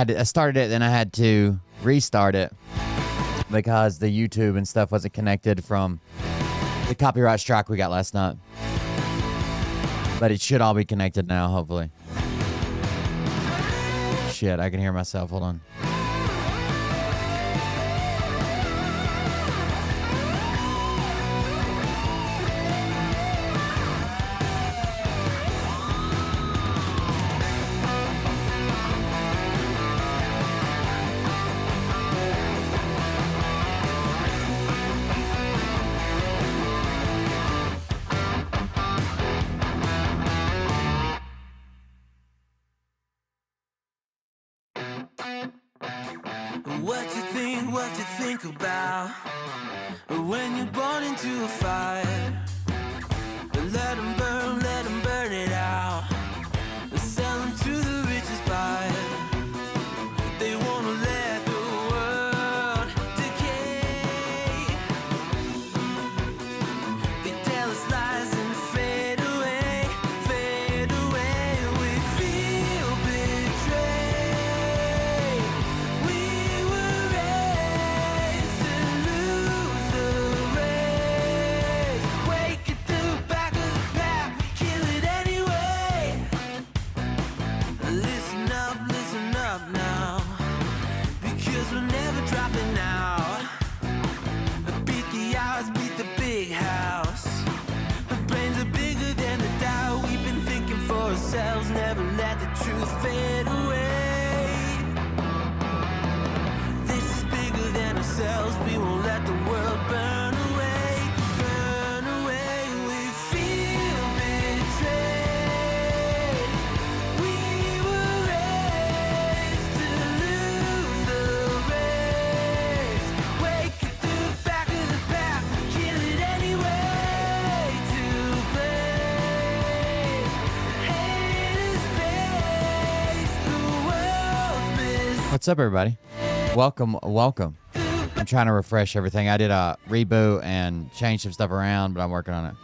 I started it, then I had to restart it because the YouTube and stuff wasn't connected from the copyright strike we got last night. But it should all be connected now, hopefully. Shit, I can hear myself. Hold on. What you think about when you're born into a fire? Let them burn it out. Sell them to the richest buyer. They wanna let the world decay. They tell us lies and fade away, fade away. We feel betrayed. We were raised to lose the race. Wake at the back of the pack, we kill it anyway. Listen up now, because we're never dropping out. Beat the odds, beat the big house. Our brains are bigger than the doubt. We've been thinking for ourselves, never let the truth fade away. This is bigger than ourselves, we won't let the world burn away, burn away. We feel betrayed. We were raised to lose the race. Wake at the back of the pack, kill it anyway. To blame, haters face the world's mistake. What's up, everybody? Welcome. I'm trying to refresh everything. I did a reboot and change some stuff around, but I'm working on it.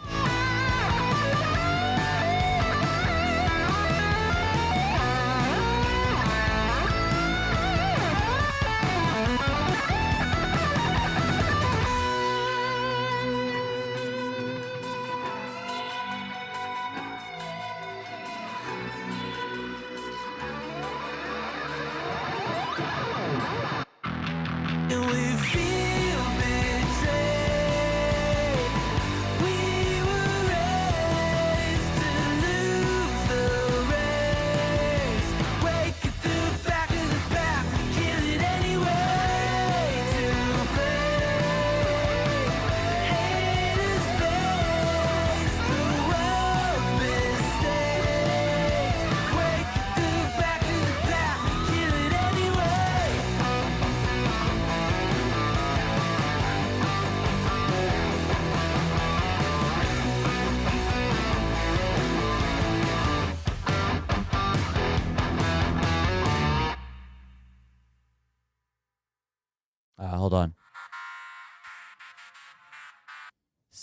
And we feel betrayed. We were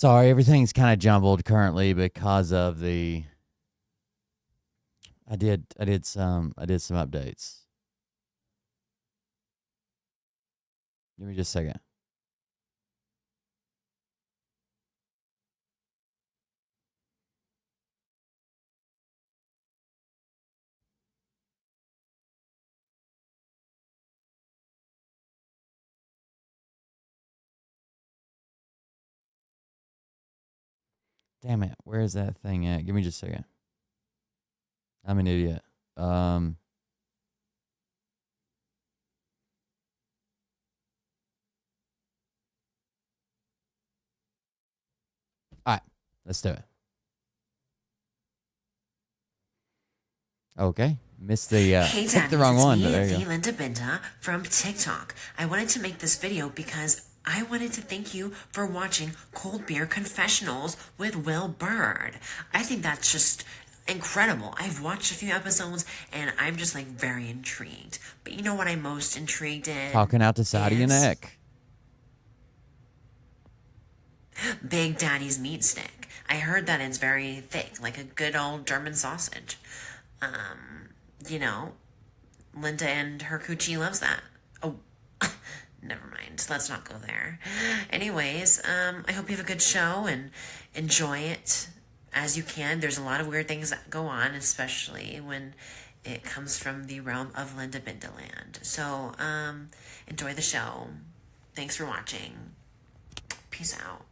Sorry, everything's kind of jumbled currently because of the. I did some updates. Give me just a second. Damn it. Where is that thing at? Give me just a second. I'm an idiot. All right. Let's do it. Okay. Missed the Hey picked Daddy, the wrong it's one, me, but there you the go. Linda Binda from TikTok. I wanted to make this video because I wanted to thank you for watching Cold Beer Confessionals with Will Bird. I think that's just incredible. I've watched a few episodes and I'm just like very intrigued. But you know what I'm most intrigued in? Talking out the side of your is neck. Big Daddy's meat stick. I heard that it's very thick, like a good old German sausage. You know, Linda and her coochie loves that. Oh, never mind. Let's not go there. Anyways, I hope you have a good show and enjoy it as you can. There's a lot of weird things that go on, especially when it comes from the realm of Linda Bindaland. So, enjoy the show. Thanks for watching. Peace out.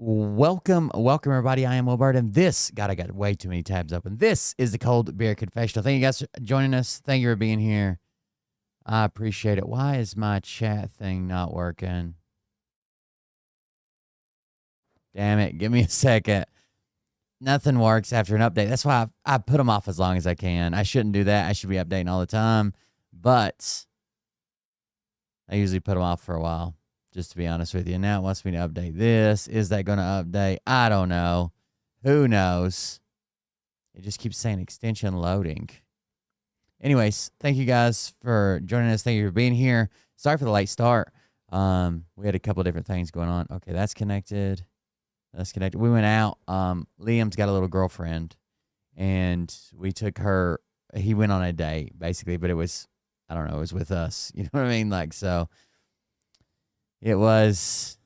Welcome everybody. I am Wilbert, and this, God, I got way too many tabs open. This is the Cold Beer Confessional. Thank you guys for joining us. Thank you for being here. I appreciate it. Why is my chat thing not working? Damn it. Give me a second. Nothing works after an update. That's why I put them off as long as I can. I shouldn't do that. I should be updating all the time, but I usually put them off for a while. Just to be honest with you. Now it wants me to update this. Is that going to update? I don't know. Who knows? It just keeps saying extension loading. Anyways, thank you guys for joining us. Thank you for being here. Sorry for the late start. We had a couple of different things going on. Okay, that's connected. That's connected. We went out. Liam's got a little girlfriend, and we took her. He went on a date, basically, but it was, I don't know, it was with us. You know what I mean? Like, so. It was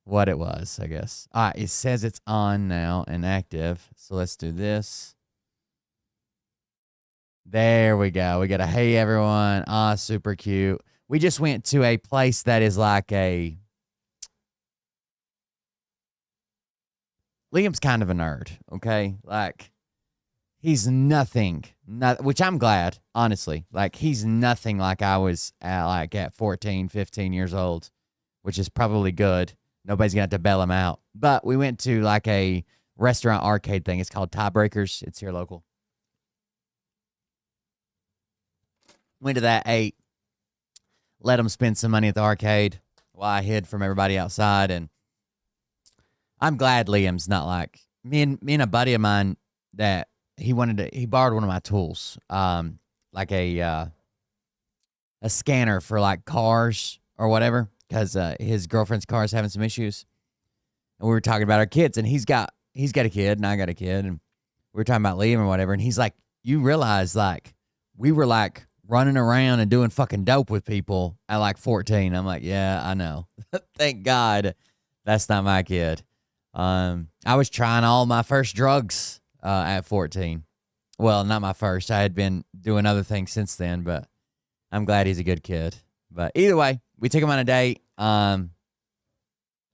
what it was, I guess. All right, it says it's on now and active. So let's do this. There we go. We got a hey, everyone. Ah, super cute. We just went to a place that is like a... Liam's kind of a nerd, okay? Like, he's nothing, which I'm glad, honestly. Like, he's nothing like I was at 14, 15 years old. Which is probably good. Nobody's going to have to bail him out. But we went to like a restaurant arcade thing. It's called Tiebreakers. It's here local. Went to that, ate. Let him spend some money at the arcade while I hid from everybody outside. And I'm glad Liam's not like... Me and a buddy of mine that he borrowed one of my tools. Like a scanner for like cars or whatever. Because his girlfriend's car is having some issues. And we were talking about our kids. And he's got a kid, and I got a kid. And we were talking about Liam or whatever. And he's like, you realize, like, we were, like, running around and doing fucking dope with people at, like, 14. I'm like, yeah, I know. Thank God that's not my kid. I was trying all my first drugs at 14. Well, not my first. I had been doing other things since then. But I'm glad he's a good kid. But either way. We took him on a date. I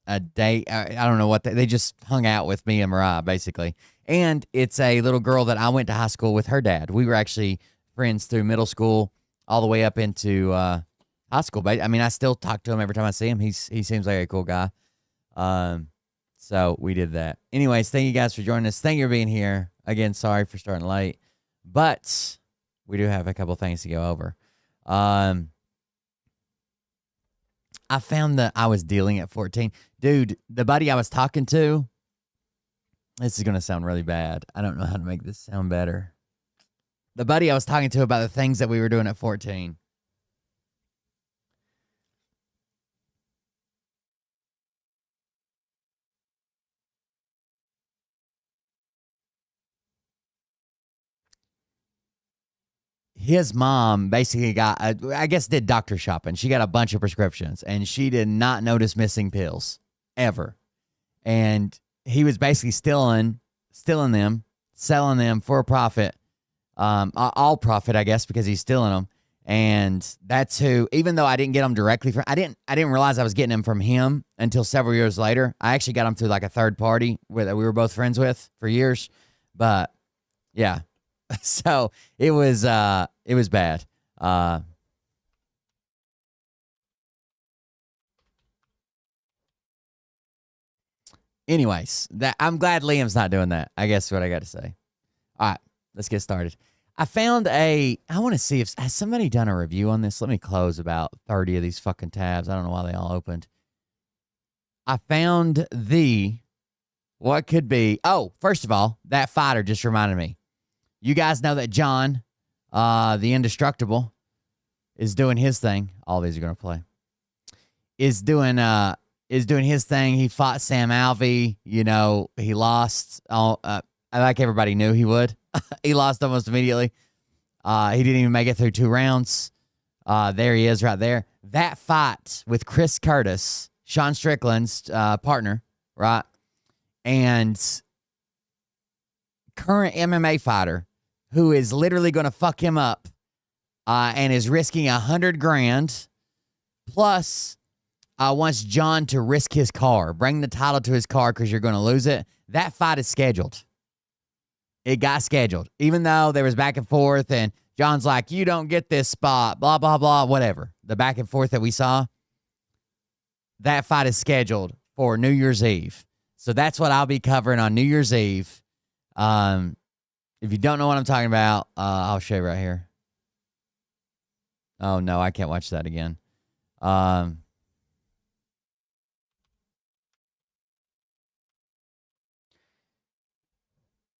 don't know what they just hung out with me and Mariah, basically. And it's a little girl that I went to high school with her dad. We were actually friends through middle school all the way up into high school. I mean, I still talk to him every time I see him. He seems like a cool guy. So we did that. Anyways, thank you guys for joining us. Thank you for being here. Again, sorry for starting late. But we do have a couple things to go over. I found that I was dealing at 14. Dude, the buddy I was talking to, this is going to sound really bad. I don't know how to make this sound better. The buddy I was talking to about the things that we were doing at 14. his mom basically got, I guess, did doctor shopping. She got a bunch of prescriptions, and she did not notice missing pills ever. And he was basically stealing them, selling them for a profit, all profit, I guess, because he's stealing them. And that's who, even though I didn't get them directly from, I didn't realize I was getting them from him until several years later. I actually got them through like a third party that we were both friends with for years. But yeah, so it was bad. Anyways, I'm glad Liam's not doing that. I guess is what I got to say. All right, let's get started. I found I want to see has somebody done a review on this? Let me close about 30 of these fucking tabs. I don't know why they all opened. I found what could be. Oh, first of all, that fighter just reminded me. You guys know that John, the Indestructible, is doing his thing. All these are going to play. Is doing his thing. He fought Sam Alvey. You know, he lost. Like everybody knew he would. He lost almost immediately. He didn't even make it through 2 rounds. There he is right there. That fight with Chris Curtis, Sean Strickland's partner, right? And current MMA fighter who is literally going to fuck him up and is risking $100,000 plus wants John to risk his car, bring the title to his car because you're going to lose it. That fight is scheduled. It got scheduled, even though there was back and forth, and John's like, you don't get this spot, blah, blah, blah, whatever. The back and forth that we saw, that fight is scheduled for New Year's Eve. So that's what I'll be covering on New Year's Eve. If you don't know what I'm talking about, I'll show you right here. Oh, no, I can't watch that again.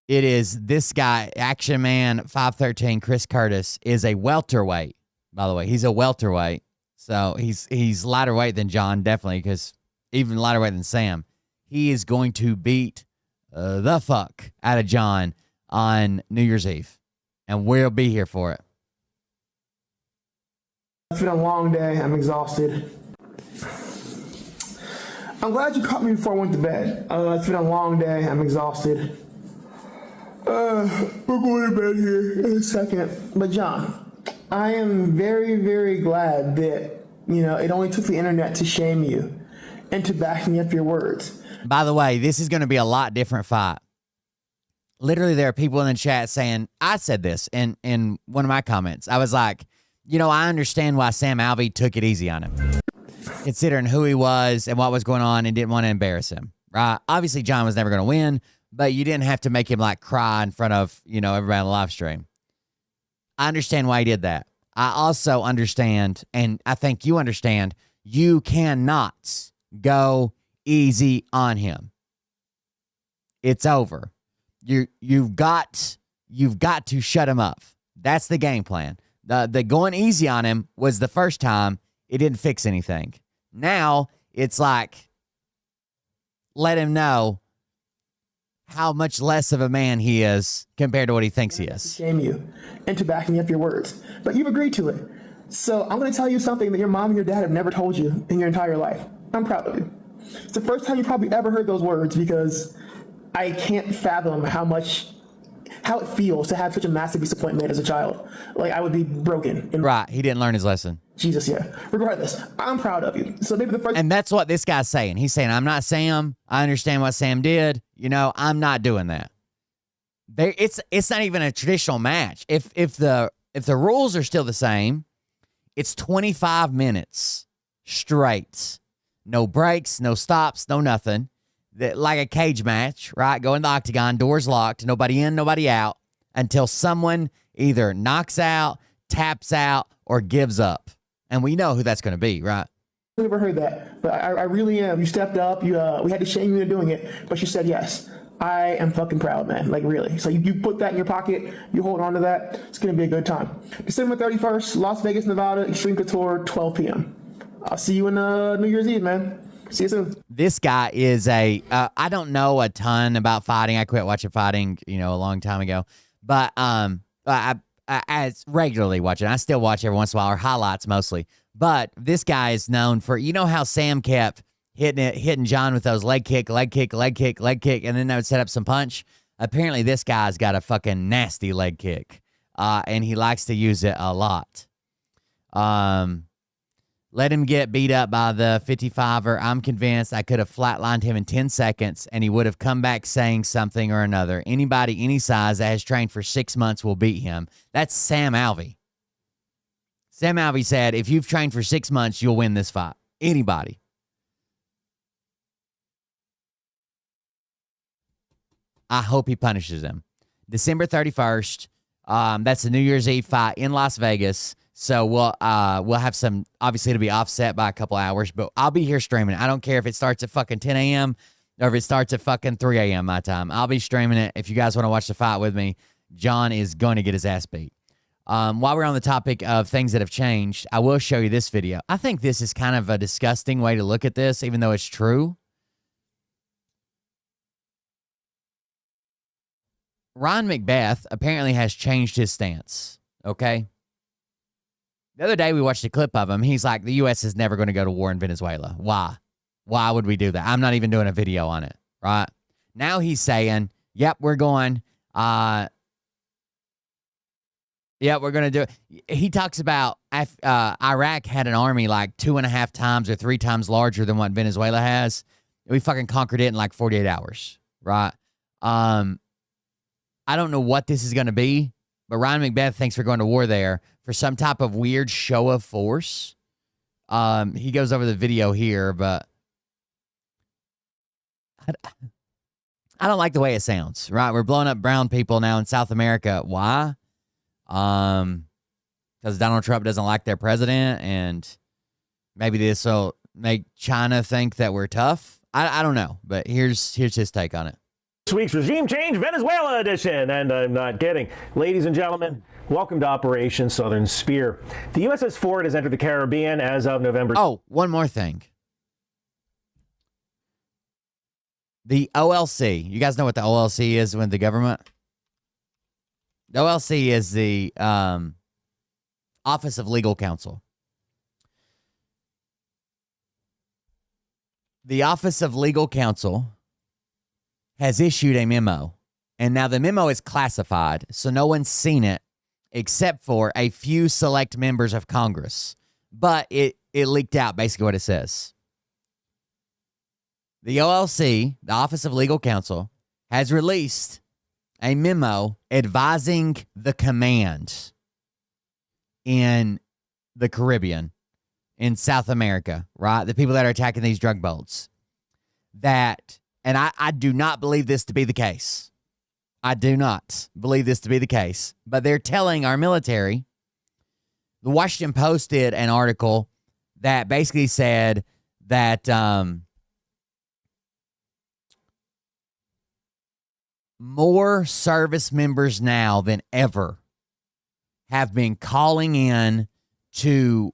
It is this guy, Action Man 513, Chris Curtis, is a welterweight, by the way. He's a welterweight. So he's lighter weight than John, definitely, because even lighter weight than Sam. He is going to beat the fuck out of John on New Year's Eve. And we'll be here for it. It's been a long day. I'm exhausted. I'm glad you caught me before I went to bed. It's been a long day. I'm exhausted. We're going to bed here in a second. But John, I am very, very glad that, it only took the internet to shame you and to back me up your words. By the way, this is going to be a lot different fight. Literally, there are people in the chat saying, I said this in one of my comments. I was like, I understand why Sam Alvey took it easy on him, considering who he was and what was going on and didn't want to embarrass him, right? Obviously, John was never going to win. But you didn't have to make him like cry in front of, everybody on the live stream. I understand why he did that. I also understand, and I think you understand, you cannot go easy on him. It's over. You've got to shut him up. That's the game plan. The going easy on him was the first time. It didn't fix anything. Now it's like, let him know how much less of a man he is compared to what he thinks he is. Shame you into backing up your words, but you've agreed to it. So I'm going to tell you something that your mom and your dad have never told you in your entire life. I'm proud of you. It's the first time you probably ever heard those words because I can't fathom how it feels to have such a massive disappointment as a child. Like I would be broken. Right. He didn't learn his lesson. Jesus, yeah. Regardless, I'm proud of you. So maybe the first. And that's what this guy's saying. He's saying, I'm not Sam. I understand what Sam did. I'm not doing that. It's not even a traditional match. If the rules are still the same, it's 25 minutes straight. No breaks, no stops, no nothing. Like a cage match, right? Go in the octagon, doors locked, nobody in, nobody out, until someone either knocks out, taps out, or gives up. And we know who that's going to be, right? I've never heard that, but I really am. You stepped up. We had to shame you into doing it, but you said yes. I am fucking proud, man. Like, really. So you put that in your pocket. You hold on to that. It's going to be a good time. December 31st, Las Vegas, Nevada, Extreme Couture, 12 p.m. I'll see you in New Year's Eve, man. See you soon. This guy is I don't know a ton about fighting. I quit watching fighting, a long time ago. But I as regularly watching. I still watch every once in a while, or highlights mostly. But this guy is known for, you know how Sam kept hitting John with those leg kick, and then they would set up some punch? Apparently, this guy's got a fucking nasty leg kick, and he likes to use it a lot. Let him get beat up by the 55er. I'm convinced I could have flatlined him in 10 seconds, and he would have come back saying something or another. Anybody any size that has trained for 6 months will beat him. That's Sam Alvey. Sam Alvey said, if you've trained for 6 months, you'll win this fight. Anybody. I hope he punishes him. December 31st. That's the New Year's Eve fight in Las Vegas. So we'll have some, obviously it'll be offset by a couple hours, but I'll be here streaming it. I don't care if it starts at fucking 10 a.m. or if it starts at fucking 3 a.m. my time. I'll be streaming it. If you guys want to watch the fight with me, John is going to get his ass beat. While we're on the topic of things that have changed, I will show you this video. I think this is kind of a disgusting way to look at this, even though it's true. Ron Macbeth apparently has changed his stance, okay? The other day we watched a clip of him. He's like, the U.S. is never going to go to war in Venezuela. Why? Why would we do that? I'm not even doing a video on it, right? Now he's saying, yep, we're going. Yeah, we're going to do it. He talks about Iraq had an army like 2.5 times or 3 times larger than what Venezuela has. We fucking conquered it in like 48 hours, right? I don't know what this is going to be, but Ryan Macbeth thinks we're going to war there for some type of weird show of force. He goes over the video here, but I don't like the way it sounds, right? We're blowing up brown people now in South America. Why? Because Donald Trump doesn't like their president, and maybe this will make China think that we're tough. I don't know, but here's his take on it. This week's Regime Change Venezuela edition, and I'm not kidding. Ladies and gentlemen, welcome to Operation Southern Spear. The USS Ford has entered the Caribbean as of November. Oh, one more thing. The OLC. You guys know what the OLC is with the government? The OLC is the Office of Legal Counsel. The Office of Legal Counsel has issued a memo, and now the memo is classified, so no one's seen it except for a few select members of Congress. But it leaked out basically what it says. The OLC, the Office of Legal Counsel, has released a memo advising the command in the Caribbean, in South America, right? The people that are attacking these drug boats, that... And I do not believe this to be the case. I do not believe this to be the case. But they're telling our military. The Washington Post did an article that basically said that more service members now than ever have been calling in to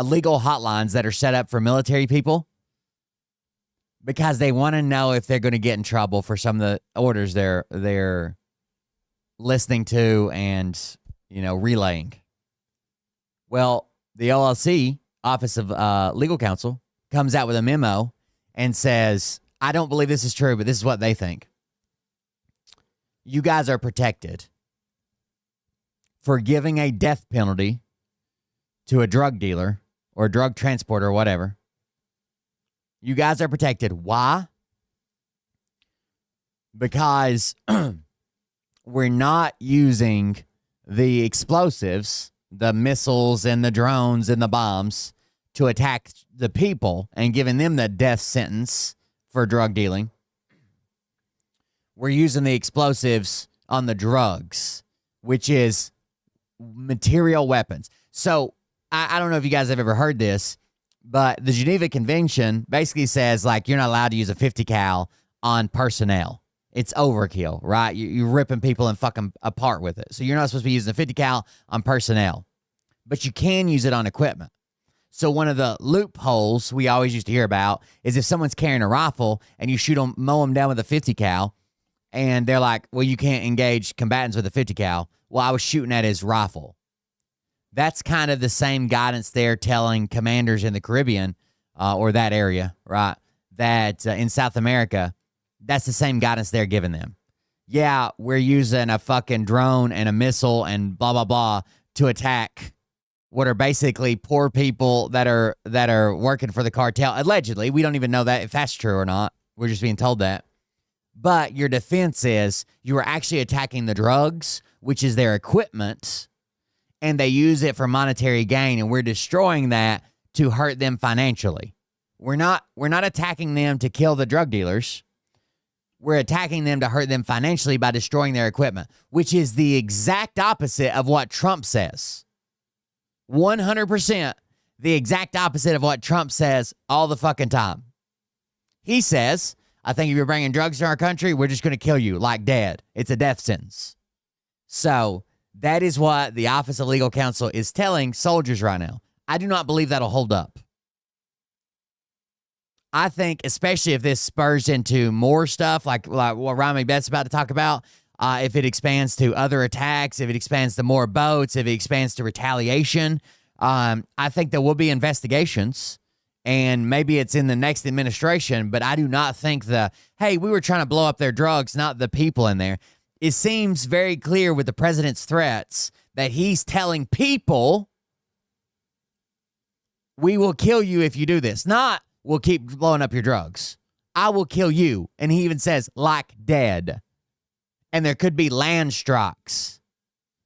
legal hotlines that are set up for military people, because they want to know if they're going to get in trouble for some of the orders they're listening to and, relaying. Well, the OLC, Office of Legal Counsel, comes out with a memo and says, I don't believe this is true, but this is what they think. You guys are protected for giving a death penalty to a drug dealer or a drug transporter or whatever. You guys are protected. Why? Because we're not using the explosives, the missiles and the drones and the bombs to attack the people and giving them the death sentence for drug dealing. We're using the explosives on the drugs, which is material weapons. So I don't know if you guys have ever heard this, but the Geneva Convention basically says, like, you're not allowed to use a 50 cal on personnel. It's overkill, right? You're ripping people and fucking apart with it. So you're not supposed to be using a 50 cal on personnel, but you can use it on equipment. So one of the loopholes we always used to hear about is if someone's carrying a rifle and you mow them down with a 50 cal, and they're like, well, you can't engage combatants with a 50 cal. well, I was shooting at his rifle. That's kind of the same guidance they're telling commanders in the Caribbean or that area, right? That in South America, that's the same guidance they're giving them. Yeah, we're using a fucking drone and a missile and blah, blah, blah to attack what are basically poor people that are working for the cartel. Allegedly, we don't even know that if that's true or not. We're just being told that. But your defense is you are actually attacking the drugs, which is their equipment, and they use it for monetary gain, and we're destroying that to hurt them financially. We're not attacking them to kill the drug dealers. We're attacking them to hurt them financially by destroying their equipment, which is the exact opposite of what Trump says. 100% the exact opposite of what Trump says all the fucking time. He says, I think if you're bringing drugs to our country, we're just going to kill you like dead. It's a death sentence. So that is what the Office of Legal Counsel is telling soldiers right now. I do not believe that'll hold up. I think, especially if this spurs into more stuff like what Ryan McBeth's about to talk about, if it expands to other attacks, if it expands to more boats, if it expands to retaliation, I think there will be investigations, and maybe it's in the next administration, but I do not think hey, we were trying to blow up their drugs, not the people in there. It seems very clear with the president's threats that he's telling people, we will kill you if you do this. Not, we'll keep blowing up your drugs. I will kill you. And he even says, like dead. And there could be land strikes.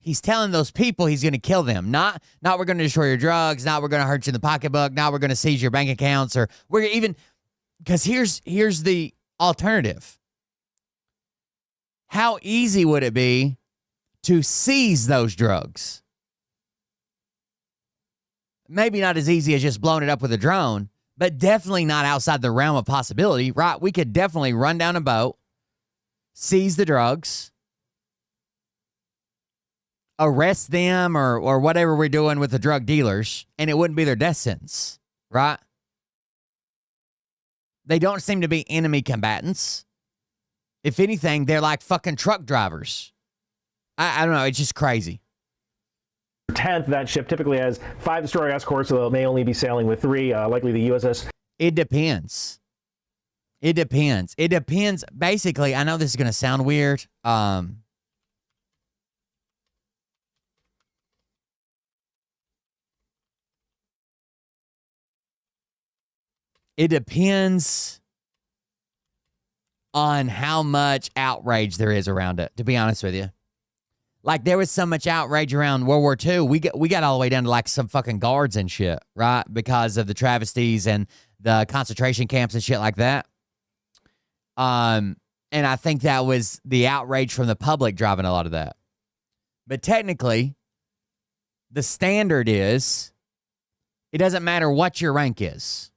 He's telling those people he's going to kill them. Not we're going to destroy your drugs. Not we're going to hurt you in the pocketbook. Not we're going to seize your bank accounts. Or we're even, because here's the alternative. How easy would it be to seize those drugs? Maybe not as easy as just blowing it up with a drone, but definitely not outside the realm of possibility, right? We could definitely run down a boat, seize the drugs, arrest them or whatever we're doing with the drug dealers, and it wouldn't be their death sentence, right? They don't seem to be enemy combatants. If anything, they're like fucking truck drivers. I don't know. It's just crazy. 10th, that ship typically has 5 destroyer escorts, so it may only be sailing with 3, likely the USS. It depends. It depends. It depends. Basically, I know this is going to sound weird. It depends on how much outrage there is around it, to be honest with you. Like, there was so much outrage around World War II. We got all the way down to, like, some fucking guards and shit, right? Because of the travesties and the concentration camps and shit like that. And I think that was the outrage from the public driving a lot of that. But technically, the standard is, it doesn't matter what your rank is.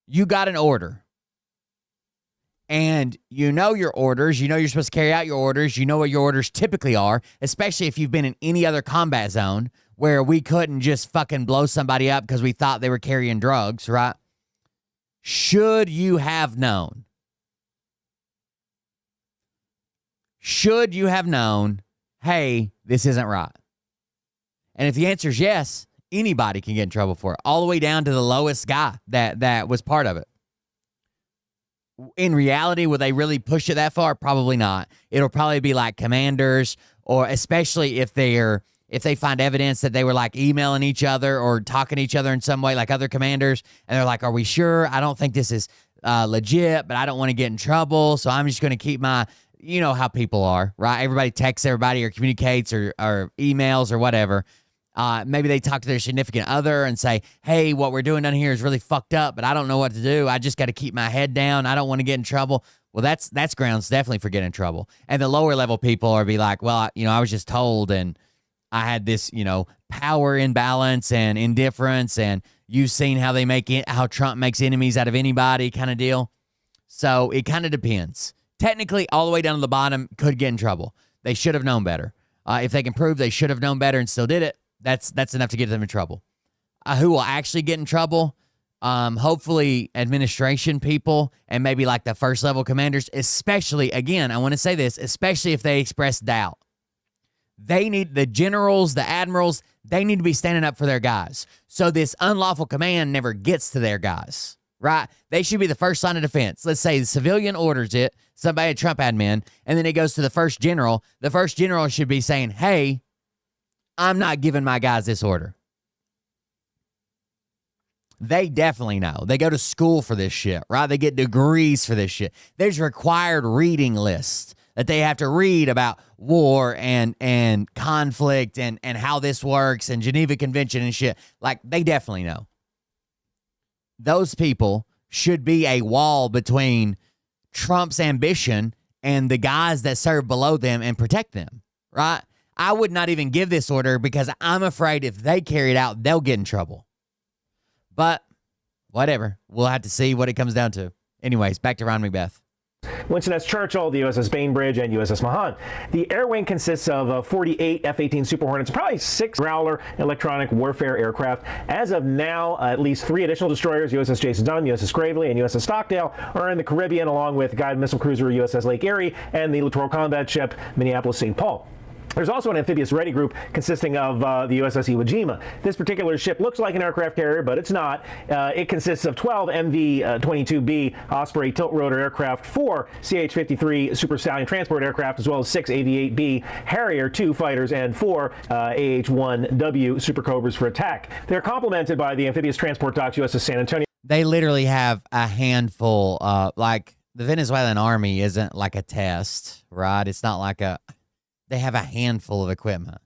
You got an order. And you know your orders. You know you're supposed to carry out your orders. You know what your orders typically are, especially if you've been in any other combat zone where we couldn't just fucking blow somebody up because we thought they were carrying drugs, right? Should you have known? Should you have known, hey, this isn't right? And if the answer is yes, anybody can get in trouble for it, all the way down to the lowest guy that was part of it. In reality, will they really push it that far? Probably not. It'll probably be like commanders, or especially if they find evidence that they were like emailing each other or talking to each other in some way, like other commanders, and they're like, are we sure? I don't think this is legit, but I don't want to get in trouble, so I'm just going to keep my, you know how people are, right? Everybody texts everybody or communicates or emails or whatever. Maybe they talk to their significant other and say, hey, what we're doing down here is really fucked up, but I don't know what to do. I just got to keep my head down. I don't want to get in trouble. Well, that's grounds definitely for getting in trouble. And the lower level people are be like, well, I was just told, and I had this, power imbalance and indifference, and you've seen how they how Trump makes enemies out of anybody kind of deal. So it kind of depends. Technically, all the way down to the bottom could get in trouble. They should have known better. If they can prove they should have known better and still did it, that's enough to get them in trouble. Who will actually get in trouble? hopefully administration people and maybe like the first level commanders, especially, again, I want to say this, especially if they express doubt. They need the generals, the admirals, they need to be standing up for their guys. So this unlawful command never gets to their guys, right? They should be the first line of defense. Let's say the civilian orders it, somebody a Trump admin, and then it goes to the first general. The first general should be saying, hey, I'm not giving my guys this order. They definitely know. They go to school for this shit, right? They get degrees for this shit. There's required reading lists that they have to read about war and conflict and how this works and Geneva Convention and shit. Like, they definitely know. Those people should be a wall between Trump's ambition and the guys that serve below them and protect them, right? I would not even give this order because I'm afraid if they carry it out, they'll get in trouble. But whatever. We'll have to see what it comes down to. Anyways, back to Ron McBeth. Winston S. Churchill, the USS Bainbridge, and USS Mahan. The air wing consists of 48 F-18 Super Hornets, probably 6 Growler electronic warfare aircraft. As of now, at least 3 additional destroyers, USS Jason Dunham, USS Gravely, and USS Stockdale, are in the Caribbean, along with guided missile cruiser USS Lake Erie and the littoral combat ship Minneapolis-St. Paul. There's also an amphibious ready group consisting of the USS Iwo Jima. This particular ship looks like an aircraft carrier, but it's not. It consists of 12 MV-22B Osprey tilt-rotor aircraft, 4 CH-53 Super Stallion transport aircraft, as well as 6 AV-8B Harrier II fighters and 4 AH-1W Super Cobras for attack. They're complemented by the amphibious transport docks USS San Antonio. They literally have a handful, like the Venezuelan army isn't like a test, right? It's not like they have a handful of equipment.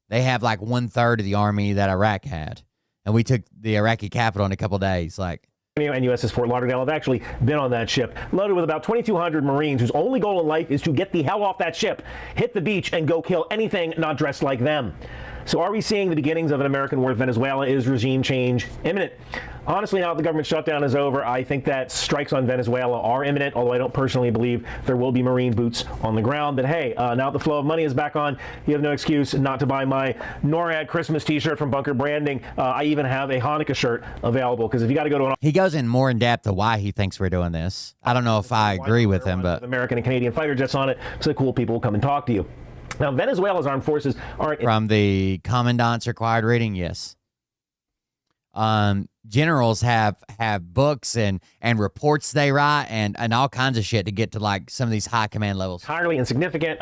They have like 1/3 of the army that Iraq had. And we took the Iraqi capital in a couple days. Like, and USS Fort Lauderdale have actually been on that ship, loaded with about 2,200 Marines whose only goal in life is to get the hell off that ship, hit the beach, and go kill anything not dressed like them. So are we seeing the beginnings of an American war with Venezuela? Is regime change imminent? Honestly, now that the government shutdown is over, I think that strikes on Venezuela are imminent, although I don't personally believe there will be Marine boots on the ground. But hey, now that the flow of money is back on, you have no excuse not to buy my NORAD Christmas t-shirt from Bunker Branding. I even have a Hanukkah shirt available, because if you got to go to an... He goes in more in depth to why he thinks we're doing this. I don't know if I agree with him, but... American and Canadian fighter jets on it, so the cool people will come and talk to you. Now, Venezuela's armed forces aren't... From the commandant's required reading, yes. Generals have books and reports they write and all kinds of shit to get to like some of these high command levels. Entirely insignificant.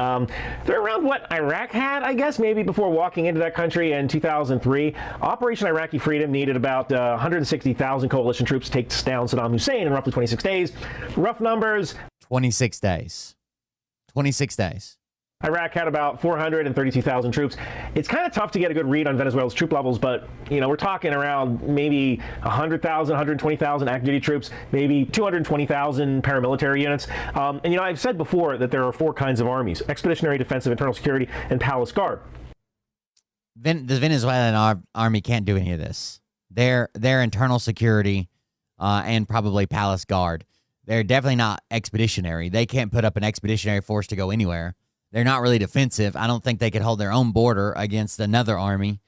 They're around what Iraq had, I guess, maybe before walking into that country in 2003. Operation Iraqi Freedom needed about 160,000 coalition troops to take down Saddam Hussein in roughly 26 days. Rough numbers. 26 days. 26 days. Iraq had about 432,000 troops. It's kind of tough to get a good read on Venezuela's troop levels, but, you know, we're talking around maybe 100,000, 120,000 active duty troops, maybe 220,000 paramilitary units. And, you know, I've said before that there are 4 kinds of armies: expeditionary, defensive, internal security, and palace guard. The Venezuelan army can't do any of this. They're internal security and probably palace guard. They're definitely not expeditionary. They can't put up an expeditionary force to go anywhere. They're not really defensive. I don't think they could hold their own border against another army.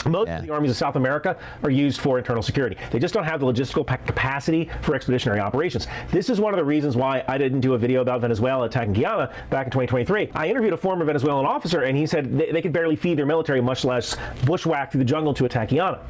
Most of the armies of South America are used for internal security. They just don't have the logistical capacity for expeditionary operations. This is one of the reasons why I didn't do a video about Venezuela attacking Guyana back in 2023. I interviewed a former Venezuelan officer, and he said they could barely feed their military, much less bushwhack through the jungle to attack Guyana.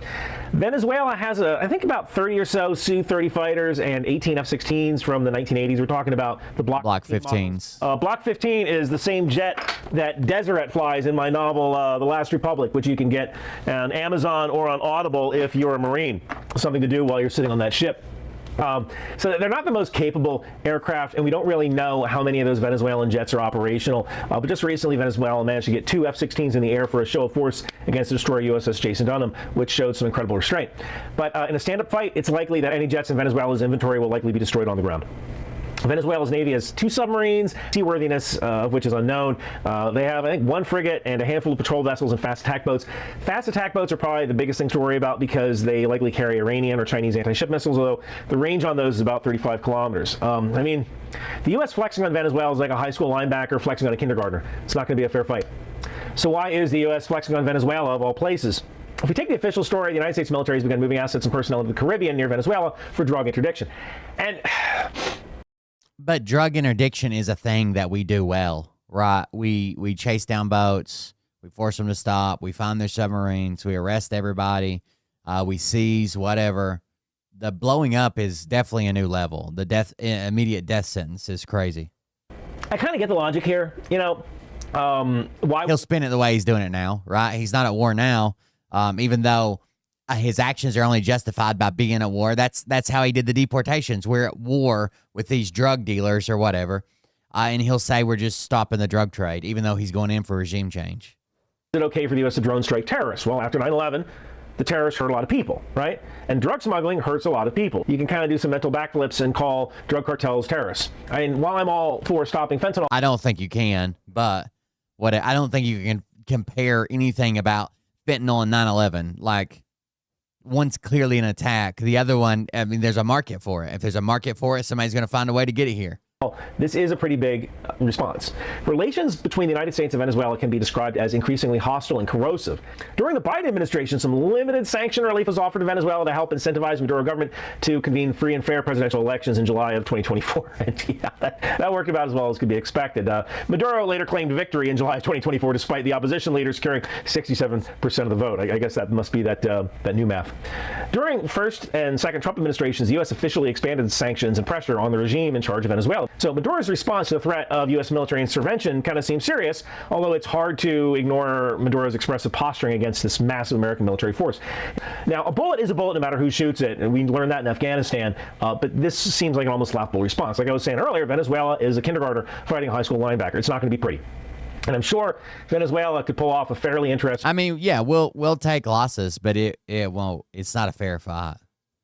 Venezuela has, I think, about 30 or so Su-30 fighters and 18 F-16s from the 1980s. We're talking about the Block 15s. Block 15 is the same jet that Deseret flies in my novel, The Last Republic, which you can get on Amazon or on Audible if you're a Marine. Something to do while you're sitting on that ship. So they're not the most capable aircraft, and we don't really know how many of those Venezuelan jets are operational. But just recently, Venezuela managed to get 2 F-16s in the air for a show of force against the destroyer USS Jason Dunham, which showed some incredible restraint. But in a stand-up fight, it's likely that any jets in Venezuela's inventory will likely be destroyed on the ground. Venezuela's Navy has 2 submarines, seaworthiness of which is unknown. They have, I think, 1 frigate and a handful of patrol vessels and fast attack boats. Fast attack boats are probably the biggest thing to worry about because they likely carry Iranian or Chinese anti-ship missiles, although the range on those is about 35 kilometers. I mean, the U.S. flexing on Venezuela is like a high school linebacker flexing on a kindergartner. It's not going to be a fair fight. So why is the U.S. flexing on Venezuela, of all places? If we take the official story, the United States military has begun moving assets and personnel into the Caribbean near Venezuela for drug interdiction. But drug interdiction is a thing that we do well, right? We chase down boats, we force them to stop, we find their submarines, we arrest everybody, we seize whatever. The blowing up is definitely a new level. The immediate death sentence is crazy. I kind of get the logic here, why He'll spin it the way he's doing it now, right? He's not at war now, even though his actions are only justified by being at war. That's how he did the deportations. We're at war with these drug dealers or whatever, and he'll say we're just stopping the drug trade, even though he's going in for regime change. Is it okay for the U.S. to drone strike terrorists? Well, after 9/11, the terrorists hurt a lot of people, right? And drug smuggling hurts a lot of people. You can kind of do some mental backflips and call drug cartels terrorists. I mean, while I'm all for stopping fentanyl, I don't think you can, but I don't think you can compare anything about fentanyl and 9/11. Like, one's clearly an attack. The other one, I mean, there's a market for it. If there's a market for it, somebody's going to find a way to get it here. this is a pretty big response. Relations between the United States and Venezuela can be described as increasingly hostile and corrosive. During the Biden administration, some limited sanction relief was offered to Venezuela to help incentivize Maduro government to convene free and fair presidential elections in July of 2024. And yeah, that worked about as well as could be expected. Maduro later claimed victory in July of 2024, despite the opposition leader securing 67% of the vote. I guess that must be that new math. During first and second Trump administrations, the U.S. officially expanded sanctions and pressure on the regime in charge of Venezuela. So Maduro's response to the threat of U.S. military intervention kind of seems serious, although it's hard to ignore Maduro's expressive posturing against this massive American military force. Now, a bullet is a bullet no matter who shoots it, and we learned that in Afghanistan, but this seems like an almost laughable response. Like I was saying earlier, Venezuela is a kindergartner fighting a high school linebacker. It's not going to be pretty. And I'm sure Venezuela could pull off a fairly interesting yeah, we'll take losses, but it won't. It's not a fair fight.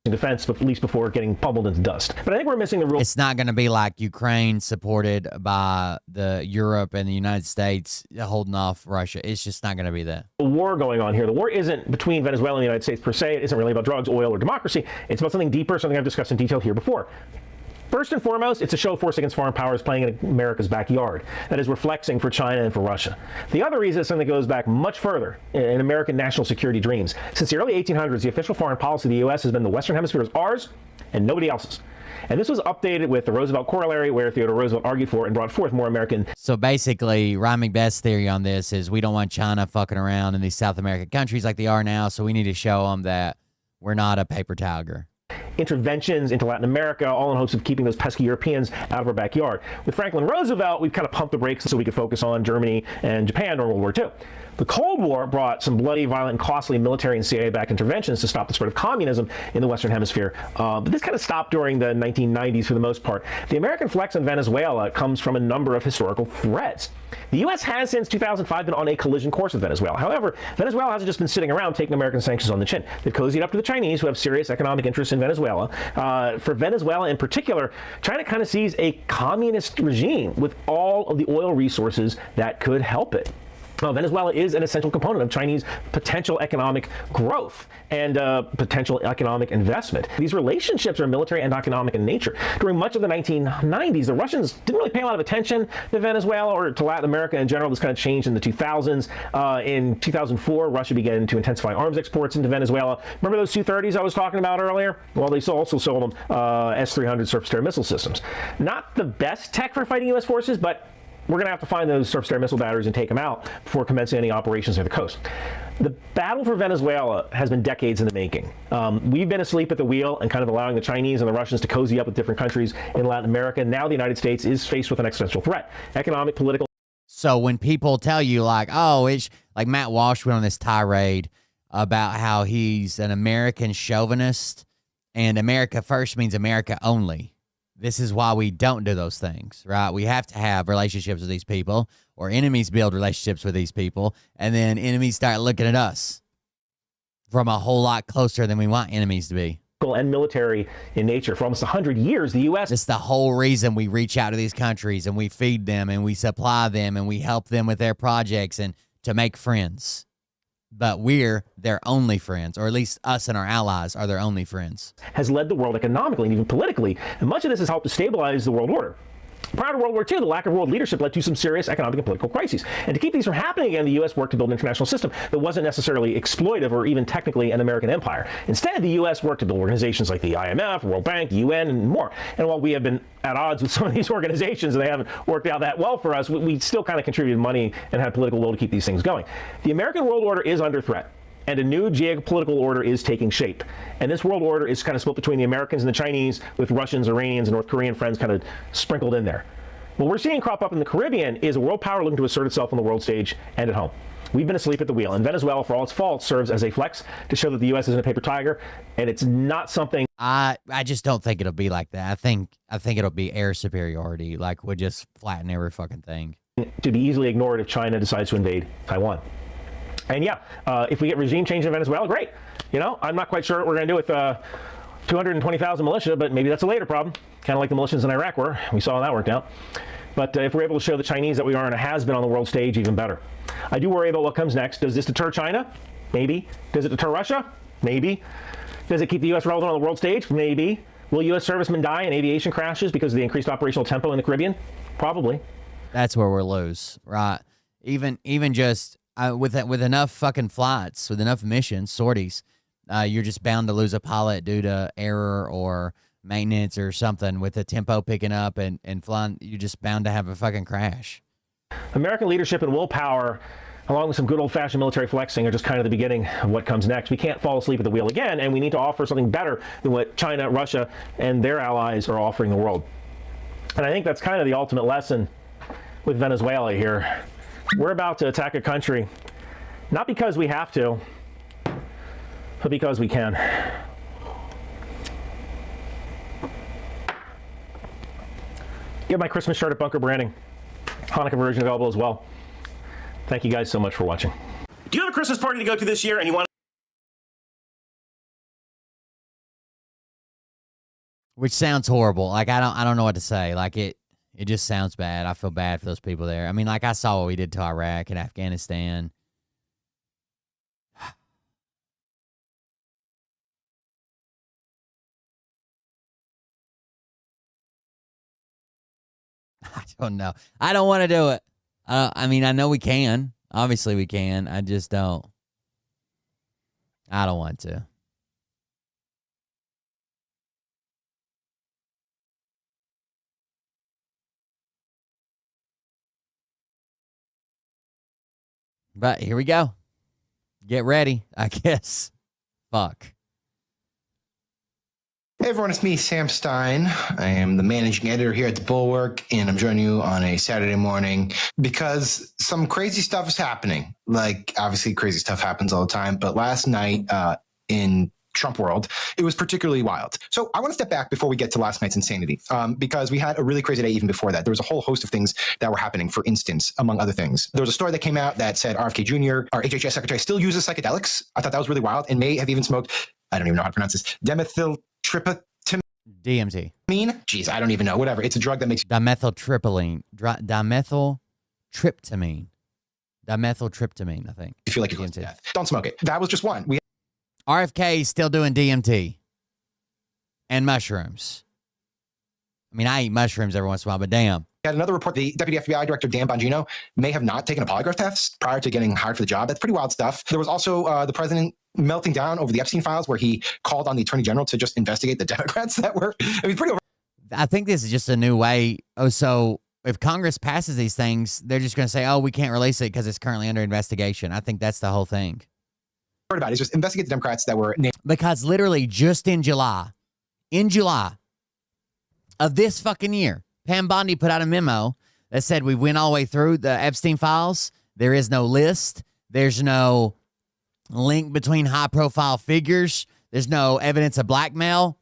Defense, at least before getting pummeled into dust. But I think we're missing the real. It's not going to be like Ukraine supported by the Europe and the United States holding off Russia. It's just not going to be that. War going on here. The war isn't between Venezuela and the United States per se. It isn't really about drugs, oil, or democracy. It's about something deeper, something I've discussed in detail here before. First and foremost, it's a show of force against foreign powers playing in America's backyard. That is, we're flexing for China and for Russia. The other reason is something that goes back much further in American national security dreams. Since the early 1800s, the official foreign policy of the U.S. has been the Western Hemisphere is ours and nobody else's. And this was updated with the Roosevelt Corollary, where Theodore Roosevelt argued for and brought forth more American. So basically, Rhyming Best's theory on this is we don't want China fucking around in these South American countries like they are now, so we need to show them that we're not a paper tiger. Interventions into Latin America, all in hopes of keeping those pesky Europeans out of our backyard. With Franklin Roosevelt, we've kind of pumped the brakes so we could focus on Germany and Japan during World War II. The Cold War brought some bloody, violent, and costly military and CIA-backed interventions to stop the spread of communism in the Western Hemisphere. But this kind of stopped during the 1990s for the most part. The American flex on Venezuela comes from a number of historical threads. The U.S. has since 2005 been on a collision course with Venezuela. However, Venezuela hasn't just been sitting around taking American sanctions on the chin. They've cozied up to the Chinese, who have serious economic interests in Venezuela. For Venezuela in particular, China kind of sees a communist regime with all of the oil resources that could help it. Venezuela is an essential component of Chinese potential economic growth and potential economic investment. These relationships are military and economic in nature. During much of the 1990s, the Russians didn't really pay a lot of attention to Venezuela or to Latin America in general. This kind of changed in the 2000s. In 2004, Russia began to intensify arms exports into Venezuela. Remember those Su-30s I was talking about earlier? Well, they also sold them S-300 surface-to-air missile systems. Not the best tech for fighting U.S. forces, but we're going to have to find those surface-to-air missile batteries and take them out before commencing any operations near the coast. The battle for Venezuela has been decades in the making. We've been asleep at the wheel and kind of allowing the Chinese and the Russians to cozy up with different countries in Latin America. Now the United States is faced with an existential threat, economic, political. So when people tell you like, oh, it's like Matt Walsh went on this tirade about how he's an American chauvinist and America first means America only. This is why we don't do those things, right? We have to have relationships with these people, or enemies build relationships with these people, and then enemies start looking at us from a whole lot closer than we want enemies to be. And military in nature. For almost 100 years, the U.S. It's the whole reason we reach out to these countries and we feed them and we supply them and we help them with their projects and to make friends. But we're their only friends, or at least us and our allies are their only friends. Has led the world economically and even politically, and much of this has helped to stabilize the world order. Prior to World War II, the lack of world leadership led to some serious economic and political crises. And to keep these from happening again, the U.S. worked to build an international system that wasn't necessarily exploitive or even technically an American empire. Instead, the U.S. worked to build organizations like the IMF, World Bank, UN, and more. And while we have been at odds with some of these organizations and they haven't worked out that well for us, we still kind of contributed money and had political will to keep these things going. The American world order is under threat. And a new geopolitical order is taking shape. And this world order is kind of split between the Americans and the Chinese, with Russians, Iranians, and North Korean friends kind of sprinkled in there. What we're seeing crop up in the Caribbean is a world power looking to assert itself on the world stage and at home. We've been asleep at the wheel, and Venezuela, for all its faults, serves as a flex to show that the U.S. isn't a paper tiger, and it's not something. I just don't think it'll be like that. I think it'll be air superiority. Like, we'll just flatten every fucking thing. To be easily ignored if China decides to invade Taiwan. And yeah, if we get regime change in Venezuela, great. You know, I'm not quite sure what we're going to do with 220,000 militia, but maybe that's a later problem. Kind of like the militias in Iraq were. We saw how that worked out. But if we're able to show the Chinese that we are and has been on the world stage, even better. I do worry about what comes next. Does this deter China? Maybe. Does it deter Russia? Maybe. Does it keep the U.S. relevant on the world stage? Maybe. Will U.S. servicemen die in aviation crashes because of the increased operational tempo in the Caribbean? Probably. That's where we'll lose, right? Even just with enough fucking flights, with enough missions, sorties, you're just bound to lose a pilot due to error or maintenance or something. With the tempo picking up and flying, you're just bound to have a fucking crash. American leadership and willpower, along with some good old-fashioned military flexing, are just kind of the beginning of what comes next. We can't fall asleep at the wheel again, and we need to offer something better than what China, Russia, and their allies are offering the world. And I think that's kind of the ultimate lesson with Venezuela here. We're about to attack a country, not because we have to, but because we can. Get my Christmas shirt at Bunker Branding. Hanukkah version available as well. Thank you guys so much for watching. Do you have a Christmas party to go to this year and you want Which sounds horrible. Like, I don't know what to say. Like, it just sounds bad. I feel bad for those people there. I mean, like, I saw what we did to Iraq and Afghanistan. I don't know. I don't want to do it. I mean, I know we can. Obviously, we can. I just don't. I don't want to. But here we go. Get ready, I guess. Fuck. Hey everyone, it's me, Sam Stein. I am the managing editor here at The Bulwark, and I'm joining you on a Saturday morning because some crazy stuff is happening. Like, obviously, crazy stuff happens all the time, but last night in Trump world, it was particularly wild. So I want to step back before we get to last night's insanity, because we had a really crazy day even before that. There was a whole host of things that were happening. For instance, among other things, there was a story that came out that said RFK Jr., our HHS secretary, still uses psychedelics. I thought that was really wild, and may have even smoked, I don't even know how to pronounce this, dimethyltryptamine. DMT. Jeez, I don't even know. Whatever. It's a drug that makes Dimethyltryptamine. Dimethyltryptamine. Dimethyltryptamine, I think. you feel like you're close to death. Don't smoke it. That was just one. We RFK is still doing DMT and mushrooms. I mean, I eat mushrooms every once in a while, but damn. had another report. The Deputy FBI Director, Dan Bongino, may have not taken a polygraph test prior to getting hired for the job. That's pretty wild stuff. There was also the president melting down over the Epstein files, where he called on the Attorney General to just investigate the Democrats that were, I mean, pretty over. I think this is just a new way. Oh, so if Congress passes these things, they're just going to say, oh, we can't release it because it's currently under investigation. I think that's the whole thing. About it is just investigate the Democrats that were named. Because literally just in July of this fucking year, Pam Bondi put out a memo that said we went all the way through the Epstein files. There is no list. There's no link between high-profile figures. There's no evidence of blackmail.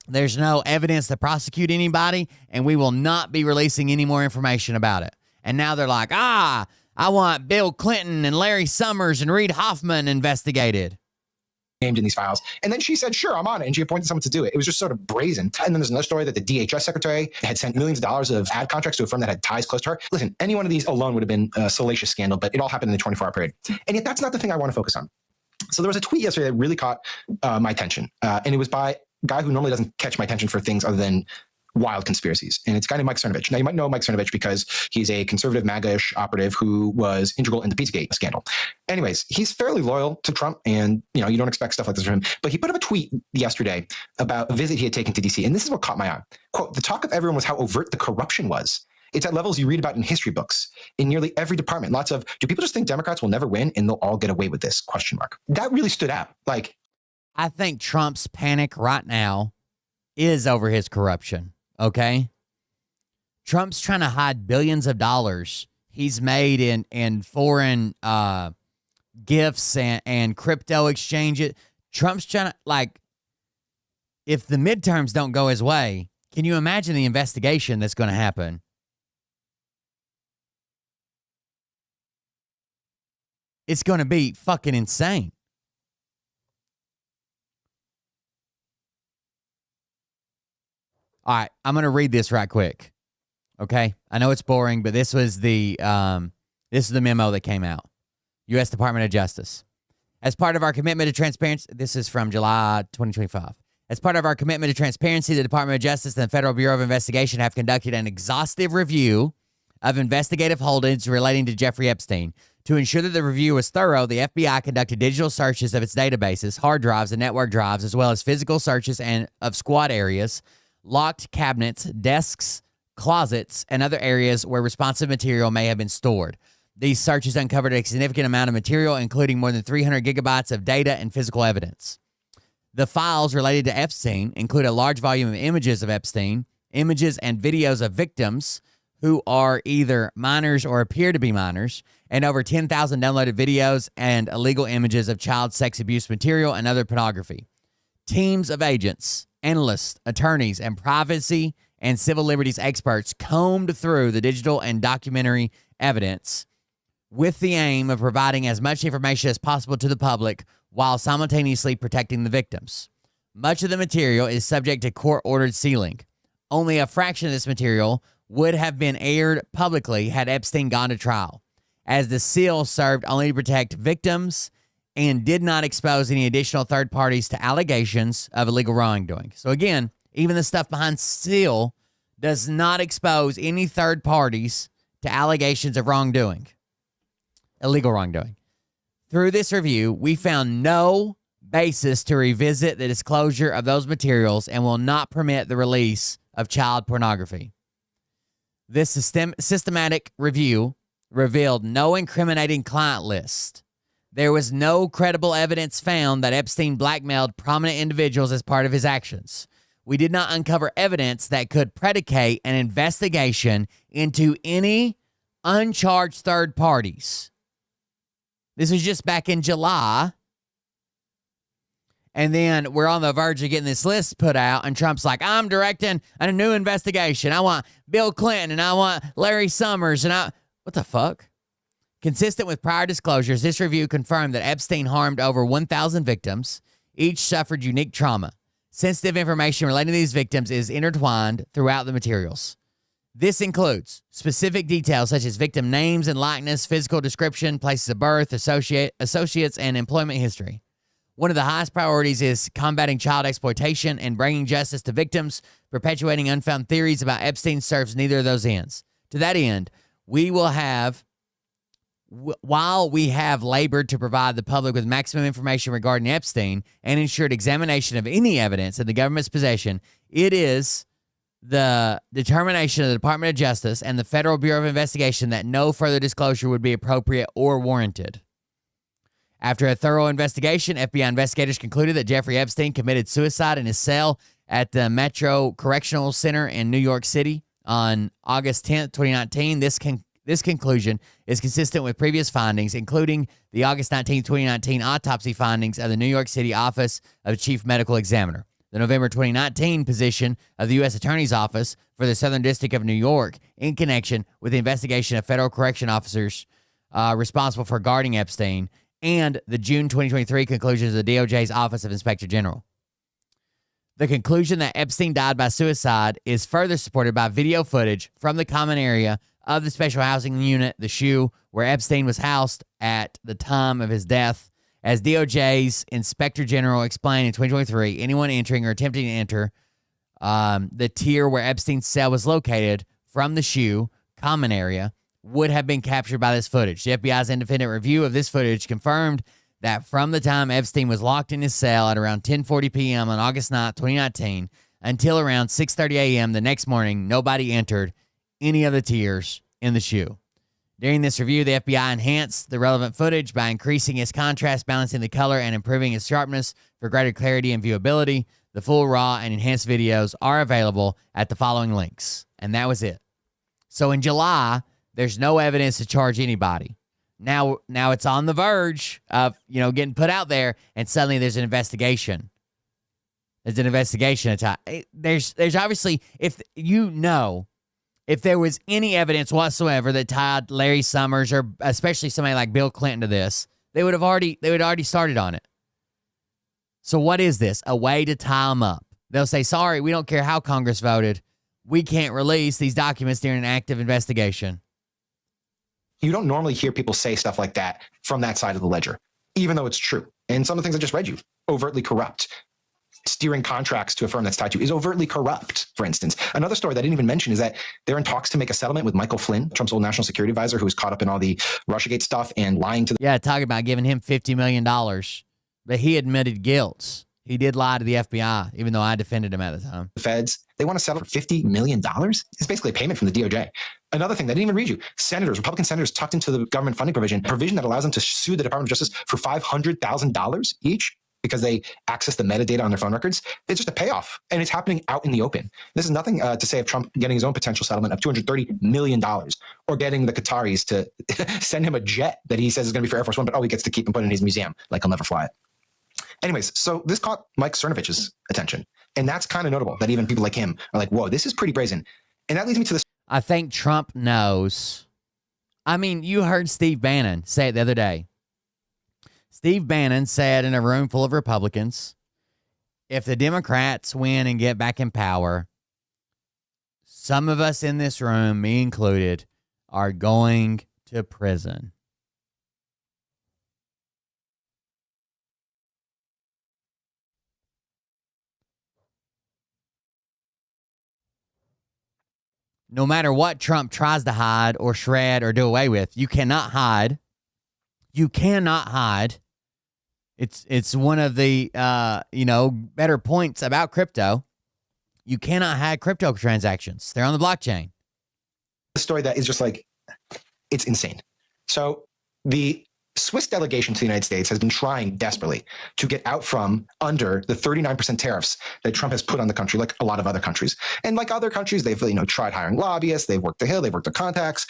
There's no evidence to prosecute anybody, and we will not be releasing any more information about it. And now they're like, I want Bill Clinton and Larry Summers and Reid Hoffman investigated. Named in these files. And then she said, sure, I'm on it. And she appointed someone to do it. It was just sort of brazen. And then there's another story that the DHS secretary had sent millions of dollars of ad contracts to a firm that had ties close to her. Listen, any one of these alone would have been a salacious scandal, but it all happened in the 24-hour period. And yet that's not the thing I want to focus on. So there was a tweet yesterday that really caught my attention. And it was by a guy who normally doesn't catch my attention for things other than wild conspiracies. And it's a guy named Mike Cernovich. Now, you might know Mike Cernovich because he's a conservative MAGA-ish operative who was integral in the Pizzagate scandal. Anyways, he's fairly loyal to Trump, and you don't expect stuff like this from him. But he put up a tweet yesterday about a visit he had taken to DC, and this is what caught my eye. Quote, "The talk of everyone was how overt the corruption was. It's at levels you read about in history books in nearly every department. Lots of, do people just think Democrats will never win and they'll all get away with this? Question mark." That really stood out. Like, I think Trump's panic right now is over his corruption, okay? Trump's trying to hide billions of dollars he's made in foreign gifts and crypto exchanges. Trump's trying to, like, if the midterms don't go his way, can you imagine the investigation that's going to happen? It's going to be fucking insane. All right, I'm going to read this right quick. Okay? I know it's boring, but this was the memo that came out. U.S. Department of Justice. As part of our commitment to transparency, this is from July 2025. As part of our commitment to transparency, the Department of Justice and the Federal Bureau of Investigation have conducted an exhaustive review of investigative holdings relating to Jeffrey Epstein. To ensure that the review was thorough, the FBI conducted digital searches of its databases, hard drives, and network drives, as well as physical searches and of squad areas, locked cabinets, desks, closets, and other areas where responsive material may have been stored. These searches uncovered a significant amount of material, including more than 300 gigabytes of data and physical evidence. The files related to Epstein include a large volume of images of Epstein, images and videos of victims who are either minors or appear to be minors, and over 10,000 downloaded videos and illegal images of child sex abuse material and other pornography. Teams of agents, analysts, attorneys, and privacy and civil liberties experts combed through the digital and documentary evidence with the aim of providing as much information as possible to the public while simultaneously protecting the victims. Much of the material is subject to court-ordered sealing. Only a fraction of this material would have been aired publicly had Epstein gone to trial, as the seal served only to protect victims and did not expose any additional third parties to allegations of illegal wrongdoing. So again, even the stuff behind seal does not expose any third parties to allegations of wrongdoing, illegal wrongdoing. Through this review, we found no basis to revisit the disclosure of those materials and will not permit the release of child pornography. This systematic review revealed no incriminating client list. There was no credible evidence found that Epstein blackmailed prominent individuals as part of his actions. We did not uncover evidence that could predicate an investigation into any uncharged third parties. This was just back in July. And then we're on the verge of getting this list put out, and Trump's like, I'm directing a new investigation. I want Bill Clinton, and I want Larry Summers, and what the fuck? Consistent with prior disclosures, this review confirmed that Epstein harmed over 1,000 victims. Each suffered unique trauma. Sensitive information relating to these victims is intertwined throughout the materials. This includes specific details such as victim names and likeness, physical description, places of birth, associates, and employment history. One of the highest priorities is combating child exploitation and bringing justice to victims. Perpetuating unfound theories about Epstein serves neither of those ends. To that end, while we have labored to provide the public with maximum information regarding Epstein and ensured examination of any evidence in the government's possession, it is the determination of the Department of Justice and the Federal Bureau of Investigation that no further disclosure would be appropriate or warranted. After a thorough investigation, FBI investigators concluded that Jeffrey Epstein committed suicide in his cell at the Metro Correctional Center in New York City on August 10th, 2019. This conclusion is consistent with previous findings, including the August 19, 2019 autopsy findings of the New York City Office of the Chief Medical Examiner, the November 2019 position of the U.S. Attorney's Office for the Southern District of New York in connection with the investigation of federal correction officers responsible for guarding Epstein, and the June 2023 conclusions of the DOJ's Office of Inspector General. The conclusion that Epstein died by suicide is further supported by video footage from the common area of the special housing unit, the SHU, where Epstein was housed at the time of his death. As DOJ's Inspector General explained in 2023, anyone entering or attempting to enter the tier where Epstein's cell was located from the shoe common area would have been captured by this footage. The FBI's independent review of this footage confirmed that from the time Epstein was locked in his cell at around 10:40 p.m. on August 9th, 2019, until around 6:30 a.m. the next morning, nobody entered any of the tiers in the shoe. During this review, the FBI enhanced the relevant footage by increasing its contrast, balancing the color, and improving its sharpness for greater clarity and viewability. The full raw and enhanced videos are available at the following links. And that was it. So in July, there's no evidence to charge anybody. Now it's on the verge of, getting put out there, and suddenly there's an investigation. There's an investigation. There's obviously, if there was any evidence whatsoever that tied Larry Summers or especially somebody like Bill Clinton to this, they would have already started on it. So what is this? A way to tie them up. They'll say, sorry, we don't care how Congress voted. We can't release these documents during an active investigation. You don't normally hear people say stuff like that from that side of the ledger, even though it's true. And some of the things I just read you, overtly corrupt. Steering contracts to a firm that's tied to is overtly corrupt, for instance. Another story that I didn't even mention is that they're in talks to make a settlement with Michael Flynn, Trump's old national security advisor, who was caught up in all the Russiagate stuff and lying to the... Yeah, talking about giving him $50 million. But he admitted guilt. He did lie to the FBI, even though I defended him at the time. The feds, they want to settle for $50 million? It's basically a payment from the DOJ. Another thing, they didn't even read you. Republican senators tucked into the government funding provision that allows them to sue the Department of Justice for $500,000 each because they access the metadata on their phone records. It's just a payoff, and it's happening out in the open. This is nothing to say of Trump getting his own potential settlement of $230 million or getting the Qataris to send him a jet that he says is going to be for Air Force One, but he gets to keep and put in his museum like he'll never fly it. Anyways, so this caught Mike Cernovich's attention, and that's kind of notable that even people like him are like, whoa, this is pretty brazen. And that leads me to this. I think Trump knows. I mean, you heard Steve Bannon say it the other day. Steve Bannon said in a room full of Republicans, if the Democrats win and get back in power, some of us in this room, me included, are going to prison. No matter what Trump tries to hide or shred or do away with, you cannot hide. You cannot hide. It's one of the better points about crypto. You cannot hide crypto transactions. They're on the blockchain. A story that is just like, it's insane. So the Swiss delegation to the United States has been trying desperately to get out from under the 39% tariffs that Trump has put on the country, like a lot of other countries. And like other countries, they've tried hiring lobbyists, they've worked the Hill, they've worked their contacts.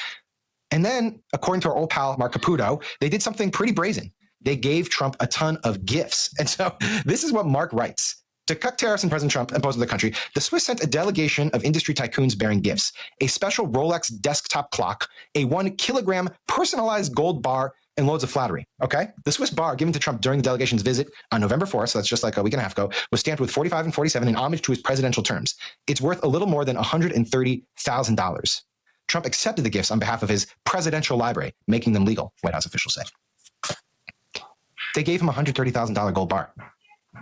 And then, according to our old pal Mark Caputo, they did something pretty brazen. They gave Trump a ton of gifts. And so this is what Mark writes. To cut tariffs on President Trump imposed on the country, the Swiss sent a delegation of industry tycoons bearing gifts, a special Rolex desktop clock, a 1 kilogram personalized gold bar, and loads of flattery. Okay? The Swiss bar given to Trump during the delegation's visit on November 4th, so that's just like a week and a half ago, was stamped with 45 and 47 in homage to his presidential terms. It's worth a little more than $130,000. Trump accepted the gifts on behalf of his presidential library, making them legal, White House officials say. They gave him a $130,000 gold bar.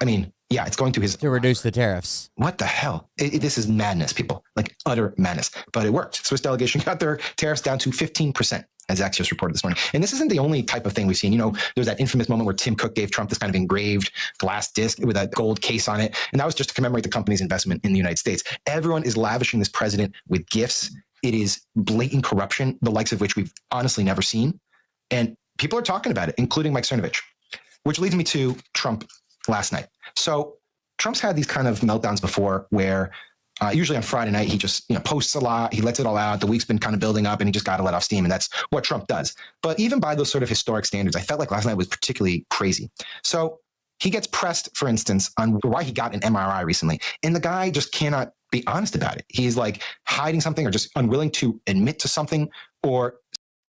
I mean, yeah, it's going to his... To reduce the tariffs. What the hell? This is madness, people. Like, utter madness. But it worked. Swiss delegation got their tariffs down to 15%, as Axios reported this morning. And this isn't the only type of thing we've seen. There's that infamous moment where Tim Cook gave Trump this kind of engraved glass disc with a gold case on it. And that was just to commemorate the company's investment in the United States. Everyone is lavishing this president with gifts. It is blatant corruption, the likes of which we've honestly never seen. And people are talking about it, including Mike Cernovich, which leads me to Trump last night. So Trump's had these kind of meltdowns before where usually on Friday night, he just posts a lot. He lets it all out. The week's been kind of building up and he just got to let off steam. And that's what Trump does. But even by those sort of historic standards, I felt like last night was particularly crazy. So he gets pressed, for instance, on why he got an MRI recently. And the guy just cannot be honest about it. He's like hiding something or just unwilling to admit to something. Or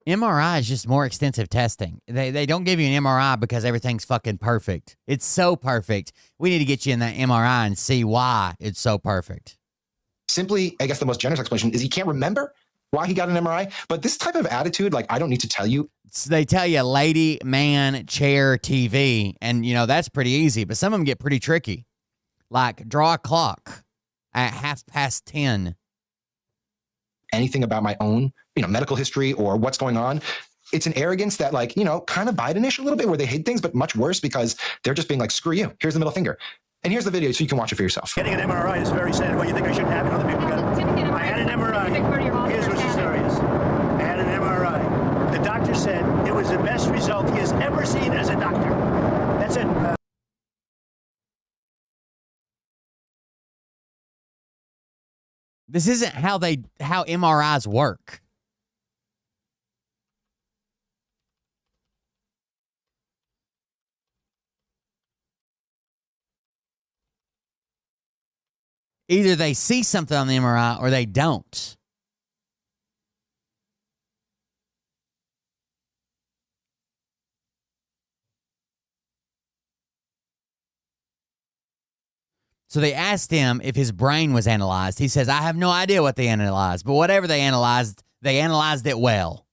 MRI is just more extensive testing. They don't give you an MRI because everything's fucking perfect. It's so perfect. We need to get you in that MRI and see why it's so perfect. Simply, I guess the most generous explanation is he can't remember why he got an MRI. But this type of attitude, like, I don't need to tell you. So they tell you lady, man, chair, TV. And, that's pretty easy. But some of them get pretty tricky. Like, draw a clock. at 10:30. Anything about my own, medical history or what's going on. It's an arrogance that, like, kind of Biden-ish a little bit, where they hate things, but much worse because they're just being like, screw you. Here's the middle finger. And here's the video so you can watch it for yourself. Getting an MRI is very sad. What, you think I shouldn't have it? Other people got it. I had an MRI. Here's what the story is. I had an MRI. The doctor said it was the best result he has ever seen as a doctor. That's it. This isn't how MRIs work. Either they see something on the MRI or they don't. So they asked him if his brain was analyzed. He says, I have no idea what they analyzed, but whatever they analyzed it well.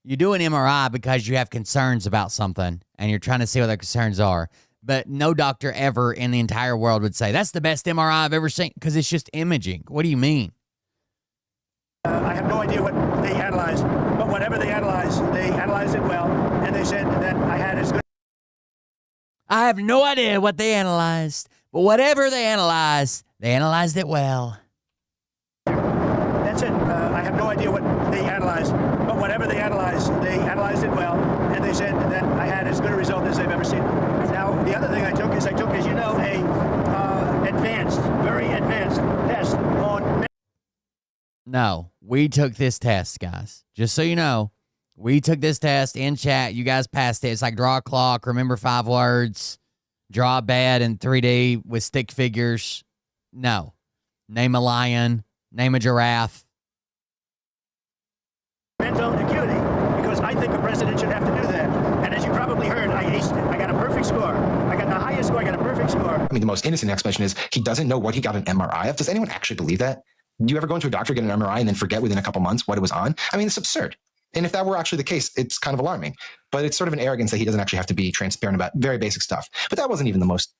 You do an MRI because you have concerns about something and you're trying to see what their concerns are. But no doctor ever in the entire world would say, that's the best MRI I've ever seen, because it's just imaging. What do you mean? I have no idea what they analyzed, but whatever they analyzed it well, and they said that I had as good. I have no idea what they analyzed, but whatever they analyzed it well. That's it. I have no idea what they analyzed, but whatever they analyzed it well, and they said that I had as good a result as they've ever seen. Now, the other thing I took, as you know, very advanced test on. No, we took this test, guys. Just so you know, we took this test in chat. You guys passed it. It's like draw a clock, remember 5 words, draw a bed in 3D with stick figures. No. Name a lion, name a giraffe. Mental acuity, because I think a president should have to do that. And as you probably heard, I aced it. I got a perfect score. I got the highest score. I got a perfect score. I mean, the most innocent explanation is he doesn't know what he got an MRI of. Does anyone actually believe that? Do you ever go into a doctor, get an MRI, and then forget within a couple months what it was on? I mean, it's absurd. And if that were actually the case, it's kind of alarming. But it's sort of an arrogance that he doesn't actually have to be transparent about very basic stuff. But that wasn't even the most,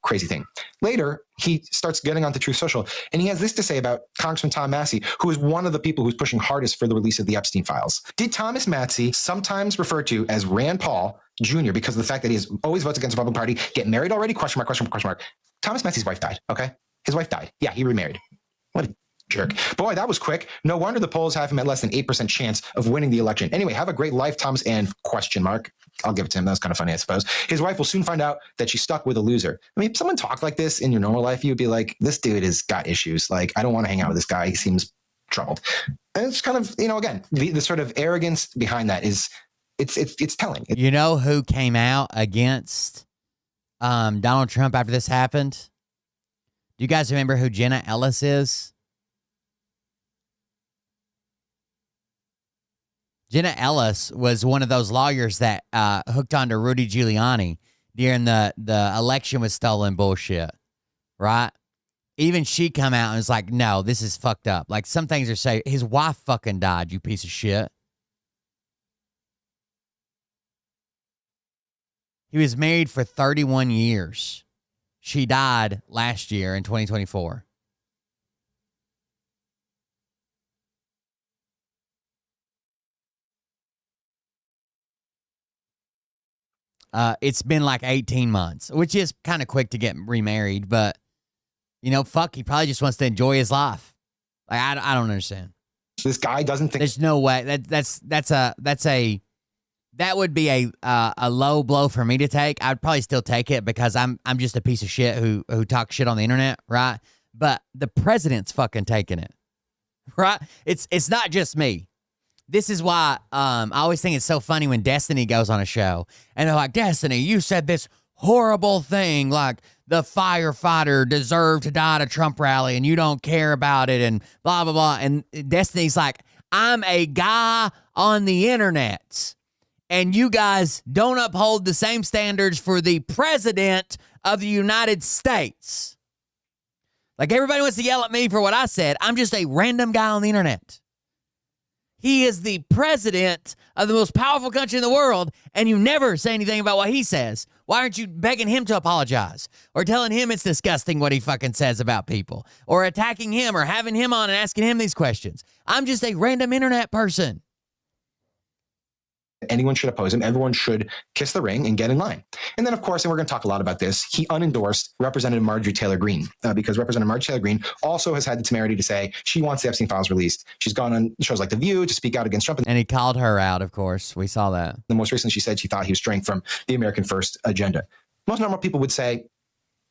crazy thing. Later, he starts getting onto Truth Social, and he has this to say about Congressman Tom Massey, who is one of the people who's pushing hardest for the release of the Epstein files. Did Thomas Massey, sometimes referred to as Rand Paul Jr., because of the fact that he always votes against the Republican Party, get married already? Question mark, question mark, question mark. Thomas Massey's wife died, okay? His wife died. Yeah, he remarried. What a jerk. Boy, that was quick. No wonder the polls have him at less than 8% chance of winning the election. Anyway, have a great life, Thomas, and question mark. I'll give it to him. That was kind of funny, I suppose. His wife will soon find out that she's stuck with a loser. I mean, if someone talked like this in your normal life, you'd be like, this dude has got issues. Like, I don't want to hang out with this guy. He seems troubled. And it's kind of, again, the sort of arrogance behind that is, it's telling. You know who came out against Donald Trump after this happened? Do you guys remember who Jenna Ellis is? Jenna Ellis was one of those lawyers that hooked onto Rudy Giuliani during the election was stolen bullshit, right? Even she come out and was like, no, this is fucked up. Like, some things are saying, his wife fucking died, you piece of shit. He was married for 31 years. She died last year in 2024. It's been like 18 months, which is kind of quick to get remarried, but fuck, he probably just wants to enjoy his life. Like, I don't understand. This guy doesn't think there's no way that would be a low blow for me to take. I'd probably still take it because I'm just a piece of shit who talks shit on the internet, right? But the president's fucking taking it, right? It's not just me. This is why I always think it's so funny when Destiny goes on a show and they're like, Destiny, you said this horrible thing, like the firefighter deserved to die at a Trump rally and you don't care about it and blah, blah, blah. And Destiny's like, I'm a guy on the internet and you guys don't uphold the same standards for the president of the United States. Like, everybody wants to yell at me for what I said. I'm just a random guy on the internet. He is the president of the most powerful country in the world, and you never say anything about what he says. Why aren't you begging him to apologize or telling him it's disgusting what he fucking says about people or attacking him or having him on and asking him these questions? I'm just a random internet person. Anyone should oppose him. Everyone should kiss the ring and get in line. And then, of course, and we're going to talk a lot about this, he unendorsed Representative Marjorie Taylor Greene because Representative Marjorie Taylor Greene also has had the temerity to say she wants the Epstein files released. She's gone on shows like The View to speak out against Trump. And he called her out, of course. We saw that. The most recent, she said she thought he was straying from the American First agenda. Most normal people would say,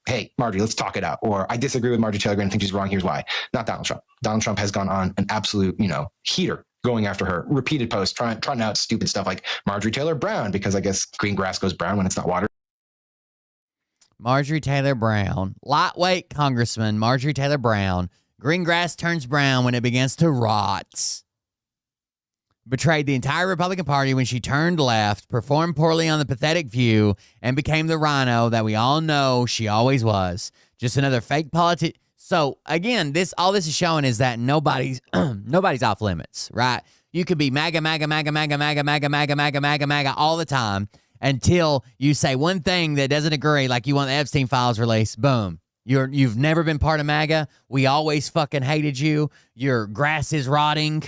hey, Marjorie, let's talk it out. Or I disagree with Marjorie Taylor Greene. I think she's wrong. Here's why. Not Donald Trump. Donald Trump has gone on an absolute, heater going after her. Repeated posts, trying out stupid stuff like Marjorie Taylor Brown, because I guess green grass goes brown when it's not watered. Marjorie Taylor Brown, lightweight congressman Marjorie Taylor Brown, green grass turns brown when it begins to rot. Betrayed the entire Republican Party when she turned left, performed poorly on The Pathetic View, and became the rhino that we all know she always was. Just another fake politician. So again, all this is showing is that nobody's off limits, right? You could be MAGA, MAGA, MAGA, MAGA, MAGA, MAGA, MAGA, MAGA, MAGA, MAGA all the time until you say one thing that doesn't agree, like you want the Epstein files released. Boom. You've never been part of MAGA. We always fucking hated you. Your grass is rotting.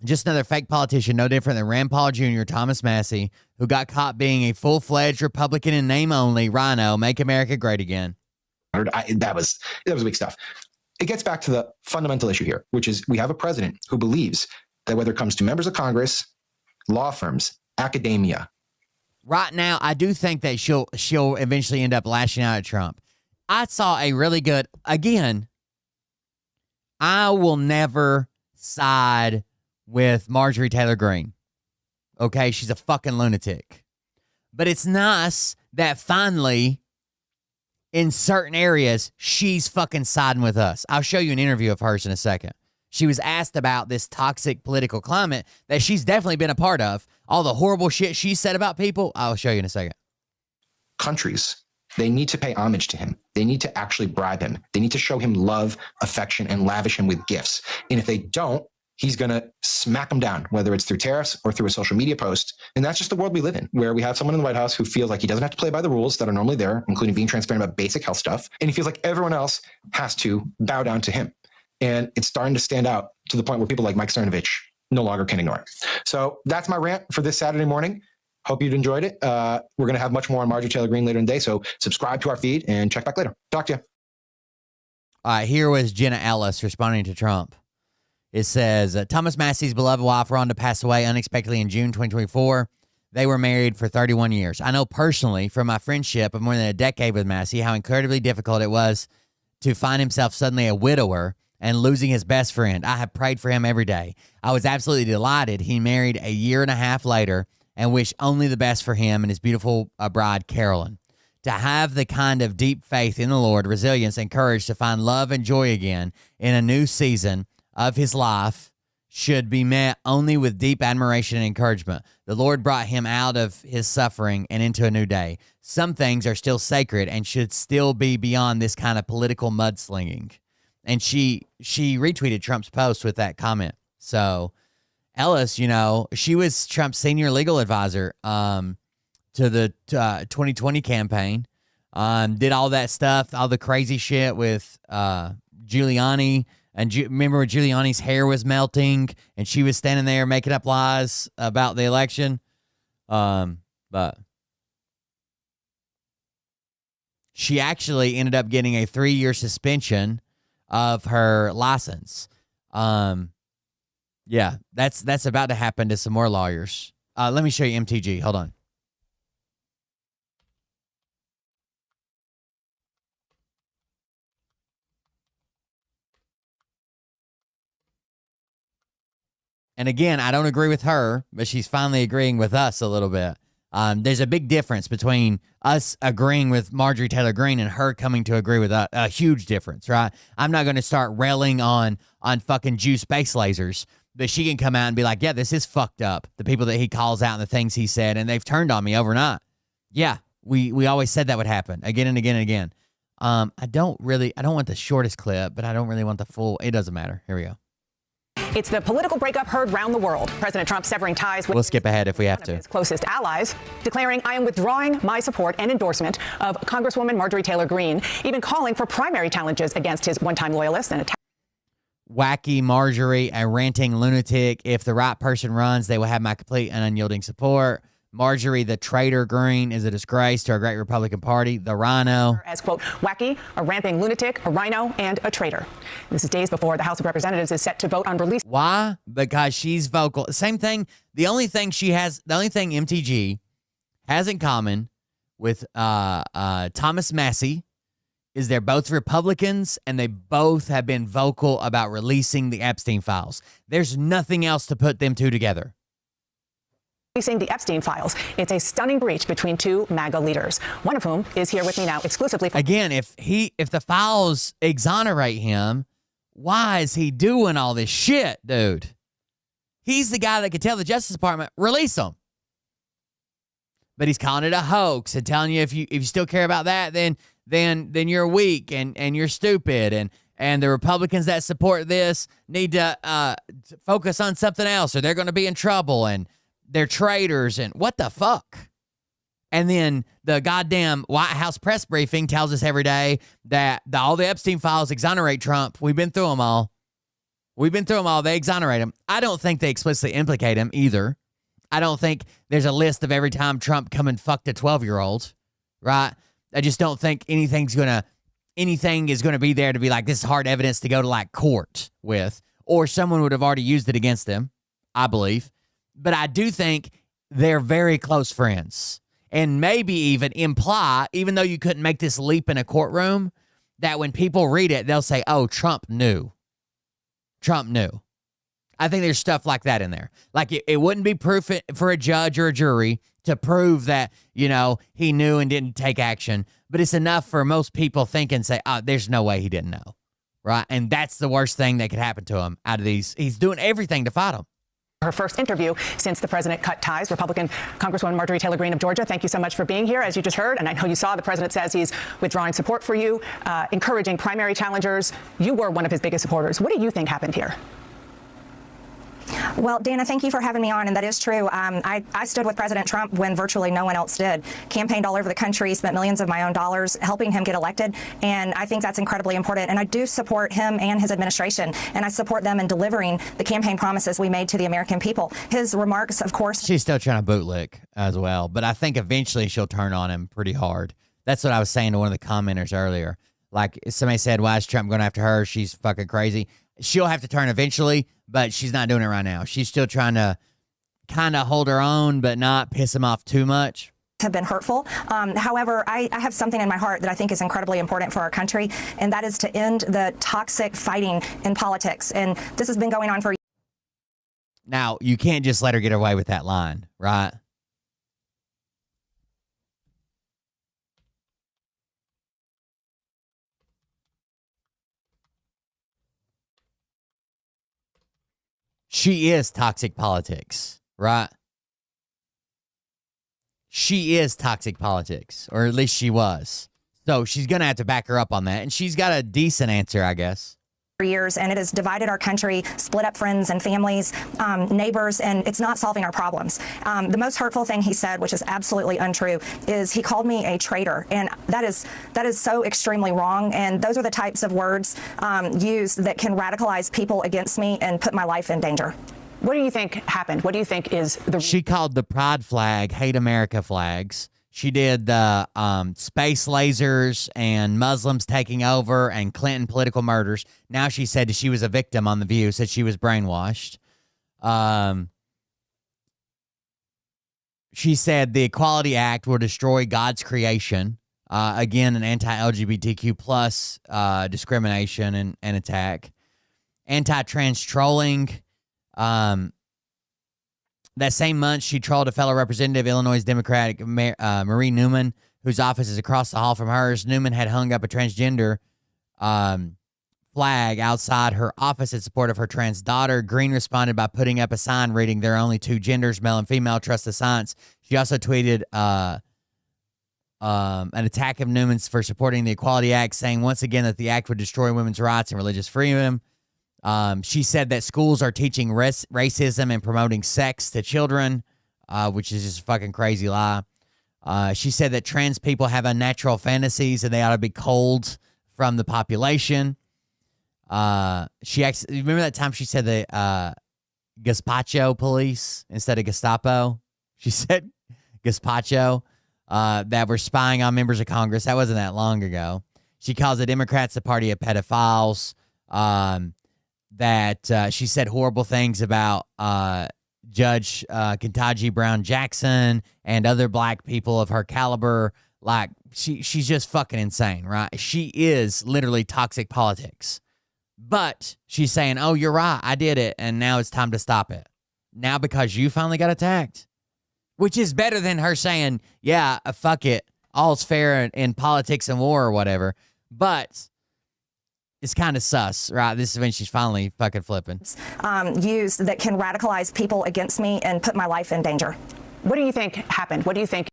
Just another fake politician, no different than Rand Paul Jr., Thomas Massey, who got caught being a full-fledged Republican in name only, rhino, make America great again. That was weak stuff. It gets back to the fundamental issue here, which is we have a president who believes that whether it comes to members of Congress, law firms, academia. Right now, I do think that she'll eventually end up lashing out at Trump. I saw a really good, again, I will never side with Marjorie Taylor Greene. Okay, she's a fucking lunatic. But it's nice that finally, in certain areas, she's fucking siding with us. I'll show you an interview of hers in a second. She was asked about this toxic political climate that she's definitely been a part of. All the horrible shit she said about people, I'll show you in a second. Countries, they need to pay homage to him. They need to actually bribe him. They need to show him love, affection, and lavish him with gifts. And if they don't, he's going to smack them down, whether it's through tariffs or through a social media post. And that's just the world we live in, where we have someone in the White House who feels like he doesn't have to play by the rules that are normally there, including being transparent about basic health stuff. And he feels like everyone else has to bow down to him. And it's starting to stand out to the point where people like Mike Cernovich no longer can ignore it. So that's my rant for this Saturday morning. Hope you'd enjoyed it. We're going to have much more on Marjorie Taylor Greene later in the day. So subscribe to our feed and check back later. Talk to you. All right, here was Jenna Ellis responding to Trump. It says, Thomas Massey's beloved wife, Rhonda, passed away unexpectedly in June 2024. They were married for 31 years. I know personally from my friendship of more than a decade with Massey how incredibly difficult it was to find himself suddenly a widower and losing his best friend. I have prayed for him every day. I was absolutely delighted he married a year and a half later and wish only the best for him and his beautiful bride, Carolyn. To have the kind of deep faith in the Lord, resilience, and courage to find love and joy again in a new season of his life should be met only with deep admiration and encouragement. The Lord brought him out of his suffering and into a new day. Some things are still sacred and should still be beyond this kind of political mudslinging. And she retweeted Trump's post with that comment. So Ellis, she was Trump's senior legal advisor to the 2020 campaign. Did all that stuff, all the crazy shit with Giuliani. And remember when Giuliani's hair was melting and she was standing there making up lies about the election? But she actually ended up getting a 3-year suspension of her license. Yeah, that's about to happen to some more lawyers. Let me show you MTG. Hold on. And again, I don't agree with her, but she's finally agreeing with us a little bit. There's a big difference between us agreeing with Marjorie Taylor Greene and her coming to agree with us. A huge difference, right? I'm not going to start railing on fucking Jew space lasers, but she can come out and be like, yeah, this is fucked up. The people that he calls out and the things he said, and they've turned on me overnight. Yeah, we always said that would happen again and again and again. I don't want the shortest clip, but I don't really want the full. It doesn't matter. Here we go. It's the political breakup heard round the world. President Trump severing ties with We'll skip ahead if we have to. his closest allies, declaring, I am withdrawing my support and endorsement of Congresswoman Marjorie Taylor Greene, even calling for primary challenges against his one-time loyalist and Wacky Marjorie, a ranting lunatic. If the right person runs, they will have my complete and unyielding support. Marjorie, the traitor Greene, is a disgrace to our great Republican Party. The rhino. as, quote, wacky, a ramping lunatic, a rhino, and a traitor. This is days before the House of Representatives is set to vote on release. Why? Because she's vocal. Same thing. The only thing MTG has in common with Thomas Massey is they're both Republicans and they both have been vocal about releasing the Epstein files. There's nothing else to put them two together. Releasing the Epstein files. It's a stunning breach between two MAGA leaders, one of whom is here with me now exclusively. Again, if the files exonerate him, why is he doing all this shit, dude? He's the guy that could tell the Justice Department, release them. But he's calling it a hoax and telling you if you still care about that, then you're weak and you're stupid and the Republicans that support this need to focus on something else or they're going to be in trouble and they're traitors and what the fuck? And then the goddamn White House press briefing tells us every day that all the Epstein files exonerate Trump. We've been through them all. They exonerate him. I don't think they explicitly implicate him either. I don't think there's a list of every time Trump come and fucked a 12-year-old, right? I just don't think anything is going to be there to be like, this is hard evidence to go to like court with, or someone would have already used it against them, I believe. But I do think they're very close friends and maybe even imply, even though you couldn't make this leap in a courtroom, that when people read it, they'll say, oh, Trump knew. I think there's stuff like that in there. Like it wouldn't be proof for a judge or a jury to prove that, he knew and didn't take action. But it's enough for most people think and say, oh, there's no way he didn't know. Right? And that's the worst thing that could happen to him out of these. He's doing everything to fight him. Her first interview since the president cut ties. Republican Congresswoman Marjorie Taylor Greene of Georgia, thank you so much for being here. As you just heard, and I know you saw, the president says he's withdrawing support for you, encouraging primary challengers. You were one of his biggest supporters. What do you think happened here? Well, Dana, thank you for having me on, and that is true. I stood with President Trump when virtually no one else did. Campaigned all over the country, spent millions of my own dollars helping him get elected, and I think that's incredibly important. And I do support him and his administration, and I support them in delivering the campaign promises we made to the American people. His remarks, of course. She's still trying to bootlick as well, but I think eventually she'll turn on him pretty hard. That's what I was saying to one of the commenters earlier. Like, somebody said, why is Trump going after her? She's fucking crazy. She'll have to turn eventually, but she's not doing it right now. She's still trying to kind of hold her own, but not piss him off too much. Have been hurtful. However, I have something in my heart that I think is incredibly important for our country, and that is to end the toxic fighting in politics. And this has been going on for. Now, you can't just let her get away with that line, right? She is toxic politics, right? She is toxic politics, or at least she was. So she's going to have to back her up on that. And she's got a decent answer, I guess. For years, and it has divided our country, split up friends and families, neighbors, and it's not solving our problems. The most hurtful thing he said, which is absolutely untrue, is he called me a traitor, and that is so extremely wrong. And those are the types of words used that can radicalize people against me and put my life in danger. What do you think happened? What do you think is the... She called the pride flag Hate America flags. She did the space lasers and Muslims taking over and Clinton political murders. Now she said she was a victim on The View, said she was brainwashed. She said the Equality Act will destroy God's creation. Again, an anti-LGBTQ plus discrimination and attack. Anti-trans trolling. That same month, she trolled a fellow representative, Illinois Democratic Marie Newman, whose office is across the hall from hers. Newman had hung up a transgender flag outside her office in support of her trans daughter. Greene responded by putting up a sign reading, "There are only two genders, male and female. Trust the science." She also tweeted, an attack of Newman's for supporting the Equality Act, saying once again that the act would destroy women's rights and religious freedom. She said that schools are teaching racism and promoting sex to children, which is just a fucking crazy lie. She said that trans people have unnatural fantasies and they ought to be culled from the population. She actually, remember that time she said the gazpacho police instead of Gestapo? She said gazpacho that were spying on members of Congress. That wasn't that long ago. She calls the Democrats the party of pedophiles. That she said horrible things about Judge Ketanji Brown Jackson and other black people of her caliber. Like, she's just fucking insane, right? She is literally toxic politics. But she's saying, oh, you're right, I did it, and now it's time to stop it. Now because you finally got attacked. Which is better than her saying, yeah, fuck it, all's fair in politics and war or whatever. But it's kind of sus, right? This is when she's finally fucking flipping. Used that can radicalize people against me and put my life in danger. What do you think happened? What do you think?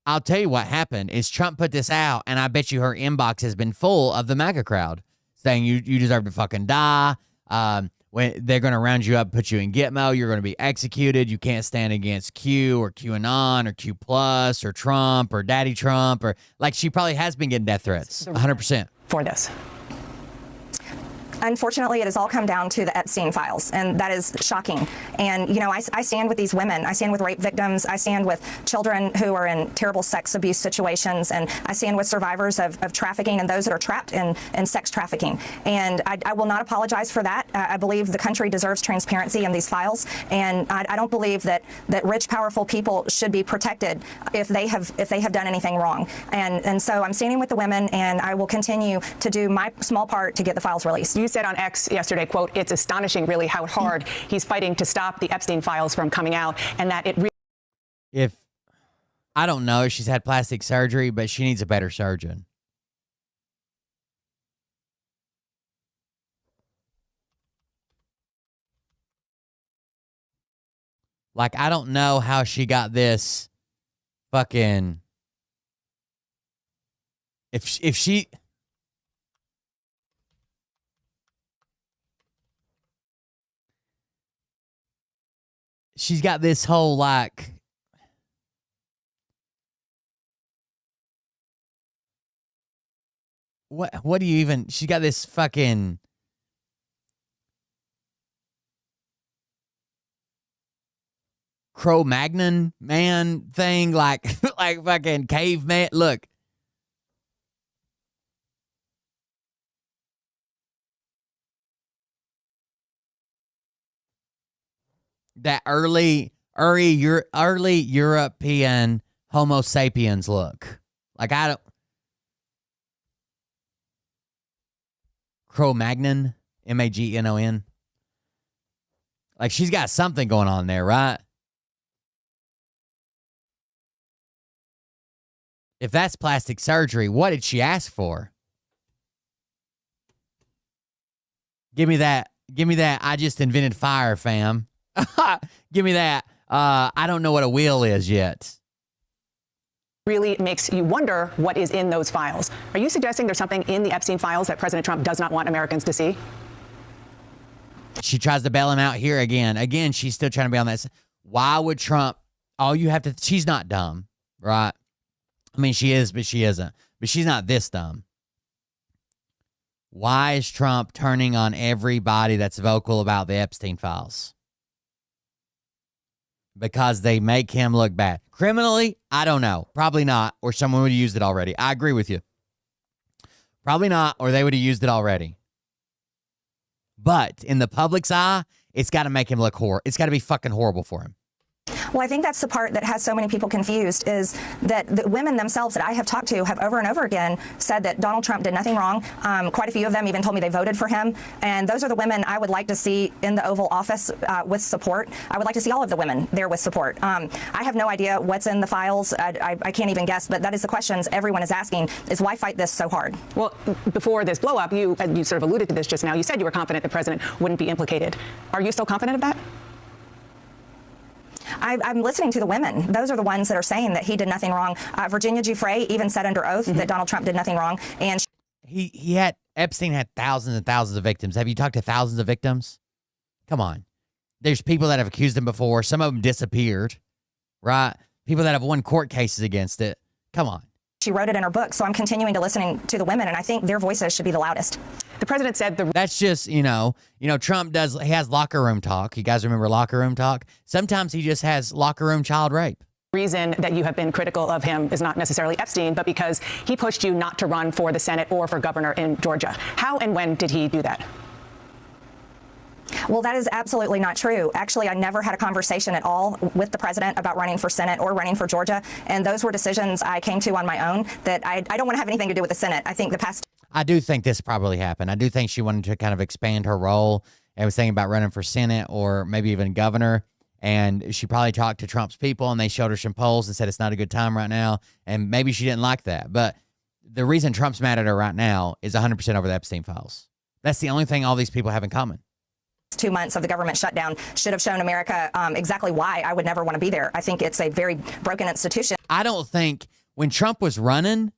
I'll tell you what happened is Trump put this out, and I bet you her inbox has been full of the MAGA crowd saying you deserve to fucking die. When they're going to round you up, put you in Gitmo, you're going to be executed. You can't stand against Q or QAnon or Q Plus or Trump or Daddy Trump, or like she probably has been getting death threats 100%. For this. Unfortunately, it has all come down to the Epstein files, and that is shocking. And, you know, I stand with these women. I stand with rape victims. I stand with children who are in terrible sex abuse situations, and I stand with survivors of trafficking and those that are trapped in sex trafficking. And I will not apologize for that. I believe the country deserves transparency in these files, and I don't believe that rich, powerful people should be protected if they have done anything wrong. And so I'm standing with the women, and I will continue to do my small part to get the files released. You said on X yesterday, quote, it's astonishing really how hard he's fighting to stop the Epstein files from coming out, and that it If I don't know if she's had plastic surgery, but she needs a better surgeon. Like, I don't know how she got this fucking, if she, she's got this whole, like, what do you even, she got this fucking Cro-Magnon man thing, like fucking caveman. Look. That early European Homo sapiens look. Like, I don't. Cro-Magnon, Magnon. Like, she's got something going on there, right? If that's plastic surgery, what did she ask for? Give me that. I just invented fire, fam. Give me that. I don't know what a wheel is yet. really makes you wonder what is in those files. Are you suggesting there's something in the Epstein files that President Trump does not want Americans to see? She tries to bail him out here again. Again, she's still trying to be on that. Why would Trump, all you have to, she's not dumb, right? I mean, she is, but she isn't. But she's not this dumb. Why is Trump turning on everybody that's vocal about the Epstein files? Because they make him look bad. Criminally, I don't know. Probably not, or someone would have used it already. I agree with you. Probably not, or they would have used it already. But in the public's eye, it's got to make him look horrible. It's got to be fucking horrible for him. Well, I think that's the part that has so many people confused, is that the women themselves that I have talked to have over and over again said that Donald Trump did nothing wrong. Quite a few of them even told me they voted for him. And those are the women I would like to see in the Oval Office with support. I would like to see all of the women there with support. I have no idea what's in the files. I can't even guess, but that is the questions everyone is asking, is why fight this so hard? Well, before this blow up, you sort of alluded to this just now. You said you were confident the president wouldn't be implicated. Are you still confident of that? I'm listening to the women. Those are the ones that are saying that he did nothing wrong. Virginia Giuffre even said under oath that Donald Trump did nothing wrong. And Epstein had thousands and thousands of victims. Have you talked to thousands of victims? Come on. There's people that have accused him before. Some of them disappeared, right? People that have won court cases against it. Come on. she wrote it in her book. So I'm continuing to listening to the women, and I think their voices should be the loudest. The president said that's just, Trump he has locker room talk. You guys remember locker room talk? Sometimes he just has locker room child rape. Reason that you have been critical of him is not necessarily Epstein, but because he pushed you not to run for the Senate or for governor in Georgia. How and when did he do that? Well, that is absolutely not true. Actually, I never had a conversation at all with the president about running for Senate or running for Georgia. And those were decisions I came to on my own that I don't want to have anything to do with the Senate. I think the past. I do think this probably happened. I do think she wanted to kind of expand her role and was thinking about running for Senate or maybe even governor. And she probably talked to Trump's people and they showed her some polls and said it's not a good time right now. And maybe she didn't like that. But the reason Trump's mad at her right now is 100% over the Epstein files. That's the only thing all these people have in common. 2 months of the government shutdown should have shown America exactly why I would never want to be there. I think it's a very broken institution. I don't think when Trump was running,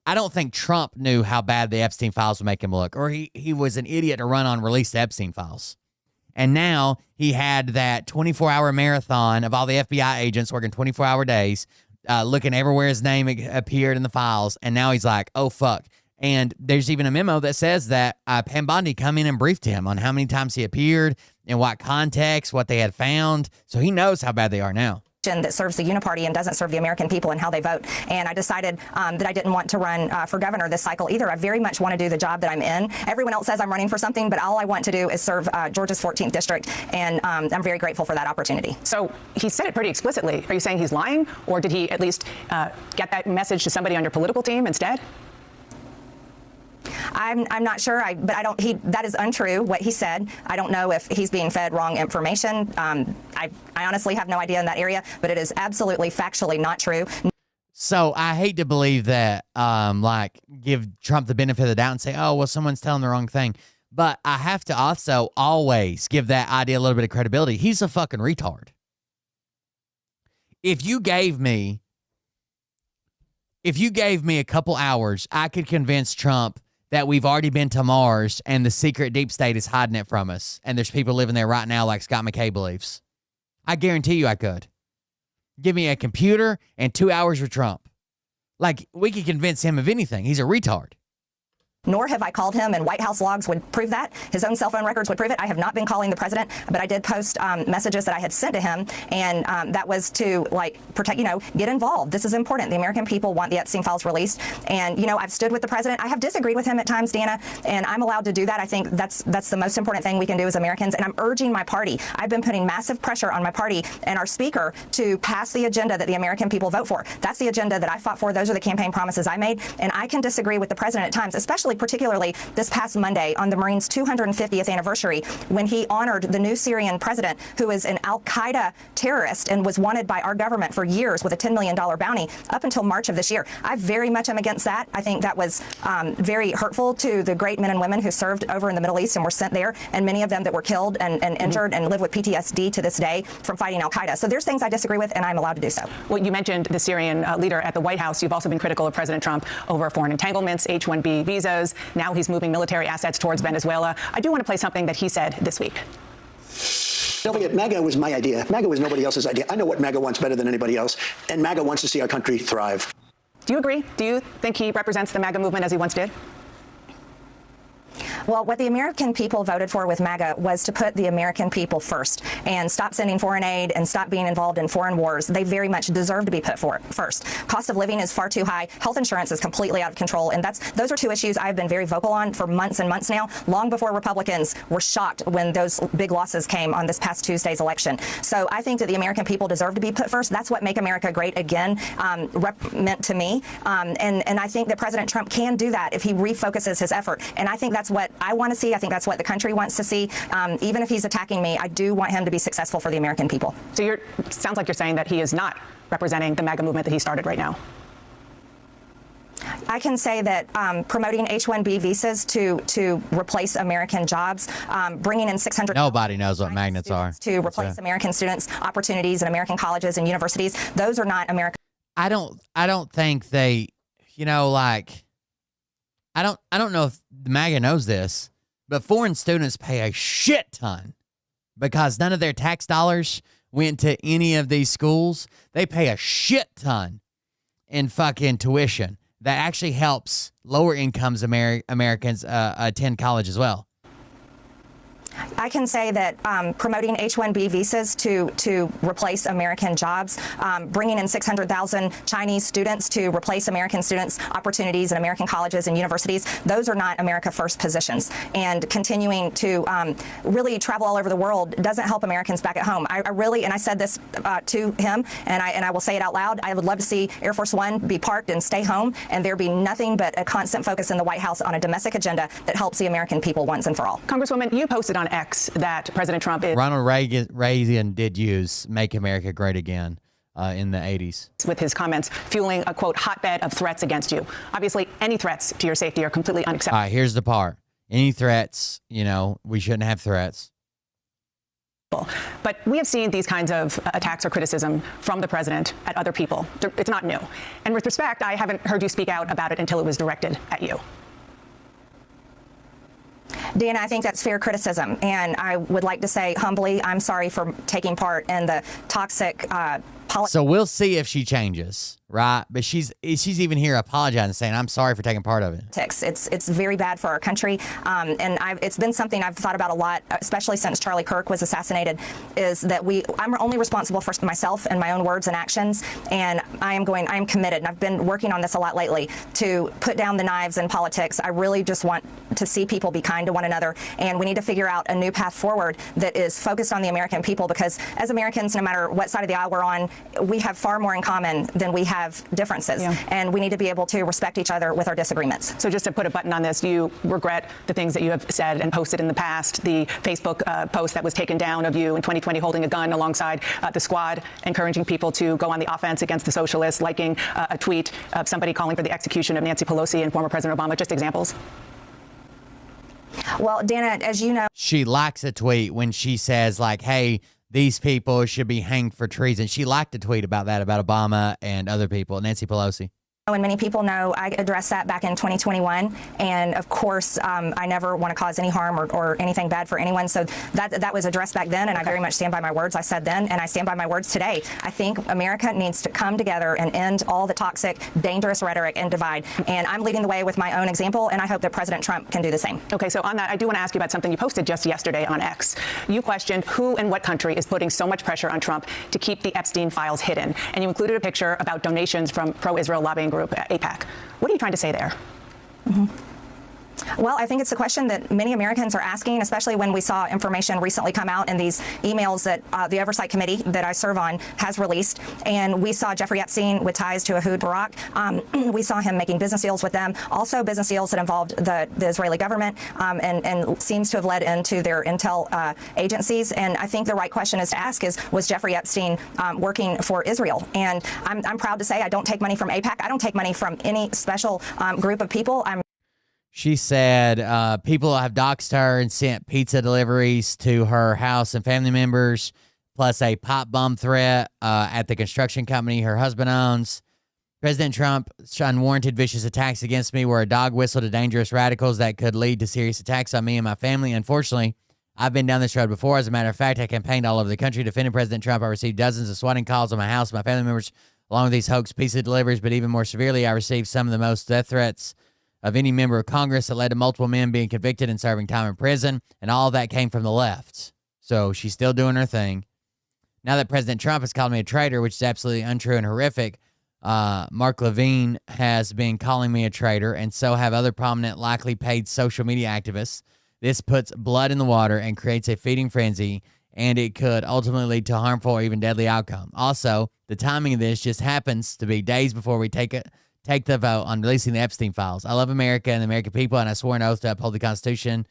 I don't think Trump knew how bad the Epstein files would make him look, or he was an idiot to run on release the Epstein files. And now he had that 24-hour marathon of all the FBI agents working 24-hour days, looking everywhere his name appeared in the files. And now he's like, oh, fuck. And there's even a memo that says that Pam Bondi come in and briefed him on how many times he appeared, in what context, what they had found. So he knows how bad they are now. That serves the uniparty and doesn't serve the American people and how they vote. And I decided that I didn't want to run for governor this cycle either. I very much want to do the job that I'm in. Everyone else says I'm running for something, but all I want to do is serve Georgia's 14th district. And I'm very grateful for that opportunity. So he said it pretty explicitly. Are you saying he's lying, or did he at least get that message to somebody on your political team instead? I'm not sure, but I don't. That is untrue what he said. I don't know if he's being fed wrong information. I honestly have no idea in that area, but it is absolutely factually not true. So I hate to believe that, give Trump the benefit of the doubt and say, oh, well, someone's telling the wrong thing. But I have to also always give that idea a little bit of credibility. He's a fucking retard. If you gave me a couple hours, I could convince Trump that we've already been to Mars and the secret deep state is hiding it from us. And there's people living there right now like Scott McKay believes. I guarantee you I could. Give me a computer and 2 hours with Trump. Like, we could convince him of anything. He's a retard. Nor have I called him, and White House logs would prove that. His own cell phone records would prove it. I have not been calling the president, but I did post messages that I had sent to him, and that was to, protect, get involved. This is important. The American people want the Epstein files released, and, I've stood with the president. I have disagreed with him at times, Dana, and I'm allowed to do that. I think that's the most important thing we can do as Americans, and I'm urging my party. I've been putting massive pressure on my party and our speaker to pass the agenda that the American people vote for. That's the agenda that I fought for. Those are the campaign promises I made, and I can disagree with the president at times, especially particularly this past Monday on the Marines' 250th anniversary, when he honored the new Syrian president, who is an al-Qaeda terrorist and was wanted by our government for years with a $10 million bounty up until March of this year. I very much am against that. I think that was very hurtful to the great men and women who served over in the Middle East and were sent there, and many of them that were killed and injured and live with PTSD to this day from fighting al-Qaeda. So there's things I disagree with, and I'm allowed to do so. Well, you mentioned the Syrian leader at the White House. You've also been critical of President Trump over foreign entanglements, H-1B visas. Now he's moving military assets towards Venezuela. I do want to play something that he said this week. Don't forget, MAGA was my idea. MAGA was nobody else's idea. I know what MAGA wants better than anybody else, and MAGA wants to see our country thrive. Do you agree? Do you think he represents the MAGA movement as he once did? Well, what the American people voted for with MAGA was to put the American people first and stop sending foreign aid and stop being involved in foreign wars. They very much deserve to be put first. Cost of living is far too high. Health insurance is completely out of control. And those are two issues I've been very vocal on for months and months now, long before Republicans were shocked when those big losses came on this past Tuesday's election. So I think that the American people deserve to be put first. That's what Make America Great Again meant to me. And I think that President Trump can do that if he refocuses his effort. And I think that's what I want to see. I think that's what the country wants to see. Even if he's attacking me, I do want him to be successful for the American people. So sounds like you're saying that he is not representing the MAGA movement that he started right now. I can say that promoting H-1B visas to replace American jobs, bringing in 600. Nobody knows what magnets are. To replace American students' opportunities in American colleges and universities. Those are not American. I don't think they, like, I don't know if MAGA knows this, but foreign students pay a shit ton because none of their tax dollars went to any of these schools. They pay a shit ton in fucking tuition that actually helps lower incomes Americans attend college as well. I can say that promoting H-1B visas to replace American jobs, bringing in 600,000 Chinese students to replace American students' opportunities in American colleges and universities, those are not America First positions. And continuing to really travel all over the world doesn't help Americans back at home. I really, and I said this to him, and I will say it out loud, I would love to see Air Force One be parked and stay home, and there be nothing but a constant focus in the White House on a domestic agenda that helps the American people once and for all. Congresswoman, you posted on X that President Trump is... Ronald Reagan did use Make America Great Again in the 80s. With his comments fueling a, quote, hotbed of threats against you. Obviously, any threats to your safety are completely unacceptable. All right, here's the part. Any threats, we shouldn't have threats. But we have seen these kinds of attacks or criticism from the president at other people. It's not new. And with respect, I haven't heard you speak out about it until it was directed at you. Dana, I think that's fair criticism, and I would like to say humbly, I'm sorry for taking part in the toxic politics. So we'll see if she changes, right? But she's even here apologizing, saying, I'm sorry for taking part of it. It's very bad for our country, and it's been something I've thought about a lot, especially since Charlie Kirk was assassinated, is that I'm only responsible for myself and my own words and actions, and I'm committed, and I've been working on this a lot lately, to put down the knives in politics. I really just want to see people be kind to one another, and we need to figure out a new path forward that is focused on the American people, because as Americans, no matter what side of the aisle we're on, we have far more in common than we have differences, and we need to be able to respect each other with our disagreements. So just to put a button on this, do you regret the things that you have said and posted in the past? The Facebook post that was taken down of you in 2020 holding a gun alongside the squad, encouraging people to go on the offense against the socialists, liking a tweet of somebody calling for the execution of Nancy Pelosi and former President Obama, just examples? Well, Dana, as you know, she likes a tweet when she says, like, hey, these people should be hanged for treason. She liked a tweet about that, about Obama and other people, Nancy Pelosi. and many people know, I addressed that back in 2021. And of course, I never want to cause any harm or anything bad for anyone. So that was addressed back then, and I very much stand by my words I said then, and I stand by my words today. I think America needs to come together and end all the toxic, dangerous rhetoric and divide. And I'm leading the way with my own example, and I hope that President Trump can do the same. Okay, so on that, I do want to ask you about something you posted just yesterday on X. You questioned who and what country is putting so much pressure on Trump to keep the Epstein files hidden. And you included a picture about donations from pro-Israel lobbying group AIPAC. What are you trying to say there? Well, I think it's a question that many Americans are asking, especially when we saw information recently come out in these emails that the Oversight Committee that I serve on has released. And we saw Jeffrey Epstein with ties to Ehud Barak. We saw him making business deals with them, also business deals that involved the Israeli government and seems to have led into their intel agencies. And I think the right question is to ask is, was Jeffrey Epstein working for Israel? And I'm proud to say I don't take money from AIPAC. I don't take money from any special group of people. She said people have doxed her and sent pizza deliveries to her house and family members, plus a pipe bomb threat at the construction company her husband owns. President Trump's unwarranted vicious attacks against me were a dog whistle to dangerous radicals that could lead to serious attacks on me and my family. Unfortunately, I've been down this road before. As a matter of fact, I campaigned all over the country defending President Trump. I received dozens of swatting calls on my house and my family members, along with these hoax pizza deliveries. But even more severely, I received some of the most death threats of any member of Congress that led to multiple men being convicted and serving time in prison, and all of that came from the left. So she's still doing her thing. Now that President Trump has called me a traitor, which is absolutely untrue and horrific, Mark Levine has been calling me a traitor, and so have other prominent, likely paid social media activists. This puts blood in the water and creates a feeding frenzy, and it could ultimately lead to a harmful or even deadly outcome. Also, the timing of this just happens to be days before we take the vote on releasing the Epstein files. I love America and the American people, and I swore an oath to uphold the Constitution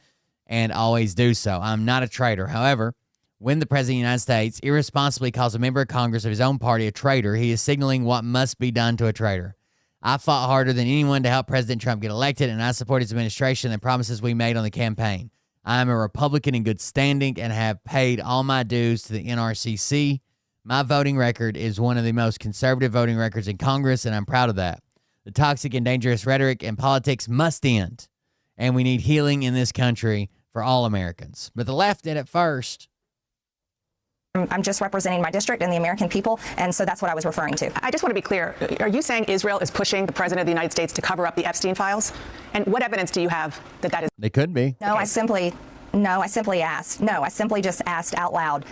and always do so. I'm not a traitor. However, when the President of the United States irresponsibly calls a member of Congress of his own party a traitor, he is signaling what must be done to a traitor. I fought harder than anyone to help President Trump get elected, and I support his administration and the promises we made on the campaign. I am a Republican in good standing and have paid all my dues to the NRCC. My voting record is one of the most conservative voting records in Congress, and I'm proud of that. The toxic and dangerous rhetoric in politics must end, and we need healing in this country for all Americans. But the left did it first. I'm just representing my district and the American people, and so that's what I was referring to. I just want to be clear. Are you saying Israel is pushing the president of the United States to cover up the Epstein files? And what evidence do you have that that is? They could be. No, I simply just asked out loud,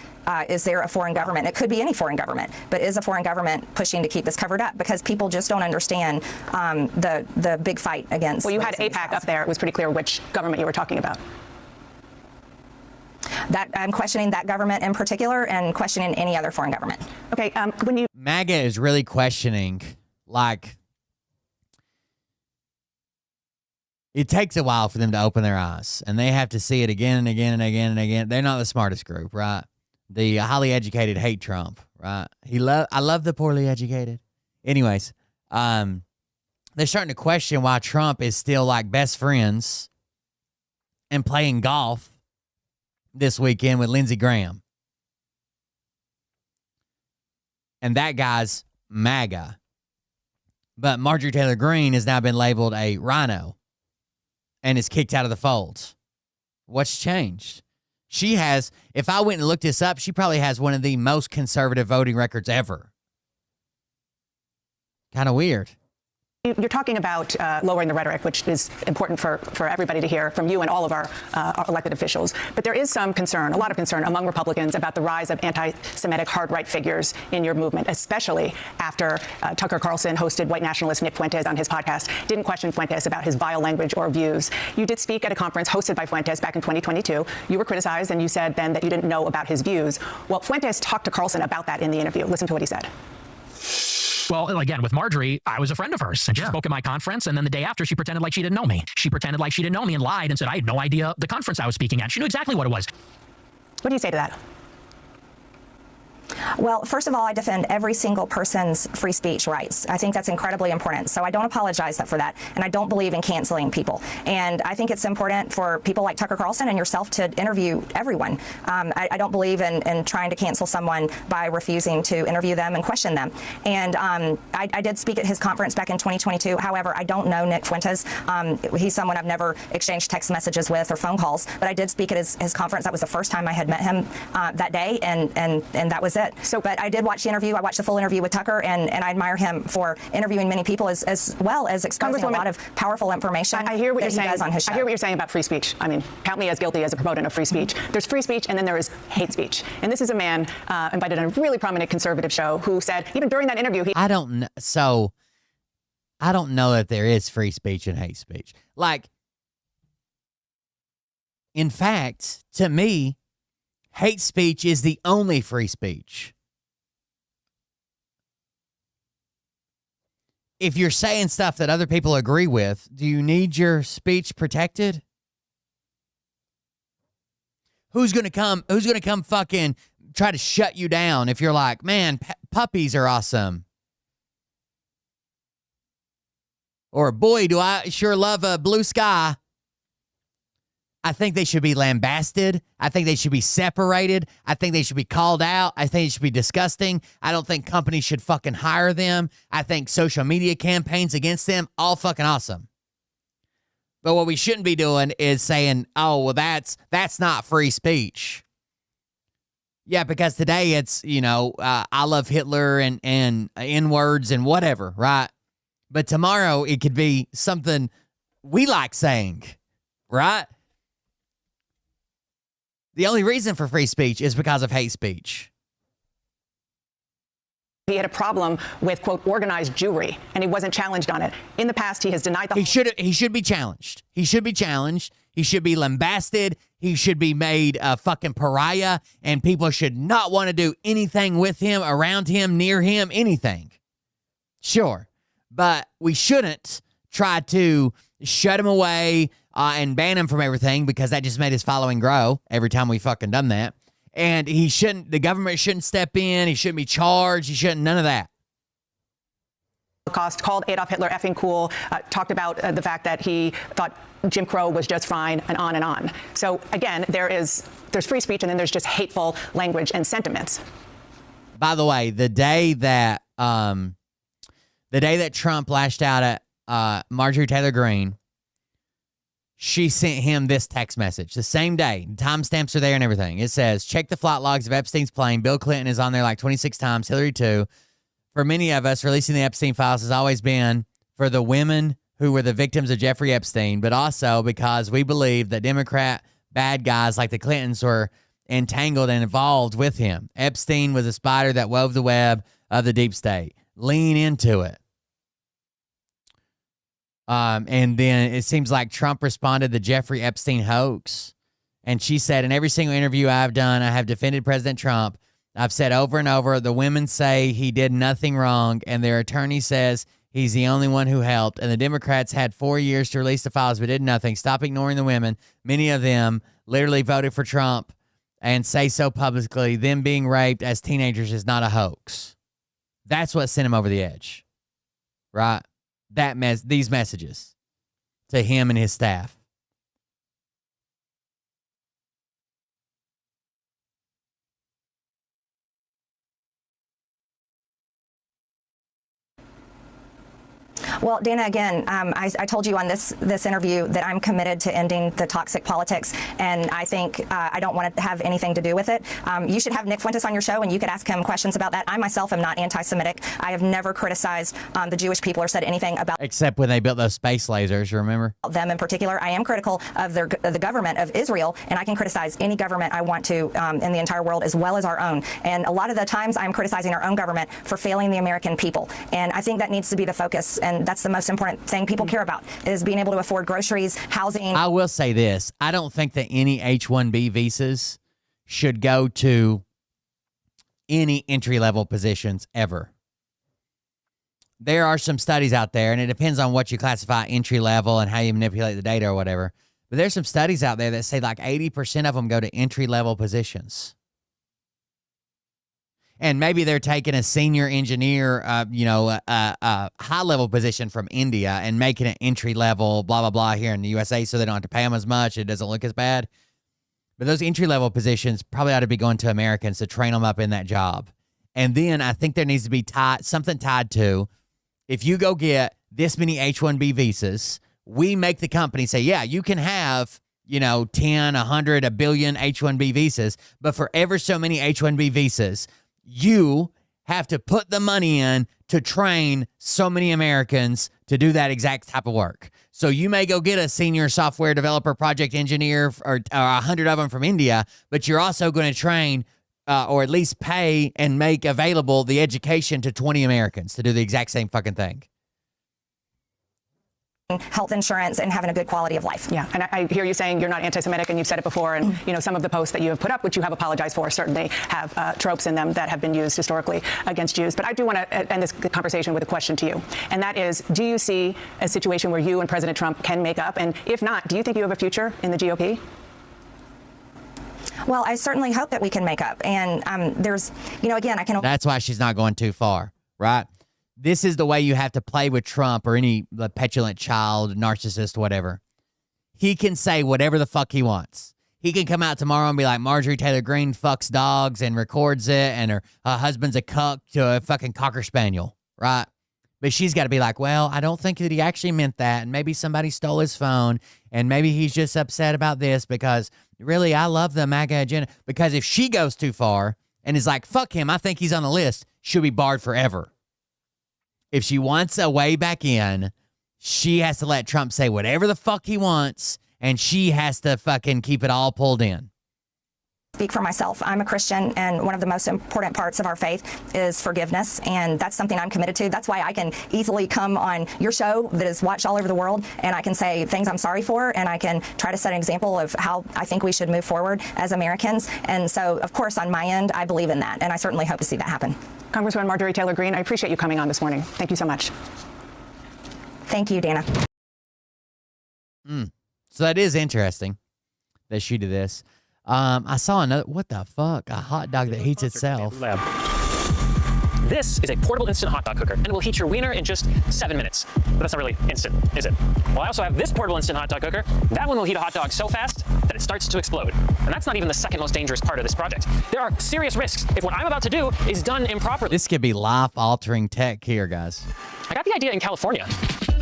is there a foreign government? It could be any foreign government, but is a foreign government pushing to keep this covered up? Because people just don't understand the big fight against. Well, you had AIPAC up there. It was pretty clear which government you were talking about. That I'm questioning that government in particular and questioning any other foreign government. Okay, when you MAGA is really questioning, like, it takes a while for them to open their eyes, and they have to see it again and again and again and again. They're not the smartest group, right? The highly educated hate Trump, right? I love the poorly educated. Anyways, they're starting to question why Trump is still like best friends and playing golf this weekend with Lindsey Graham. And that guy's MAGA. But Marjorie Taylor Greene has now been labeled a rhino and is kicked out of the fold. What's changed? She has, if I went and looked this up, she probably has one of the most conservative voting records ever. Kind of weird. You're talking about lowering the rhetoric, which is important for everybody to hear from you and all of our elected officials. But there is some concern, a lot of concern among Republicans about the rise of anti-Semitic hard-right figures in your movement, especially after Tucker Carlson hosted white nationalist Nick Fuentes on his podcast, didn't question Fuentes about his vile language or views. You did speak at a conference hosted by Fuentes back in 2022. You were criticized, and you said then that you didn't know about his views. Well, Fuentes talked to Carlson about that in the interview. Listen to what he said. Well, again, with Marjorie, I was a friend of hers, and she spoke at my conference, and then the day after, she pretended like she didn't know me. She pretended like she didn't know me and lied and said I had no idea the conference I was speaking at. She knew exactly what it was. What do you say to that? Well, first of all, I defend every single person's free speech rights. I think that's incredibly important. So I don't apologize for that. And I don't believe in canceling people. And I think it's important for people like Tucker Carlson and yourself to interview everyone. I don't believe in trying to cancel someone by refusing to interview them and question them. And I did speak at his conference back in 2022. However, I don't know Nick Fuentes. He's someone I've never exchanged text messages with or phone calls. But I did speak at his conference. That was the first time I had met him that day. And that was it. So, but I did watch the interview. I watched the full interview with Tucker, and I admire him for interviewing many people as well as exposing a lot of powerful information. I hear what you're saying. Does on his show. I hear what you're saying about free speech. I mean, count me as guilty as a proponent of free speech. There's free speech, and then there is hate speech. And this is a man invited on a really prominent conservative show who said, even during that interview, I don't know. So I don't know that there is free speech and hate speech. Like, in fact, to me, hate speech is the only free speech. If you're saying stuff that other people agree with, do you need your speech protected? Who's going to come fucking try to shut you down if you're like, man, puppies are awesome? Or, boy, do I sure love a blue sky. I think they should be lambasted. I think they should be separated. I think they should be called out. I think it should be disgusting. I don't think companies should fucking hire them. I think social media campaigns against them, all fucking awesome. But what we shouldn't be doing is saying, oh, well, that's not free speech. Yeah, because today it's, I love Hitler and N-words and whatever, right? But tomorrow it could be something we like saying, right? The only reason for free speech is because of hate speech. he had a problem with, quote, organized Jewry, and he wasn't challenged on it. In the past, he has denied the... He should be challenged. He should be challenged. He should be lambasted. He should be made a fucking pariah, and people should not want to do anything with him, around him, near him, anything. Sure. But we shouldn't try to shut him away and ban him from everything, because that just made his following grow every time we fucking done that. And the government shouldn't step in. He shouldn't be charged. He shouldn't, none of that. Holocaust, called Adolf Hitler effing cool, talked about the fact that he thought Jim Crow was just fine, and on and on. So again, there's free speech, and then there's just hateful language and sentiments. By the way, the day that Trump lashed out at Marjorie Taylor Greene, she sent him this text message the same day. Timestamps are there and everything. It says, check the flight logs of Epstein's plane. Bill Clinton is on there like 26 times, Hillary too. For many of us, releasing the Epstein files has always been for the women who were the victims of Jeffrey Epstein, but also because we believe that Democrat bad guys like the Clintons were entangled and involved with him. Epstein was a spider that wove the web of the deep state. Lean into it. And then it seems like Trump responded to the Jeffrey Epstein hoax. And she said, in every single interview I've done, I have defended President Trump. I've said over and over, the women say he did nothing wrong, and their attorney says he's the only one who helped. And the Democrats had 4 years to release the files but did nothing. Stop ignoring the women. Many of them literally voted for Trump and say so publicly. Them being raped as teenagers is not a hoax. That's what sent him over the edge, right? These messages to him and his staff. Well, Dana, again, I told you on this interview that I'm committed to ending the toxic politics, and I think I don't want to have anything to do with it. You should have Nick Fuentes on your show, and you could ask him questions about that. I myself am not anti-Semitic. I have never criticized the Jewish people or said anything about except when they built those space lasers, you remember? Them in particular. I am critical of the government of Israel, and I can criticize any government I want to in the entire world as well as our own. And a lot of the times I'm criticizing our own government for failing the American people. And I think that needs to be the focus, and that's the most important thing people care about, is being able to afford groceries, housing. I will say this. I don't think that any H-1B visas should go to any entry-level positions ever. There are some studies out there, and it depends on what you classify entry-level and how you manipulate the data or whatever. But there's some studies out there that say like 80% of them go to entry-level positions. And maybe they're taking a senior engineer, a high-level position from India and making it entry-level, blah, blah, blah, here in the USA so they don't have to pay them as much. It doesn't look as bad. But those entry-level positions probably ought to be going to Americans to train them up in that job. And then I think there needs to be something tied to, if you go get this many H-1B visas, we make the company say, yeah, you can have 10, 100, a billion H-1B visas, but for ever so many H-1B visas, you have to put the money in to train so many Americans to do that exact type of work. So you may go get a senior software developer, project engineer, or 100 of them from India, but you're also going to train or at least pay and make available the education to 20 Americans to do the exact same fucking thing. Health insurance and having a good quality of life. Yeah, and I hear you saying you're not anti-Semitic, and you've said it before, and some of the posts that you have put up, which you have apologized for, certainly have tropes in them that have been used historically against Jews. But I do want to end this conversation with a question to you, and that is, do you see a situation where you and President Trump can make up? And if not, do you think you have a future in the GOP? Well, I certainly hope that we can make up. And there's, again, I can... That's why she's not going too far, right? This is the way you have to play with Trump or any petulant child, narcissist, whatever. He can say whatever the fuck he wants. He can come out tomorrow and be like, Marjorie Taylor Greene fucks dogs and records it, and her husband's a cuck to a fucking Cocker Spaniel, right? But she's got to be like, well, I don't think that he actually meant that, and maybe somebody stole his phone, and maybe he's just upset about this because, really, I love the MAGA agenda. Because if she goes too far and is like, fuck him, I think he's on the list, she'll be barred forever. If she wants a way back in, she has to let Trump say whatever the fuck he wants, and she has to fucking keep it all pulled in. Speak for myself. I'm a Christian, and one of the most important parts of our faith is forgiveness, and that's something I'm committed to. That's why I can easily come on your show that is watched all over the world, and I can say things I'm sorry for, and I can try to set an example of how I think we should move forward as Americans. And so, of course, on my end, I believe in that, and I certainly hope to see that happen. Congresswoman Marjorie Taylor Greene, I appreciate you coming on this morning. Thank you so much. Thank you, Dana. So that is interesting that she did this. I saw another, what the fuck? A hot dog that heats itself. This is a portable instant hot dog cooker, and it will heat your wiener in just 7 minutes. But that's not really instant, is it? Well, I also have this portable instant hot dog cooker. That one will heat a hot dog so fast that it starts to explode. And that's not even the second most dangerous part of this project. There are serious risks if what I'm about to do is done improperly. This could be life-altering tech here, guys. I got the idea in California.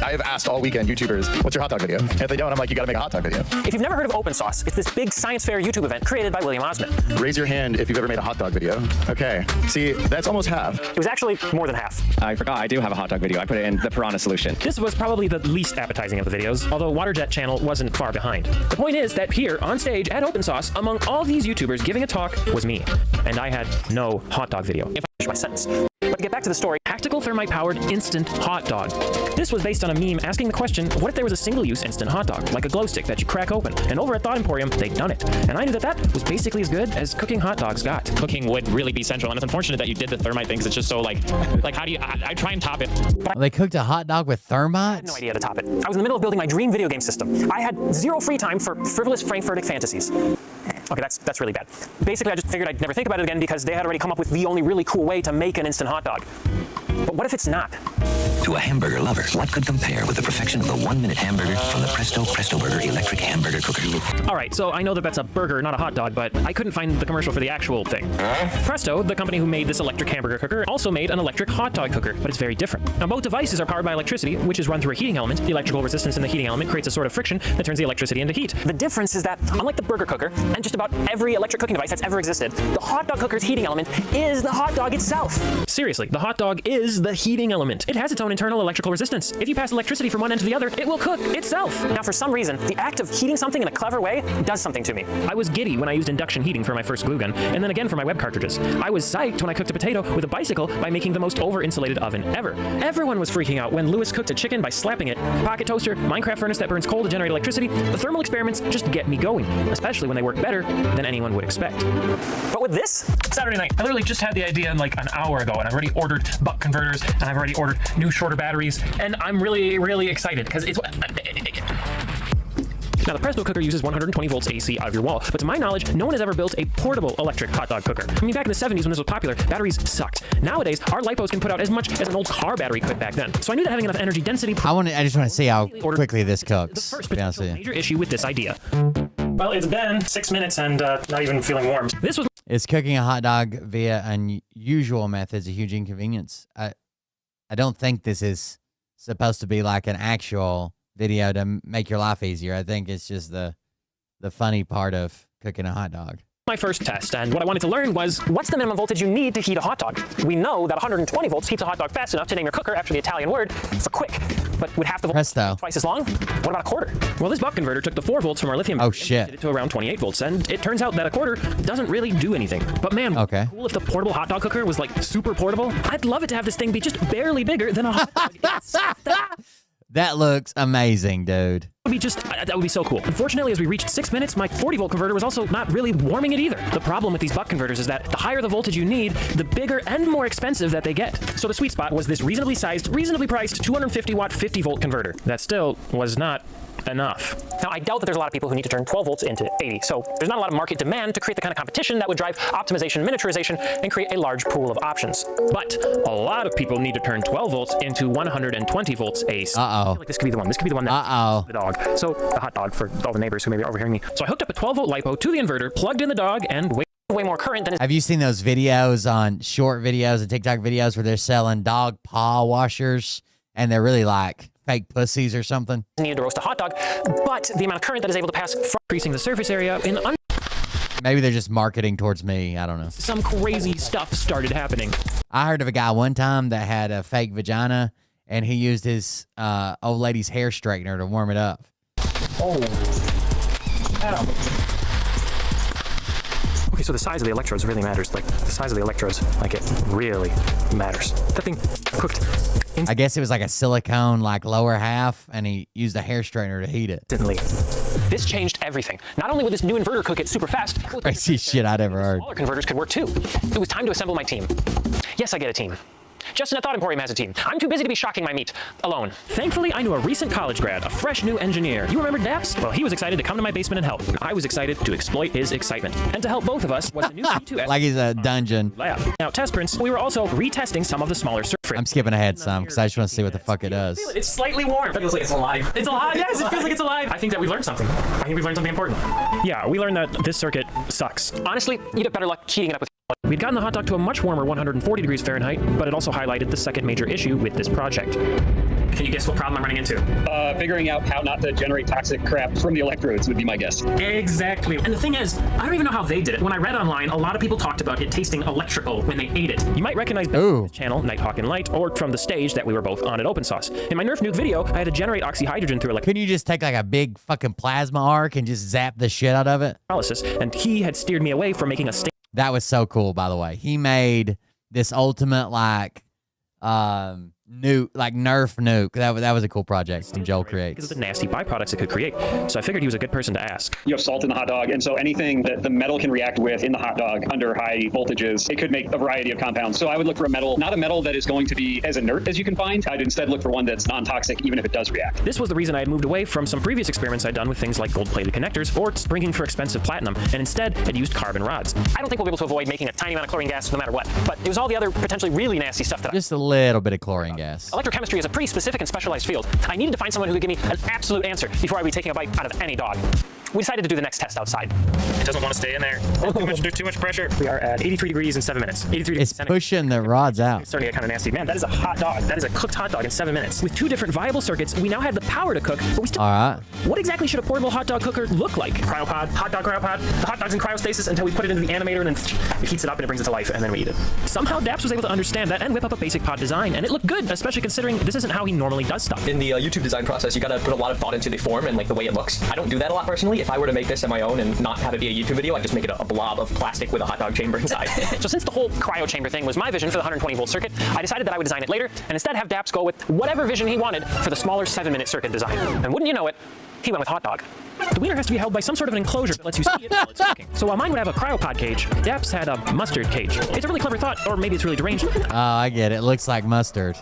I have asked all weekend YouTubers, what's your hot dog video? And if they don't, I'm like, you gotta make a hot dog video. If you've never heard of Open Sauce, it's this big science fair YouTube event created by William Osmond. Raise your hand if you've ever made a hot dog video. Okay, see, that's almost half. It was actually more than half. I forgot, I do have a hot dog video. I put it in the Piranha solution. This was probably the least appetizing of the videos, although Waterjet Channel wasn't far behind. The point is that here on stage at Open Sauce, among all these YouTubers giving a talk was me, and I had no hot dog video. If I finish my sentence. But to get back to the story, tactical thermite-powered instant hot dog. This was based on a meme asking the question, what if there was a single-use instant hot dog, like a glow stick that you crack open? And over at Thought Emporium, they'd done it. And I knew that that was basically as good as cooking hot dogs got. Cooking would really be central, and it's unfortunate that you did the thermite thing, because it's just so like how do you, I try and top it. Well, they cooked a hot dog with thermite? I had no idea how to top it. I was in the middle of building my dream video game system. I had zero free time for frivolous Frankfurtic fantasies. Okay, that's really bad. Basically, I just figured I'd never think about it again because they had already come up with the only really cool way to make an instant hot dog. But what if it's not? To a hamburger lover, what could compare with the perfection of the 1-minute hamburger from the Presto Burger electric hamburger cooker? All right, so I know that that's a burger, not a hot dog, but I couldn't find the commercial for the actual thing. Presto, the company who made this electric hamburger cooker, also made an electric hot dog cooker, but it's very different. Now, both devices are powered by electricity, which is run through a heating element. The electrical resistance in the heating element creates a sort of friction that turns the electricity into heat. The difference is that, unlike the burger cooker, and just about every electric cooking device that's ever existed, the hot dog cooker's heating element is the hot dog itself. Seriously, the hot dog is the heating element. It has its own internal electrical resistance. If you pass electricity from one end to the other, it will cook itself. Now, for some reason, the act of heating something in a clever way does something to me. I was giddy when I used induction heating for my first glue gun, and then again for my web cartridges. I was psyched when I cooked a potato with a bicycle by making the most over-insulated oven ever. Everyone was freaking out when Lewis cooked a chicken by slapping it. Pocket toaster, Minecraft furnace that burns coal to generate electricity. The thermal experiments just get me going, especially when they work better than anyone would expect. But with this, Saturday night, I literally just had the idea like an hour ago, and I've already ordered buck converters, and I've already ordered new shorter batteries, and I'm really, really excited because it's. Now, the Presto cooker uses 120 volts AC out of your wall, but to my knowledge, no one has ever built a portable electric hot dog cooker. I mean, back in the 70s when this was popular, batteries sucked. Nowadays, our LiPos can put out as much as an old car battery could back then. So I knew that having enough energy density... I just want to see how quickly this cooks. The first potential major issue with this idea. Well, it's been 6 minutes and not even feeling warm. This was... Is cooking a hot dog via unusual methods a huge inconvenience? I don't think this is supposed to be like an actual video to make your life easier. I think it's just the funny part of cooking a hot dog. My first test, and what I wanted to learn was, what's the minimum voltage you need to heat a hot dog? We know that 120 volts heats a hot dog fast enough to name your cooker after the Italian word for quick, but would half the volts twice as long? What about a quarter? Well, this buck converter took the 4 volts from our lithium and did it to around 28 volts, and it turns out that a quarter doesn't really do anything. But man, would it be cool if the portable hot dog cooker was like super portable? I'd love it to have this thing be just barely bigger than a hot dog. That looks amazing, dude. That would be so cool. Unfortunately, as we reached 6 minutes, my 40-volt converter was also not really warming it either. The problem with these buck converters is that the higher the voltage you need, the bigger and more expensive that they get. So the sweet spot was this reasonably sized, reasonably priced 250-watt 50-volt converter. That still was not enough. Now, I doubt that there's a lot of people who need to turn 12 volts into 80, so there's not a lot of market demand to create the kind of competition that would drive optimization, miniaturization, and create a large pool of options. But a lot of people need to turn 12 volts into 120 volts AC. I feel like this could be the one. This could be the one that the dog. So the hot dog for all the neighbors who may be overhearing me. So I hooked up a 12-volt LiPo to the inverter, plugged in the dog, and way more current than... Have you seen those videos on short videos and TikTok videos where they're selling dog paw washers and they're really like fake pussies or something? Needed to roast a hot dog, but the amount of current that is able to pass from increasing the surface area in maybe they're just marketing towards me. I don't know. Some crazy stuff started happening. I heard of a guy one time that had a fake vagina and he used his old lady's hair straightener to warm it up. Oh. Ow. Okay, so the size of the electrodes really matters. Like, the size of the electrodes, like, it really matters. That thing cooked I guess it was like a silicone, like, lower half, and he used a hair straightener to heat it. instantly. This changed everything. Not only would this new inverter cook it super fast, Crazy shit I'd ever heard. smaller converters could work too. It was time to assemble my team. Yes, I get a team. Justin at Thought Emporium has a team. I'm too busy to be shocking my meat alone. Thankfully, I knew a recent college grad, a fresh new engineer. You remember Daps? Well, he was excited to come to my basement and help. I was excited to exploit his excitement. And to help both of us was the new P2S like he's a dungeon. lab. Now, test prints, we were also retesting some of the smaller surface. I'm skipping ahead some because I just want to see what the fuck it does. It's slightly warm. It feels like it's alive. It's alive. Yes, it feels like it's alive. I think that we learned something. I think we've learned something important. Yeah, we learned that this circuit sucks. Honestly, you'd have better luck heating it up with. We'd gotten the hot dog to a much warmer 140 degrees Fahrenheit, but it also highlighted the second major issue with this project. Can you guess what problem I'm running into? Figuring out how not to generate toxic crap from the electrodes would be my guess. Exactly. And the thing is, I don't even know how they did it. When I read online, a lot of people talked about it tasting electrical when they ate it. You might recognize this channel, Nighthawk and Light, or from the stage that we were both on at Open Sauce. In my Nerf Nuke video, I had to generate oxyhydrogen through Couldn't you just take like a big fucking plasma arc and just zap the shit out of it? electrolysis, and he had steered me away from making a That was so cool, by the way. He made this ultimate like nuke, like Nerf nuke. That was a cool project from Joel Creates. because of the nasty byproducts it could create. So I figured he was a good person to ask. You have salt in the hot dog, and so anything that the metal can react with in the hot dog under high voltages, it could make a variety of compounds. So I would look for a metal, not a metal that is going to be as inert as you can find. I'd instead look for one that's non-toxic, even if it does react. This was the reason I had moved away from some previous experiments I'd done with things like gold-plated connectors or springing for expensive platinum, and instead had used carbon rods. I don't think we'll be able to avoid making a tiny amount of chlorine gas no matter what, but it was all the other potentially really nasty stuff that Just a little bit of chlorine gas. Electrochemistry is a pretty specific and specialized field. I needed to find someone who could give me an absolute answer before I'd be taking a bite out of any dog. We decided to do the next test outside. It doesn't want to stay in there. There's too much pressure. We are at 83 degrees in 7 minutes. 83 degrees. It's pushing the rods out. It's starting to get kind of nasty. Man, that is a hot dog. That is a cooked hot dog in 7 minutes. With 2 different viable circuits, we now had the power to cook, but we still... All right. What exactly should a portable hot dog cooker look like? Cryopod, hot dog cryopod. The hot dog's in cryostasis until we put it into the animator and then it heats it up and it brings it to life and then we eat it. Somehow Daps was able to understand that and whip up a basic pod design, and it looked good, especially considering this isn't how he normally does stuff. In the YouTube design process, you gotta put a lot of thought into the form and like the way it looks. I don't do that a lot personally. If I were to make this on my own and not have it be a YouTube video, I'd just make it a blob of plastic with a hot dog chamber inside. So since the whole cryo chamber thing was my vision for the 120 volt circuit, I decided that I would design it later and instead have Daps go with whatever vision he wanted for the smaller 7-minute circuit design. And wouldn't you know it, he went with hot dog. The wiener has to be held by some sort of an enclosure that lets you see it while it's cooking. So while mine would have a cryopod cage, Daps had a mustard cage. It's a really clever thought, or maybe it's really deranged. Oh, I get it. It looks like mustard.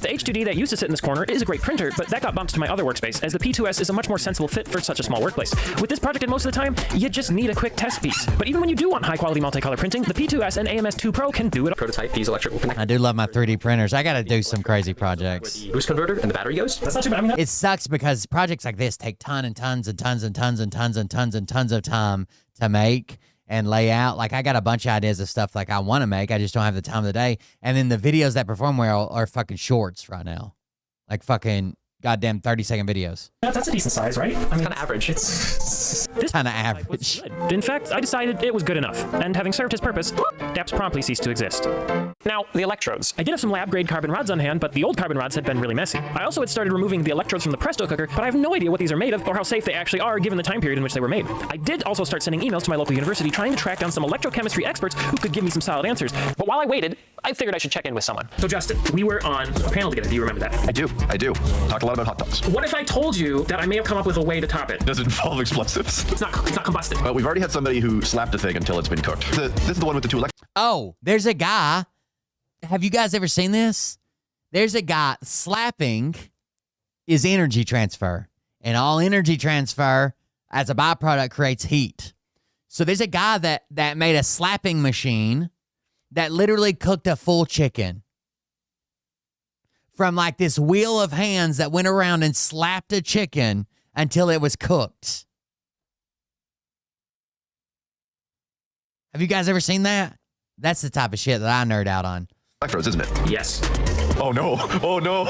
The H2D that used to sit in this corner is a great printer, but that got bumped to my other workspace, as the P2S is a much more sensible fit for such a small workplace. With this project, and most of the time, you just need a quick test piece. But even when you do want high-quality multicolor printing, the P2S and AMS2 Pro can do it. Prototype these electrical connectors. I do love my 3D printers. I got to do some crazy projects. Boost converter and the battery goes. That's not too bad. I mean, It sucks because projects like this take tons and tons and tons and tons and tons and tons and tons of time to make and lay out. Like, I got a bunch of ideas of stuff like I want to make. I just don't have the time of the day. And then the videos that perform well are fucking shorts right now. Like fucking goddamn 30-second videos. that's a decent size, right? I mean, Kind of average. It's this kind of average. In fact, I decided it was good enough, and having served his purpose, Daps promptly ceased to exist. Now, the electrodes. I did have some lab-grade carbon rods on hand, but the old carbon rods had been really messy. I also had started removing the electrodes from the Presto cooker, but I have no idea what these are made of or how safe they actually are given the time period in which they were made. I did also start sending emails to my local university trying to track down some electrochemistry experts who could give me some solid answers. But while I waited, I figured I should check in with someone. So Justin, we were on a panel together. Do you remember that? I do. Talked a lot about hot dogs. What if I told you that I may have come up with a way to top it? Does it involve explosives? It's not combustive. Well, we've already had somebody who slapped a thing until it's been cooked. This is the one with the 2 electric. Oh, there's a guy. Have you guys ever seen this? There's a guy. Slapping is energy transfer. And all energy transfer as a byproduct creates heat. So there's a guy that made a slapping machine that literally cooked a full chicken. From like this wheel of hands that went around and slapped a chicken until it was cooked. Have you guys ever seen that? That's the type of shit that I nerd out on. Electrodes, isn't it? Yes. Oh no! Oh no!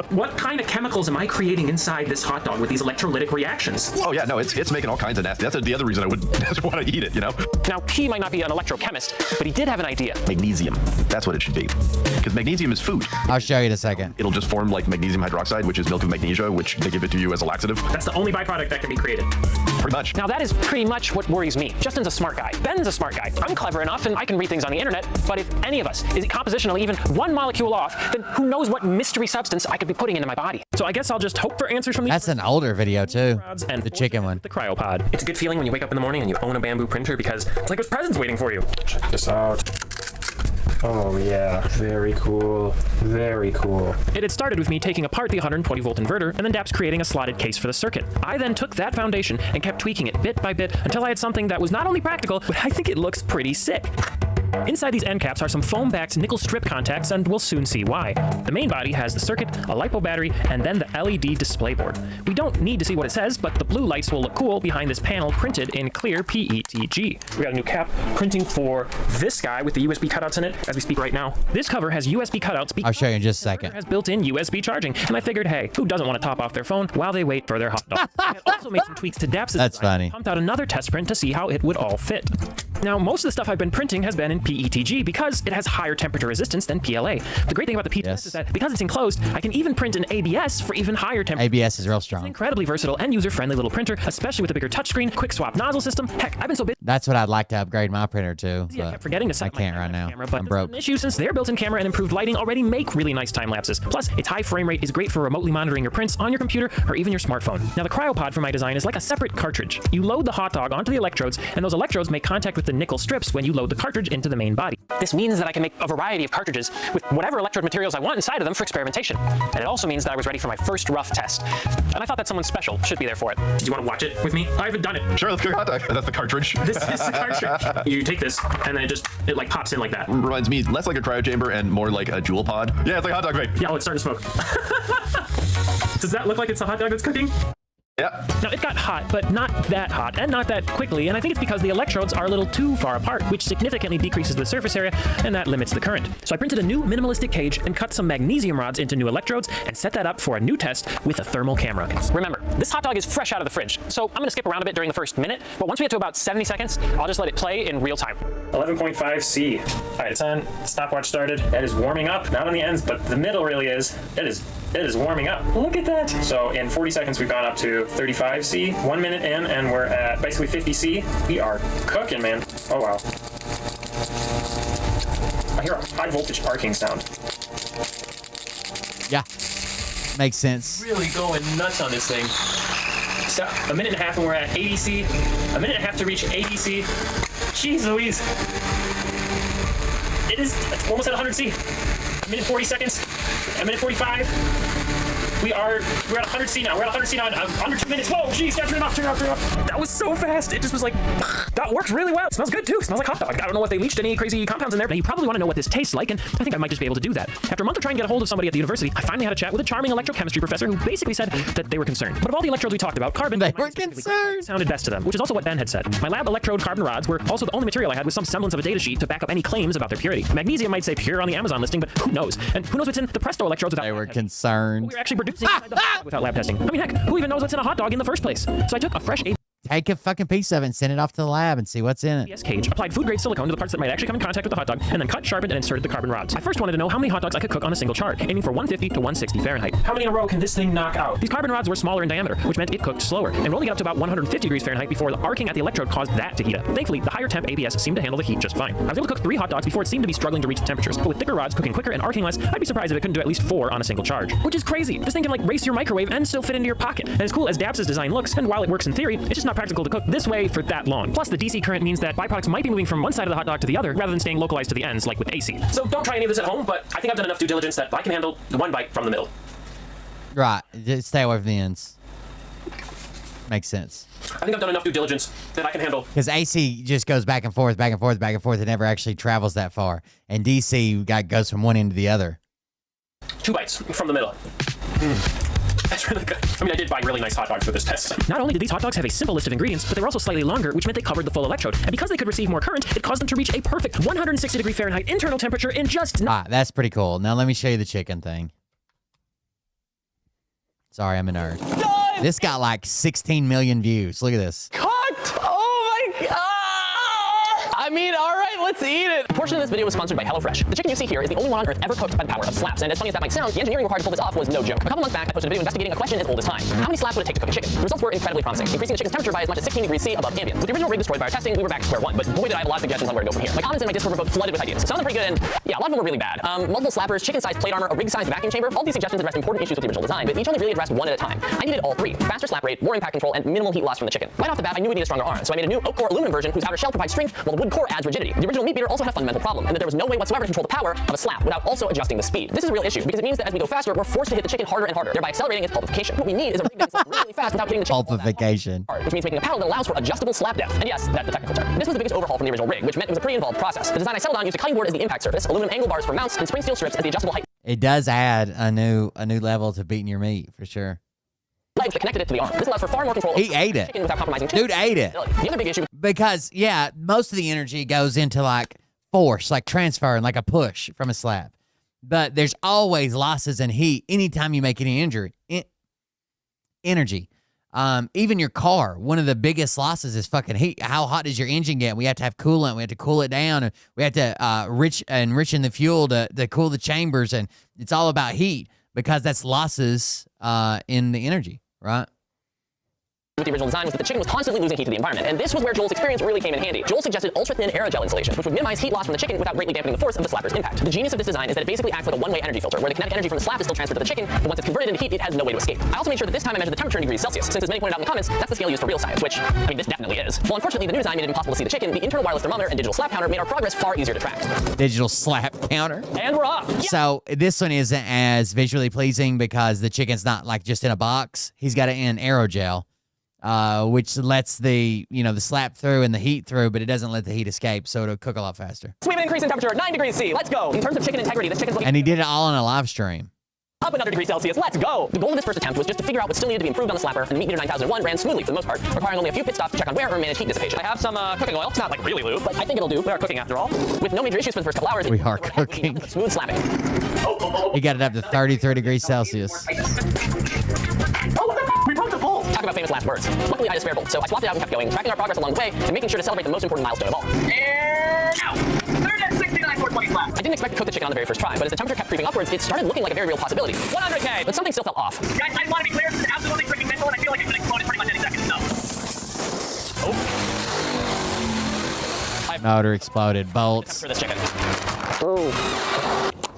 What kind of chemicals am I creating inside this hot dog with these electrolytic reactions? Oh yeah, no, it's making all kinds of nasty. That's the other reason I would want to eat it, you know? Now, he might not be an electrochemist, but he did have an idea. Magnesium. That's what it should be. Because magnesium is food. I'll show you in a second. It'll just form like magnesium hydroxide, which is milk of magnesia, which they give it to you as a laxative. That's the only byproduct that can be created. Pretty much. Now, that is pretty much what worries me. Justin's a smart guy. Ben's a smart guy. I'm clever enough, and I can read things on the internet, but if any of us is compositionally even one molecule off, then who knows what mystery substance I could be putting into my body. So I guess I'll just hope for answers from the... That's an older video, too. And the chicken one. The cryopod. It's a good feeling when you wake up in the morning and you own a bamboo printer because it's like there's presents waiting for you. Check this out. Oh yeah, very cool. Very cool. It had started with me taking apart the 120 volt inverter and then DAPS creating a slotted case for the circuit. I then took that foundation and kept tweaking it bit by bit until I had something that was not only practical, but I think it looks pretty sick. Inside these end caps are some foam-backed nickel strip contacts, and we'll soon see why. The main body has the circuit, a LiPo battery, and then the LED display board. We don't need to see what it says, but the blue lights will look cool behind this panel printed in clear PETG. We got a new cap printing for this guy with the USB cutouts in it as we speak right now. This cover has USB cutouts. I'll show you in just a second. It has built-in USB charging, and I figured, hey, who doesn't want to top off their phone while they wait for their hot dog? I also made some tweaks to DAPS' That's design. funny. Pumped out another test print to see how it would all fit. Now, most of the stuff I've been printing has been in PETG because it has higher temperature resistance than PLA. The great thing about the PETG is that because it's enclosed, I can even print in ABS for even higher temperature. ABS is real strong. It's an incredibly versatile and user-friendly little printer, especially with a bigger touchscreen, quick swap nozzle system. Heck, I've been so busy. That's what I'd like to upgrade my printer to, I kept forgetting to set I up my can't right now. camera, but I'm broke. An issue since their built-in camera and improved lighting already make really nice time lapses. Plus, its high frame rate is great for remotely monitoring your prints on your computer or even your smartphone. Now, the cryopod for my design is like a separate cartridge. You load the hot dog onto the electrodes, and those electrodes make contact with the nickel strips when you load the cartridge into the main body. This means that I can make a variety of cartridges with whatever electrode materials I want inside of them for experimentation. And it also means that I was ready for my first rough test. And I thought that someone special should be there for it. Did you want to watch it with me? I haven't done it. Sure, let's cook a hot dog. That's the cartridge. This is the cartridge. You take this, and then it like pops in like that. Reminds me less like a cryo chamber and more like a jewel pod. Yeah, it's like a hot dog vape. Yeah, it's starting to smoke. Does that look like it's a hot dog that's cooking? Yeah. Now, it got hot, but not that hot, and not that quickly, and I think it's because the electrodes are a little too far apart, which significantly decreases the surface area, and that limits the current. So I printed a new minimalistic cage and cut some magnesium rods into new electrodes and set that up for a new test with a thermal camera. Remember, this hot dog is fresh out of the fridge, so I'm gonna skip around a bit during the first minute, but once we get to about 70 seconds, I'll just let it play in real time. 11.5 C. All right, it's on. Stopwatch started. It is warming up, not on the ends, but the middle really is. It is warming up. Look at that. So in 40 seconds, we've gone up to 35 C. 1 minute in, and we're at basically 50 C. We are cooking, man. Oh, wow. I hear a high voltage arcing sound. Yeah. Makes sense. Really going nuts on this thing. So, a minute and a half and we're at 80 C. A minute and a half to reach 80 C. Jeez Louise. It's almost at 100 C. A minute 40 seconds. A minute 45. We're at 100 C now. We're at 100 C now. Under 2 minutes. Whoa, geez, turn it off. That was so fast. It just was like, that works really well. It smells good too. It smells like hot dog. I don't know if they leached any crazy compounds in there. Now you probably want to know what this tastes like, and I think I might just be able to do that. After a month of trying to get a hold of somebody at the university, I finally had a chat with a charming electrochemistry professor who basically said that they were concerned. But of all the electrodes we talked about, carbon sounded best to them, which is also what Ben had said. My lab electrode carbon rods were also the only material I had with some semblance of a data sheet to back up any claims about their purity. Magnesium might say pure on the Amazon listing, but who knows? And who knows what's in the Presto electrodes without They were concerned. we were actually producing inside the hot dog without lab testing. I mean, heck, who even knows what's in a hot dog in the first place? So I took a fresh Take a fucking piece of it and send it off to the lab and see what's in it. ABS cage, applied food-grade silicone to the parts that might actually come in contact with the hot dog, and then cut, sharpened, and inserted the carbon rods. I first wanted to know how many hot dogs I could cook on a single charge, aiming for 150 to 160 Fahrenheit. How many in a row can this thing knock out? These carbon rods were smaller in diameter, which meant it cooked slower, and only got up to about 150 degrees Fahrenheit before the arcing at the electrode caused that to heat up. Thankfully, the higher temp ABS seemed to handle the heat just fine. I was able to cook 3 hot dogs before it seemed to be struggling to reach the temperatures, but with thicker rods cooking quicker and arcing less, I'd be surprised if it couldn't do at least 4 on a single charge. Which is crazy. This thing can like race your microwave and still fit into your pocket. And as cool as DAPS' design looks, and while it works in theory, it's just not practical to cook this way for that long. Plus, the DC current means that byproducts might be moving from one side of the hot dog to the other, rather than staying localized to the ends like with AC. So don't try any of this at home, but I think I've done enough due diligence that I can handle the one bite from the middle. Right. Just stay away from the ends. Makes sense. I think I've done enough due diligence that I can handle. Because AC just goes back and forth, back and forth, back and forth. It never actually travels that far. And DC goes from one end to the other. 2 bites from the middle. That's really good. I mean, I did buy really nice hot dogs for this test. Not only did these hot dogs have a simple list of ingredients, but they were also slightly longer, which meant they covered the full electrode. And because they could receive more current, it caused them to reach a perfect 160 degree Fahrenheit internal temperature in just... That's pretty cool. Now let me show you the chicken thing. Sorry, I'm a nerd. Done! This got like 16 million views. Look at this. Cooked! Oh my god! I mean, all right, let's eat it. A portion of this video was sponsored by HelloFresh. The chicken you see here is the only one on earth ever cooked by the power of slaps. And as funny as that might sound, the engineering required to pull this off was no joke. A couple months back, I posted a video investigating a question as old as time. How many slaps would it take to cook a chicken? The results were incredibly promising, increasing the chicken's temperature by as much as 16 degrees C above ambient. With the original rig destroyed by our testing, we were back to square one. But boy, did I have a lot of suggestions on where to go from here. My comments and my Discord were both flooded with ideas. Some of them pretty good, and yeah, a lot of them were really bad. Multiple slappers, chicken-sized plate armor, a rig-sized vacuum chamber. All these suggestions addressed important issues with the original design, but each only really addressed one at a time. I needed all 3: faster slap rate, more impact control, and minimal heat loss from the chicken. Right off the bat, I knew we needed a stronger arm, so I made a new oak core aluminum version whose outer shell provides strength, while the wood core 4 adds rigidity. The original meat beater also had a fundamental problem, and that there was no way whatsoever to control the power of a slap without also adjusting the speed. This is a real issue because it means that as we go faster, we're forced to hit the chicken harder and harder, thereby accelerating its pulpification. What we need is a rig that is really fast without hitting the chicken Pulpification. hard, which means making a paddle that allows for adjustable slap depth. And yes, that's the technical term. This was the biggest overhaul from the original rig, which meant it was a pretty involved process. The design I settled on used a cutting board as the impact surface, aluminum angle bars for mounts, and spring steel strips as the adjustable height. It does add a new level to beating your meat for sure. Legs that connected it to the arm. This allows for far more control. He ate it. Chicken without compromising. Dude ate it. The other big issue Because yeah, most of the energy goes into like force, like transfer and like a push from a slap. But there's always losses in heat anytime you make any energy. Even your car, one of the biggest losses is fucking heat. How hot does your engine get? We have to have coolant. We have to cool it down. And we have to enrichen the fuel to cool the chambers. And it's all about heat because that's losses in the energy, right? with the original design was that the chicken was constantly losing heat to the environment, and this was where Joel's experience really came in handy. Joel suggested ultra-thin aerogel insulation, which would minimize heat loss from the chicken without greatly dampening the force of the slapper's impact. The genius of this design is that it basically acts like a one-way energy filter, where the kinetic energy from the slap is still transferred to the chicken, but once it's converted into heat, it has no way to escape. I also made sure that this time I measured the temperature in degrees Celsius, since as many pointed out in the comments, that's the scale used for real science, which, I mean, this definitely is. Well, unfortunately, the new design made it impossible to see the chicken. The internal wireless thermometer and digital slap counter made our progress far easier to track. Digital slap counter. And we're off. Yeah. So this one isn't as visually pleasing because the chicken's not like just in a box. He's got it in aerogel, which lets the slap through and the heat through, but it doesn't let the heat escape, so it'll cook a lot faster. So we have an increase in temperature, 9 degrees C. Let's go. In terms of chicken integrity, this chicken's looking And he did it all on a live stream. up another degree Celsius. Let's go. The goal of this first attempt was just to figure out what still needed to be improved on the slapper, and the Meat Meter 9001 ran smoothly for the most part, requiring only a few pit stops to check on wear or manage heat dissipation. I have some cooking oil. It's not like really lube, but I think it'll do. We are cooking after all. With no major issues for the first couple hours. We are cooking. Smooth slapping. He got it up to 33 degrees Celsius. We broke the bowl. Talk about famous last words. Luckily, I had a spare bowl, so I swapped it out and kept going, tracking our progress along the way and making sure to celebrate the most important milestone of all. And out. 369.420 slap. I didn't expect to cook the chicken on the very first try, but as the temperature kept creeping upwards, it started looking like a very real possibility. 100K, but something still felt off. Guys, I just want to be clear. This is absolutely freaking mental, and I feel like it's going to explode in pretty much any second. So. Motor exploded. Bolts. For this chicken. Oh,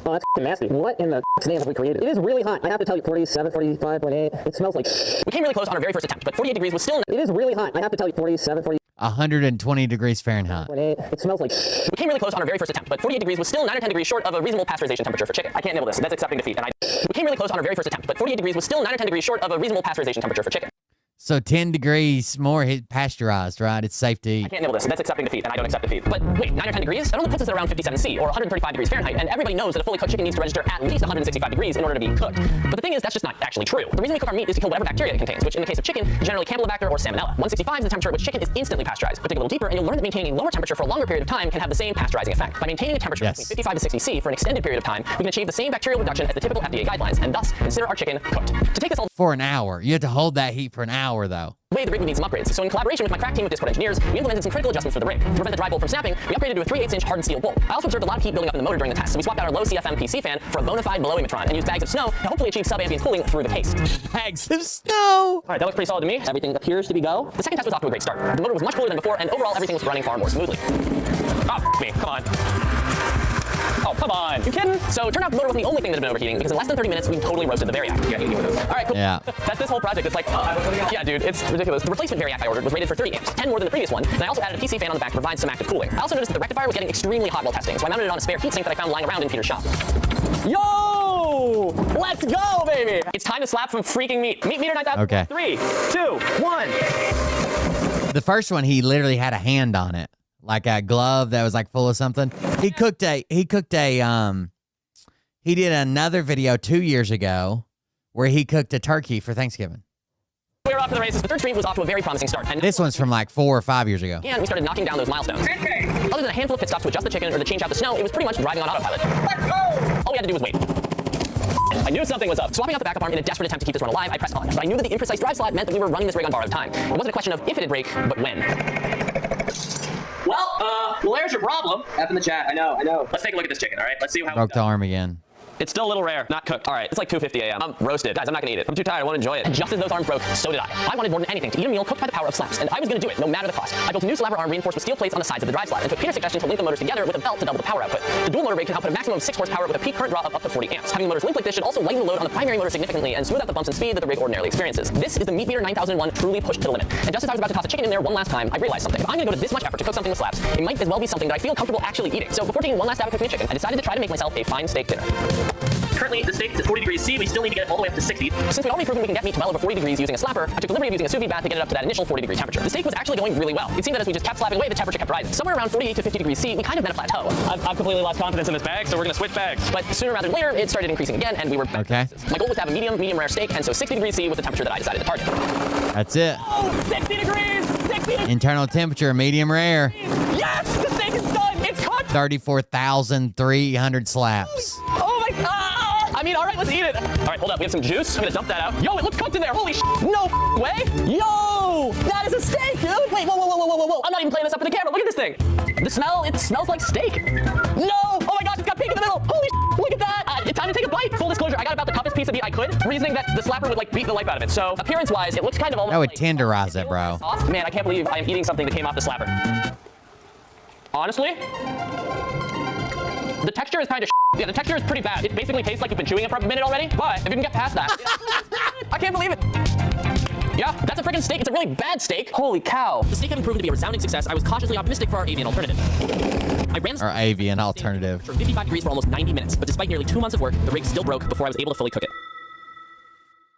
that's nasty. What in the name have we created? It is really hot. I have to tell you, 47, 45.8. It smells like We came really close on our very first attempt, but 48 degrees was still... It is really hot. I have to tell you, 47, 40. 120 degrees Fahrenheit. It smells like We came really close on our very first attempt, but 48 degrees was still 9 or 10 degrees short of a reasonable pasteurization temperature for chicken. I can't nibble this. That's accepting defeat. And We came really close on our very first attempt, but 48 degrees was still 9 or 10 degrees short of a reasonable pasteurization temperature for chicken. So 10 degrees more pasteurized, right? It's safe to eat. I can't nibble this. That's accepting defeat, and I don't accept defeat. But wait, 9 or 10 degrees? That only puts us at around 57 C, or 135 degrees Fahrenheit, and everybody knows that a fully cooked chicken needs to register at least 165 degrees in order to be cooked. But the thing is, that's just not actually true. The reason we cook our meat is to kill whatever bacteria it contains, which in the case of chicken, generally Campylobacter or Salmonella. 165 is the temperature at which chicken is instantly pasteurized. But dig a little deeper, and you'll learn that maintaining a lower temperature for a longer period of time can have the same pasteurizing effect. By maintaining a temperature between 55 to 60 C for an extended period of time, we can achieve the same bacterial reduction as the typical FDA guidelines, and thus consider our chicken cooked. To take this all for an hour. You have to hold that heat for an hour, though. The rig would need some upgrades. So in collaboration with my crack team of Discord engineers, we implemented some critical adjustments for the rig. To prevent the dry bolt from snapping, we upgraded to a 3/8 inch hardened steel bolt. I also observed a lot of heat building up in the motor during the test, so we swapped out our low CFM PC fan for a bona fide below emitron and used bags of snow to hopefully achieve sub-ambient cooling through the case. Bags of snow! Alright, that looks pretty solid to me. Everything appears to be go. The second test was off to a great start. The motor was much cooler than before, and overall everything was running far more smoothly. Oh, me, come on. Oh, come on. You kidding? So it turned out the motor wasn't the only thing that had been overheating, because in less than 30 minutes, we totally roasted the variac. Alright, cool. Yeah. That's this whole project. It's like, yeah, dude, it's ridiculous. The replacement variac I ordered was rated for 30 amps, 10 more than the previous one, and I also added a PC fan on the back to provide some active cooling. I also noticed that the rectifier was getting extremely hot while testing, so I mounted it on a spare heatsink that I found lying around in Peter's shop. Yo! Let's go, baby! It's time to slap some freaking meat. Meat Meter 9000. Okay. 3, 2, 1. The first one, he literally had a hand on it. Like a glove that was like full of something. He did another video 2 years ago where he cooked a turkey for Thanksgiving. We were off to the races. The third stream was off to a very promising start. And this one's from like 4 or 5 years ago. And we started knocking down those milestones. Other than a handful of pit stops to adjust the chicken or to change out the snow, it was pretty much driving on autopilot. All we had to do was wait. I knew something was up. Swapping out the backup arm in a desperate attempt to keep this run alive, I pressed on. But I knew that the imprecise drive slot meant that we were running this rig on borrowed time. It wasn't a question of if it'd break, but when. Well, there's your problem. F in the chat. I know. Let's take a look at this chicken, all right? Let's see how Broke the arm again. It's still a little rare, not cooked. All right, it's like 2:50 a.m. I'm roasted. Guys, I'm not gonna eat it. I'm too tired, I wanna enjoy it. And just as those arms broke, so did I. I wanted more than anything to eat a meal cooked by the power of slaps, and I was gonna do it, no matter the cost. I built a new slabber arm reinforced with steel plates on the sides of the drive slab, and took Peter's suggestion to link the motors together with a belt to double the power output. The dual motor rig can output a maximum of 6 horsepower with a peak current draw of up to 40 amps. Having the motors linked like this should also lighten the load on the primary motor significantly and smooth out the bumps and speed that the rig ordinarily experiences. This is the Meat Beater 9001 truly pushed to the limit. And just as I was about to toss a chicken in there one last time, I realized something. If I'm gonna go to this much effort to cook something with slabs, it might as well be something that I feel comfortable actually eating. So before taking one last stab at cooking a chicken, I decided to try to make myself a fine steak dinner. Currently, the steak is at 40 degrees C. We still need to get it all the way up to 60. Since we'd already proven we can get meat to well over 40 degrees using a slapper, I took the liberty of using a sous vide bath to get it up to that initial 40-degree temperature. The steak was actually going really well. It seemed that as we just kept slapping away, the temperature kept rising. Somewhere around 48 to 50 degrees C, we kind of met a plateau. I've completely lost confidence in this bag, so we're gonna switch bags. But sooner rather than later, it started increasing again, and we were back. Okay. My goal was to have a medium rare steak, and so 60 degrees C was the temperature that I decided to target. That's it. Oh, 60 degrees! 60 degrees! Internal temperature, medium rare. Yes! The steak is done! It's cooked! 34,300 slaps. Oh my god! I mean, all right, let's eat it. All right, hold up. We have some juice. I'm gonna dump that out. Yo, it looks cooked in there. Holy no way. Yo, that is a steak, dude. Wait, whoa. I'm not even playing this up for the camera. Look at this thing. The smell, it smells like steak. No. Oh my gosh, it's got pink in the middle. Holy look at that. It's time to take a bite. Full disclosure, I got about the toughest piece of meat I could, reasoning that the slapper would like beat the life out of it. So appearance-wise, it looks kind of almost That would like tenderize it, bro. soft. Man, I can't believe I am eating something that came off the slapper. Honestly, the texture is kind of yeah, the texture is pretty bad. It basically tastes like you've been chewing it for a minute already, but if you can get past that, I can't believe it. Yeah, that's a freaking steak. It's a really bad steak. Holy cow. The steak having proven to be a resounding success, I was cautiously optimistic for our avian alternative. I ran Our avian alternative. for 55 degrees for almost 90 minutes, but despite nearly 2 months of work, the rig still broke before I was able to fully cook it.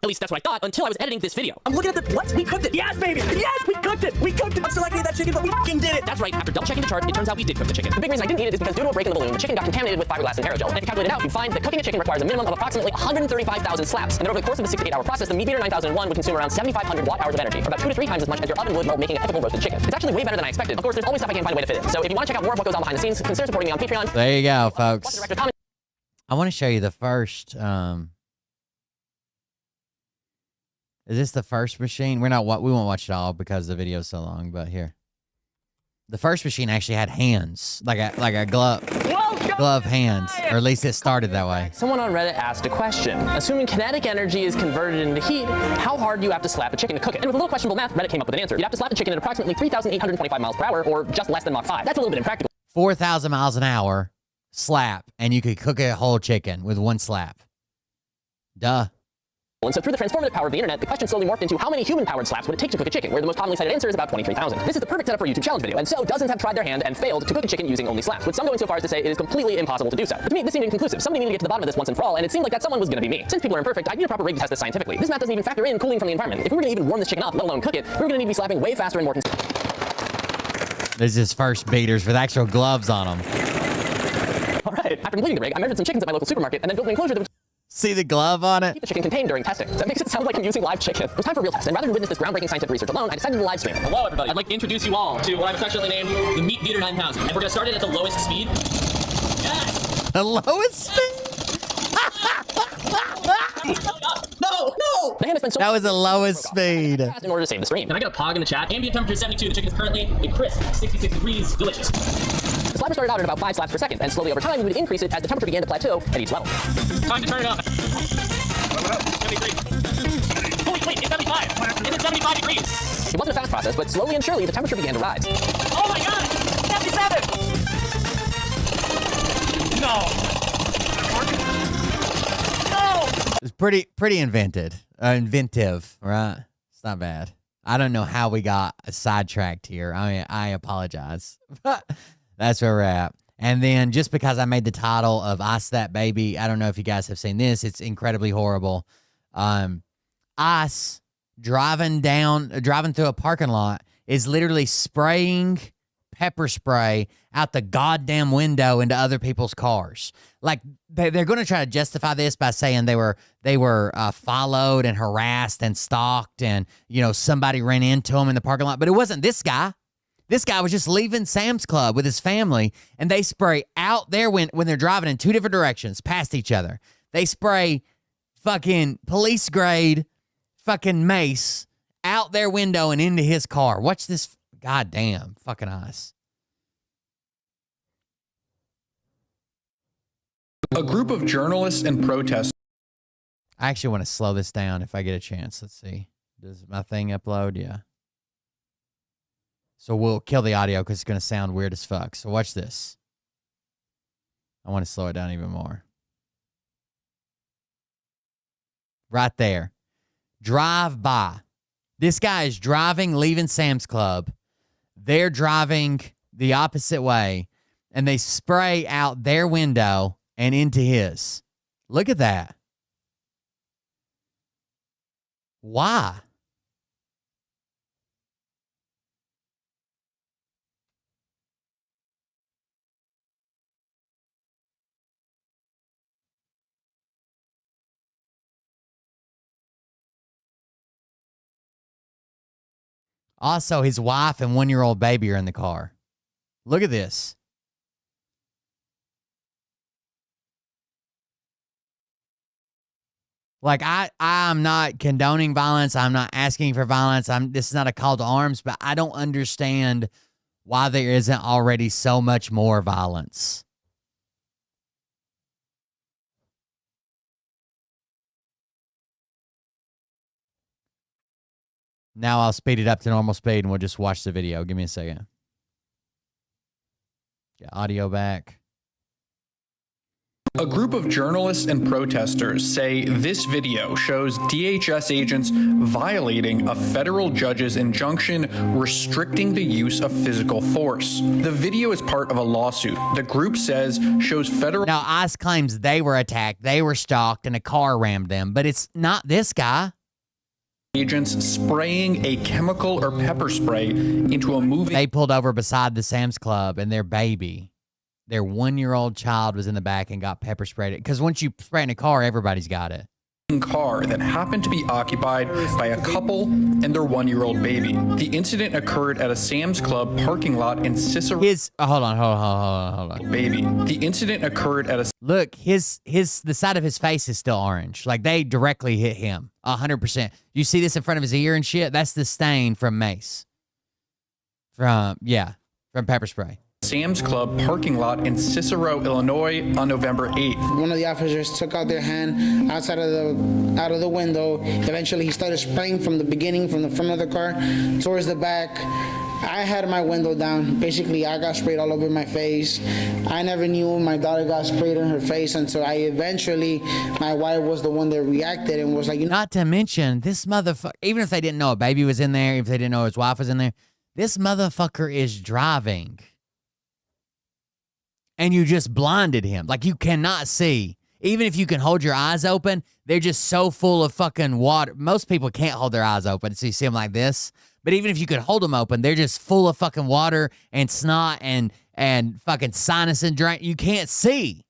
At least that's what I thought until I was editing this video. I'm looking at the what? We cooked it. Yes, baby. Yes, we cooked it. We cooked it. I'm still not gonna eat that chicken, but we fucking did it. That's right, after double checking the chart, it turns out we did cook the chicken. The big reason I didn't eat it is because due to a break in the balloon, the chicken got contaminated with fiberglass and aerogel. And if you calculate it out, you find that cooking a chicken requires a minimum of approximately 135,000 slaps. And that over the course of a 6 to 8 hour process, the Meat Beater 9001 would consume around 7,500 watt-hours of energy, or about 2 to 3 times as much as your oven would while making a typical roasted chicken. It's actually way better than I expected. Of course, there's always stuff I can't find a way to fit in. So if you want to check out more of what goes on behind the scenes, consider supporting me on Patreon. There you go, Watch the folks. director's comments. I want to show you the first. Is this the first machine? We won't watch it all because the video's so long. But here, the first machine actually had hands, like a glove hands, or at least it started that way. Someone on Reddit asked a question. Assuming kinetic energy is converted into heat, how hard do you have to slap a chicken to cook it? And with a little questionable math, Reddit came up with an answer. You'd have to slap a chicken at approximately 3,825 miles per hour, or just less than Mach 5. That's a little bit impractical. 4,000 miles an hour slap, and you could cook a whole chicken with one slap. Duh. And so through the transformative power of the internet, the question slowly morphed into how many human-powered slaps would it take to cook a chicken, where the most commonly cited answer is about 23,000. This is the perfect setup for a YouTube challenge video, and so dozens have tried their hand and failed to cook a chicken using only slaps, with some going so far as to say it is completely impossible to do so. But to me, this seemed inconclusive. Somebody needed to get to the bottom of this once and for all, and it seemed like that someone was going to be me. Since people are imperfect, I need a proper rig to test this scientifically. This math doesn't even factor in cooling from the environment. If we were going to even warm this chicken up, let alone cook it, we were going to need to be slapping way faster and more There's his first beaters with actual gloves on them. All right. After completing the rig, I measured some chickens at my local supermarket and then built an enclosure that would See the glove on it? keep the chicken contained during testing. That makes it sound like I'm using live chicken. It was time for a real test, and rather than witness this groundbreaking scientific research alone, I decided to live stream it. Hello, everybody. I'd like to introduce you all to what I've affectionately named the Meat Beater 9000. And we're going to start it at the lowest speed. Yes! The lowest speed? No! The hand has been so That was the lowest speed. in order to save the stream. Can I get a pog in the chat? Ambient temperature is 72. The chicken is currently a crisp 66 degrees. Delicious. The slapper started out at about 5 slaps per second, and slowly over time we would increase it as the temperature began to plateau at each level. Time to turn it up. 73. Holy wait, it's 75. It's at 75 degrees. It wasn't a fast process, but slowly and surely the temperature began to rise. Oh my god! 77! No! No! It's pretty inventive, right? It's not bad. I don't know how we got sidetracked here. I mean, I apologize. But that's where we're at. And then just because I made the title of Ice That Baby, I don't know if you guys have seen this. It's incredibly horrible. Ice driving through a parking lot is literally spraying pepper spray out the goddamn window into other people's cars. Like they're going to try to justify this by saying they were followed and harassed and stalked, and somebody ran into them in the parking lot. But it wasn't this guy. This guy was just leaving Sam's Club with his family, and they spray out there when they're driving in two different directions past each other. They spray fucking police grade fucking mace out their window and into his car. Watch this goddamn fucking ice. A group of journalists and protesters. I actually want to slow this down if I get a chance. Let's see. Does my thing upload? Yeah. So we'll kill the audio because it's going to sound weird as fuck. So watch this. I want to slow it down even more. Right there. Drive by. This guy is driving, leaving Sam's Club. They're driving the opposite way, and they spray out their window and into his. Look at that. Why? Also, his wife and 1-year-old baby are in the car. Look at this. Like, I'm not condoning violence. I'm not asking for violence. This is not a call to arms, but I don't understand why there isn't already so much more violence. Now I'll speed it up to normal speed and we'll just watch the video. Give me a second. Get audio back. A group of journalists and protesters say this video shows DHS agents violating a federal judge's injunction restricting the use of physical force. The video is part of a lawsuit the group says shows federal... Now, ICE claims they were attacked, they were stalked, and a car rammed them, but it's not this guy. Agents spraying a chemical or pepper spray into a moving... They pulled over beside the Sam's Club, and their baby, their 1-year-old child, was in the back and got pepper sprayed. Because once you spray in a car, everybody's got it. Car that happened to be occupied by a couple and their 1-year-old baby. The incident occurred at a Sam's Club parking lot in Cicero. Hold on. Baby. The incident occurred at a... Look, the side of his face is still orange. Like, they directly hit him. 100%. You see this in front of his ear and shit? That's the stain from mace. From pepper spray. Sam's Club parking lot in Cicero, Illinois on November 8th. One of the officers took out their hand out of the window. Eventually he started spraying from the beginning, from the front of the car towards the back. I had my window down. Basically, I got sprayed all over my face. I never knew my daughter got sprayed in her face until my wife was the one that reacted and was like, Not to mention, this motherfucker, even if they didn't know a baby was in there, if they didn't know his wife was in there, this motherfucker is driving. And you just blinded him. Like, you cannot see. Even if you can hold your eyes open, they're just so full of fucking water. Most people can't hold their eyes open, so you see them like this. But even if you could hold them open, they're just full of fucking water and snot and fucking sinus and drain. You can't see.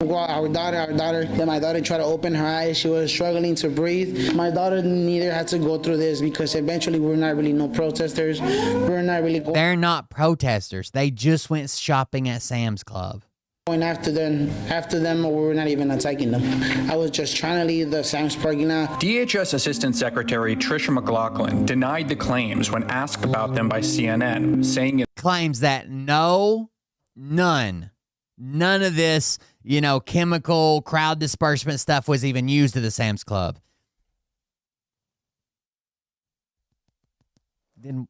Well, then my daughter tried to open her eyes. She was struggling to breathe. My daughter neither had to go through this because eventually we're not really no protesters. We're not really going. They're not protesters. They just went shopping at Sam's Club. Going after them, or we're not even attacking them. I was just trying to leave the Sam's parking lot. DHS Assistant Secretary Tricia McLaughlin denied the claims when asked about them by CNN, saying it claims that none of this, chemical crowd disbursement stuff was even used at the Sam's Club. Then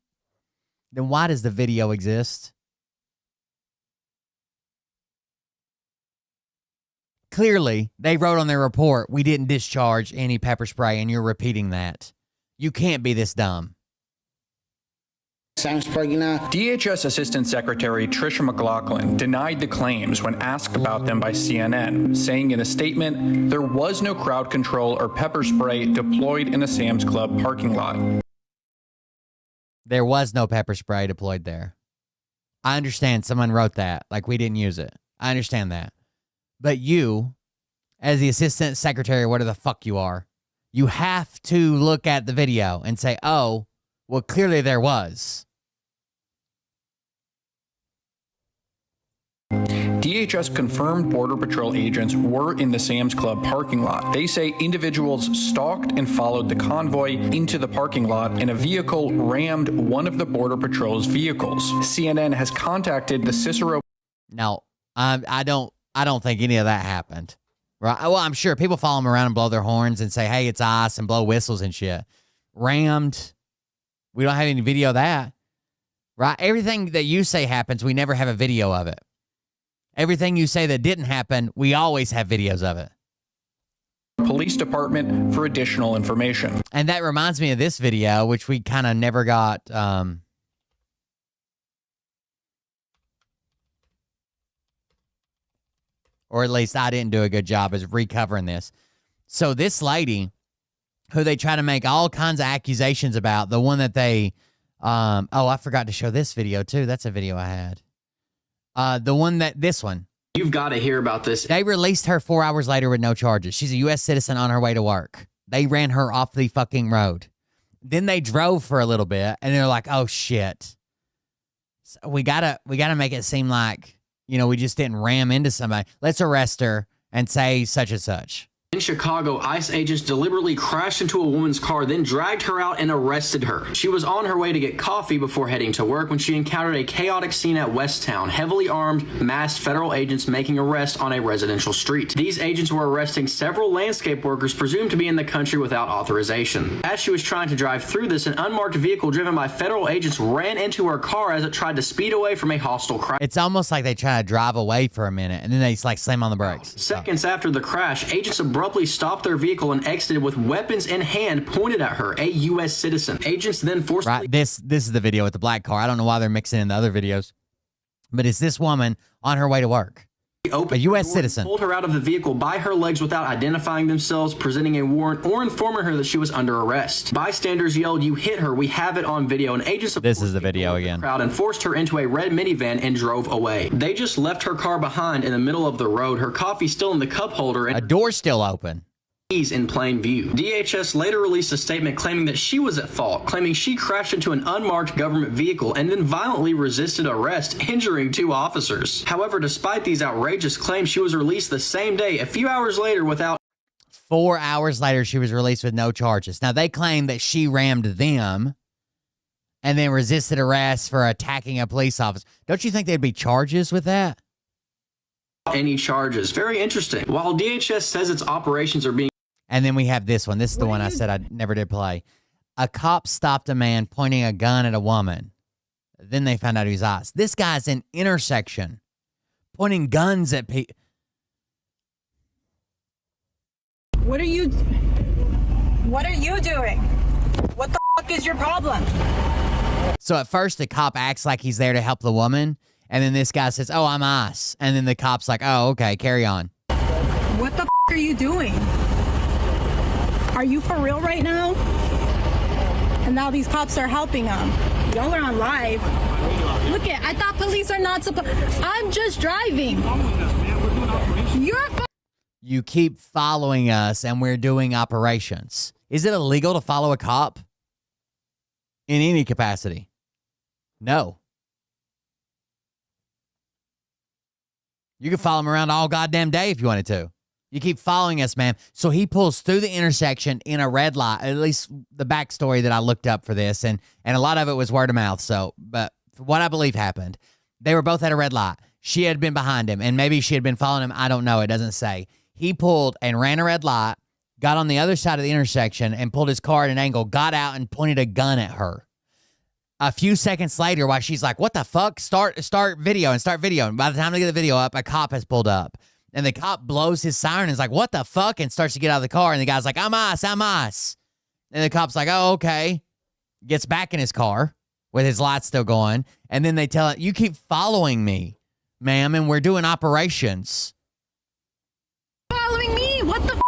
why does the video exist? Clearly, they wrote on their report, we didn't discharge any pepper spray, and you're repeating that. You can't be this dumb. Sam's parking lot. DHS Assistant Secretary Tricia McLaughlin denied the claims when asked about them by CNN, saying in a statement, there was no crowd control or pepper spray deployed in a Sam's Club parking lot. There was no pepper spray deployed there. I understand someone wrote that, like we didn't use it. I understand that. But you, as the Assistant Secretary, whatever the fuck you are, you have to look at the video and say, oh, well, clearly there was. DHS confirmed Border Patrol agents were in the Sam's Club parking lot. They say individuals stalked and followed the convoy into the parking lot, and a vehicle rammed one of the Border Patrol's vehicles. CNN has contacted the Cicero... Now, I don't think any of that happened. Right? Well, I'm sure people follow them around and blow their horns and say, hey, it's us, and blow whistles and shit. Rammed. We don't have any video of that. Right? Everything that you say happens, we never have a video of it. Everything you say that didn't happen, we always have videos of it. Police department for additional information. And that reminds me of this video, which we kind of never got. Or at least I didn't do a good job of recovering this. So this lady, who they try to make all kinds of accusations about, the one that they, I forgot to show this video too. That's a video I had. This one. You've got to hear about this. They released her 4 hours later with no charges. She's a U.S. citizen on her way to work. They ran her off the fucking road. Then they drove for a little bit, and they're like, oh, shit. So we gotta make it seem like, we just didn't ram into somebody. Let's arrest her and say such and such. In Chicago, ICE agents deliberately crashed into a woman's car, then dragged her out and arrested her. She was on her way to get coffee before heading to work when she encountered a chaotic scene at Westtown. Heavily armed, masked federal agents making arrests on a residential street. These agents were arresting several landscape workers presumed to be in the country without authorization. As she was trying to drive through this, an unmarked vehicle driven by federal agents ran into her car as it tried to speed away from a hostile crowd. It's almost like they try to drive away for a minute, and then they slam on the brakes. Seconds after the crash, agents abruptly stopped their vehicle and exited with weapons in hand pointed at her, a U.S. citizen. Agents then forcibly... Right, this is the video with the black car. I don't know why they're mixing in the other videos, but it's this woman on her way to work. A U.S. citizen. Pulled her out of the vehicle by her legs without identifying themselves, presenting a warrant, or informing her that she was under arrest. Bystanders yelled, "You hit her, we have it on video," and agents of this is the video again. Crowd and forced her into a red minivan and drove away. They just left her car behind in the middle of the road, her coffee still in the cup holder, and a door still open. In plain view. DHS later released a statement claiming that she was at fault, claiming she crashed into an unmarked government vehicle and then violently resisted arrest, injuring 2 officers. However, despite these outrageous claims, she was released the same day, a few hours later without... 4 hours later, she was released with no charges. Now, they claim that she rammed them and then resisted arrest for attacking a police officer. Don't you think there'd be charges with that? Any charges. Very interesting. While DHS says its operations are being... And then we have this one. This is the one I said I never did play. A cop stopped a man pointing a gun at a woman. Then they found out he was ICE. This guy's in intersection pointing guns at people. What are you doing? What the fuck is your problem? So at first the cop acts like he's there to help the woman. And then this guy says, oh, I'm ICE. And then the cop's like, oh, okay, carry on. What the are you doing? Are you for real right now? And now these cops are helping them. Y'all are on live. Look it, I thought police are not supposed... I'm just driving. You keep following us and we're doing operations. Is it illegal to follow a cop? In any capacity? No. You can follow him around all goddamn day if you wanted to. You keep following us, man. So he pulls through the intersection in a red light, at least the backstory that I looked up for this, and a lot of it was word of mouth. So, but what I believe happened, they were both at a red light. She had been behind him, and maybe she had been following him. I don't know. It doesn't say. He pulled and ran a red light, got on the other side of the intersection, and pulled his car at an angle, got out and pointed a gun at her. A few seconds later, while she's like, what the fuck? Start video and start videoing. By the time they get the video up, a cop has pulled up. And the cop blows his siren and is like, what the fuck? And starts to get out of the car. And the guy's like, I'm ICE. And the cop's like, oh, okay. Gets back in his car with his lights still going. And then they tell it, you keep following me, ma'am, and we're doing operations. Following me? What the fuck?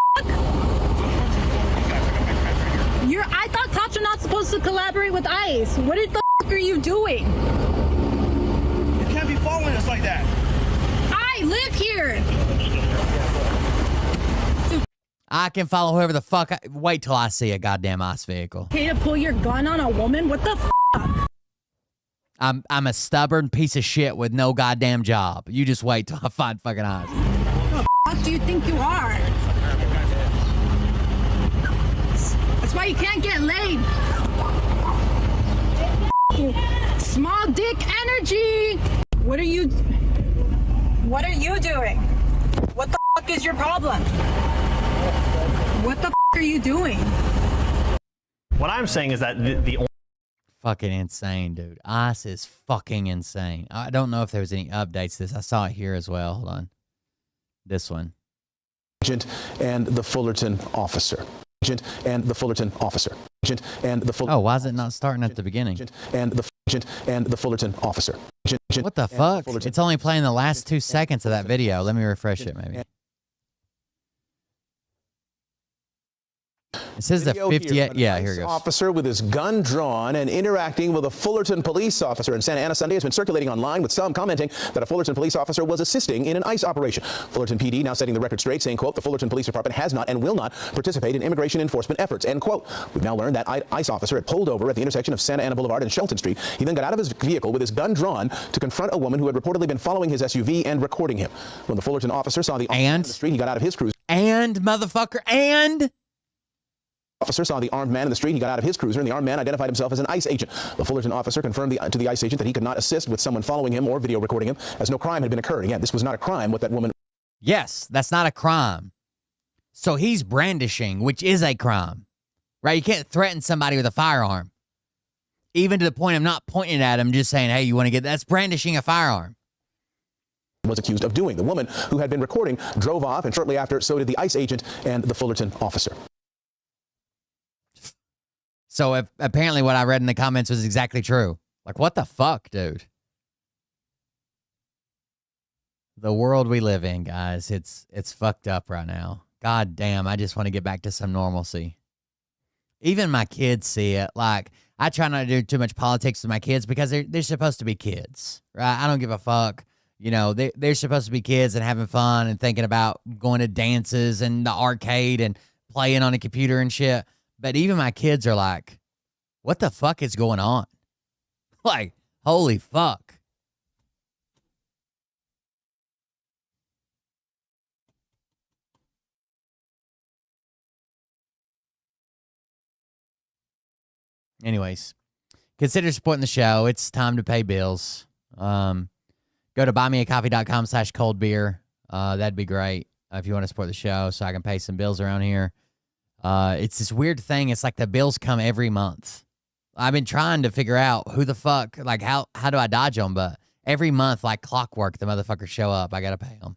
I thought cops are not supposed to collaborate with ICE. What the fuck are you doing? You can't be following us like that. I live here. I can follow whoever the fuck. Wait till I see a goddamn ICE vehicle. Okay, to pull your gun on a woman? What the fuck? I'm a stubborn piece of shit with no goddamn job. You just wait till I find fucking ICE. What the fuck do you think you are? That's why you can't get laid. Small dick energy. What are you What are you doing? What the fuck is your problem? What the fuck are you doing? What I'm saying is that the fucking insane, dude. ICE is fucking insane. I don't know if there was any updates to this. I saw it here as well. Hold on. This one. Agent and the Fullerton officer. Agent and the Fullerton officer. Agent and the Fullerton. Oh, why is it not starting at the beginning? And the agent and the Fullerton officer. Agent what the fuck? It's only playing the last 2 seconds of that video. Let me refresh it, maybe. It says the 58. Yeah, here it goes. Officer with his gun drawn and interacting with a Fullerton police officer in Santa Ana Sunday has been circulating online, with some commenting that a Fullerton police officer was assisting in an ICE operation. Fullerton PD now setting the record straight, saying, quote, the Fullerton Police Department has not and will not participate in immigration enforcement efforts, end quote. We've now learned that ICE officer had pulled over at the intersection of Santa Ana Boulevard and Shelton Street. He then got out of his vehicle with his gun drawn to confront a woman who had reportedly been following his SUV and recording him. When the Fullerton officer saw the officer on the street, he got out of his cruiser. And motherfucker, and officer saw the armed man in the street. He got out of his cruiser, and the armed man identified himself as an ICE agent. The Fullerton officer confirmed to the ICE agent that he could not assist with someone following him or video recording him, as no crime had been occurred. Again, this was not a crime, what that woman... Yes, that's not a crime. So he's brandishing, which is a crime, right? You can't threaten somebody with a firearm, even to the point of not pointing at him, just saying, hey, you want to get... That's brandishing a firearm. Was accused of doing. The woman who had been recording drove off, and shortly after, so did the ICE agent and the Fullerton officer. So apparently what I read in the comments was exactly true. Like, what the fuck, dude? The world we live in, guys, it's fucked up right now. God damn, I just want to get back to some normalcy. Even my kids see it. Like, I try not to do too much politics with my kids because they're supposed to be kids, right? I don't give a fuck. You know, they're supposed to be kids and having fun and thinking about going to dances and the arcade and playing on a computer and shit. But even my kids are like, what the fuck is going on? Like, holy fuck. Anyways, consider supporting the show. It's time to pay bills. Go to buymeacoffee.com/coldbeer. That'd be great if you want to support the show so I can pay some bills around here. It's this weird thing. It's like the bills come every month. I've been trying to figure out who the fuck, like how do I dodge them? But every month, like clockwork, the motherfuckers show up. I got to pay them.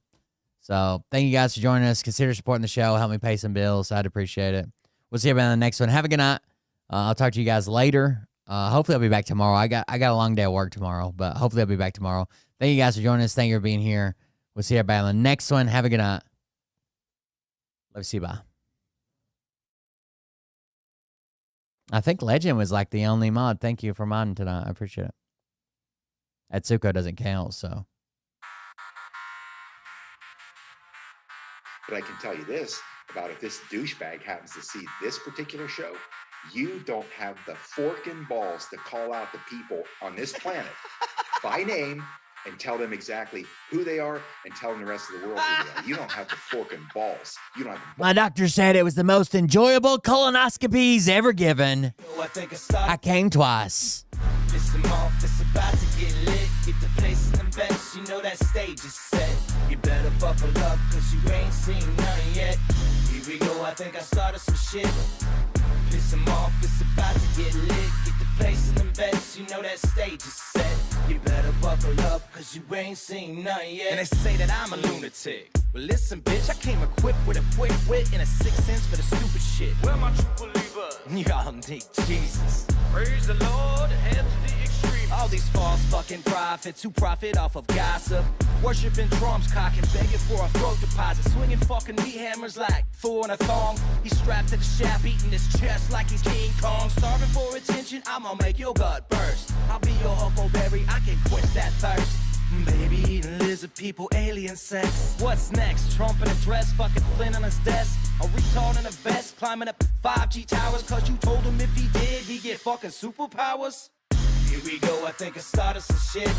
So thank you guys for joining us. Consider supporting the show. Help me pay some bills. I'd appreciate it. We'll see you on the next one. Have a good night. I'll talk to you guys later. Hopefully I'll be back tomorrow. I got a long day of work tomorrow, but hopefully I'll be back tomorrow. Thank you guys for joining us. Thank you for being here. We'll see everybody on the next one. Have a good night. Love you. See you. Bye. I think Legend was like the only mod. Thank you for modding tonight. I appreciate it. Atsuko doesn't count, so. But I can tell you this about if this douchebag happens to see this particular show, you don't have the forking balls to call out the people on this planet by name and tell them exactly who they are and tell them the rest of the world who they are. You don't have the forking balls. You don't have the balls. My doctor said it was the most enjoyable colonoscopies ever given. I came twice. It's about to get lit. Get the place in the best. You know that stage is set. You better buckle up, cause you ain't seen nothing yet. Here we go, I think I started some shit. Piss them off, it's about to get lit. Get the place in the best. You know that stage is set. You better buckle up, cause you ain't seen nothing yet. And they say that I'm a lunatic. Well, listen, bitch, I came equipped with a quick wit and a 6th sense for the stupid shit. Where my true believer? Y'all need Jesus. Praise the Lord, head to the extreme. All these false fucking prophets who profit off of gossip. Worshipping drums, cocking, begging for a throat deposit. Swinging fucking meat hammers like four in a thong. He's strapped to the shaft, beating his chest like he's King Kong. Starving for attention, I'ma make your gut burst. I'll be your huckleberry, I can quench that thirst. Baby eating lizard people, alien sex. What's next? Trump in a dress, fucking Flynn on his desk. A retard in a vest, climbing up 5G towers. Cause you told him if he did, he'd get fucking superpowers. Here we go, I think I started some shit.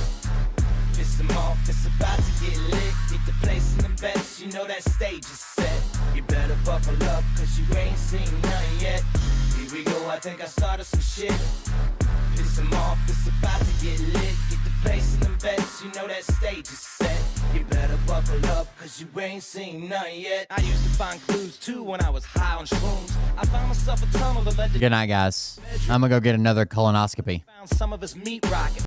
Piss them off, it's about to get lit. Get the place in the best, you know that stage is set. You better buckle up, cause you ain't seen nothing yet. Here we go, I think I started some shit. Piss them off, it's about to get lit. Get the place in the best, you know that stage is set. You better buckle cause you ain't seen none yet. I used to find clues too when I was high on shrooms. I found myself a tunnel that led to Good night, guys. I'm gonna go get another colonoscopy. found some of us meat rocking.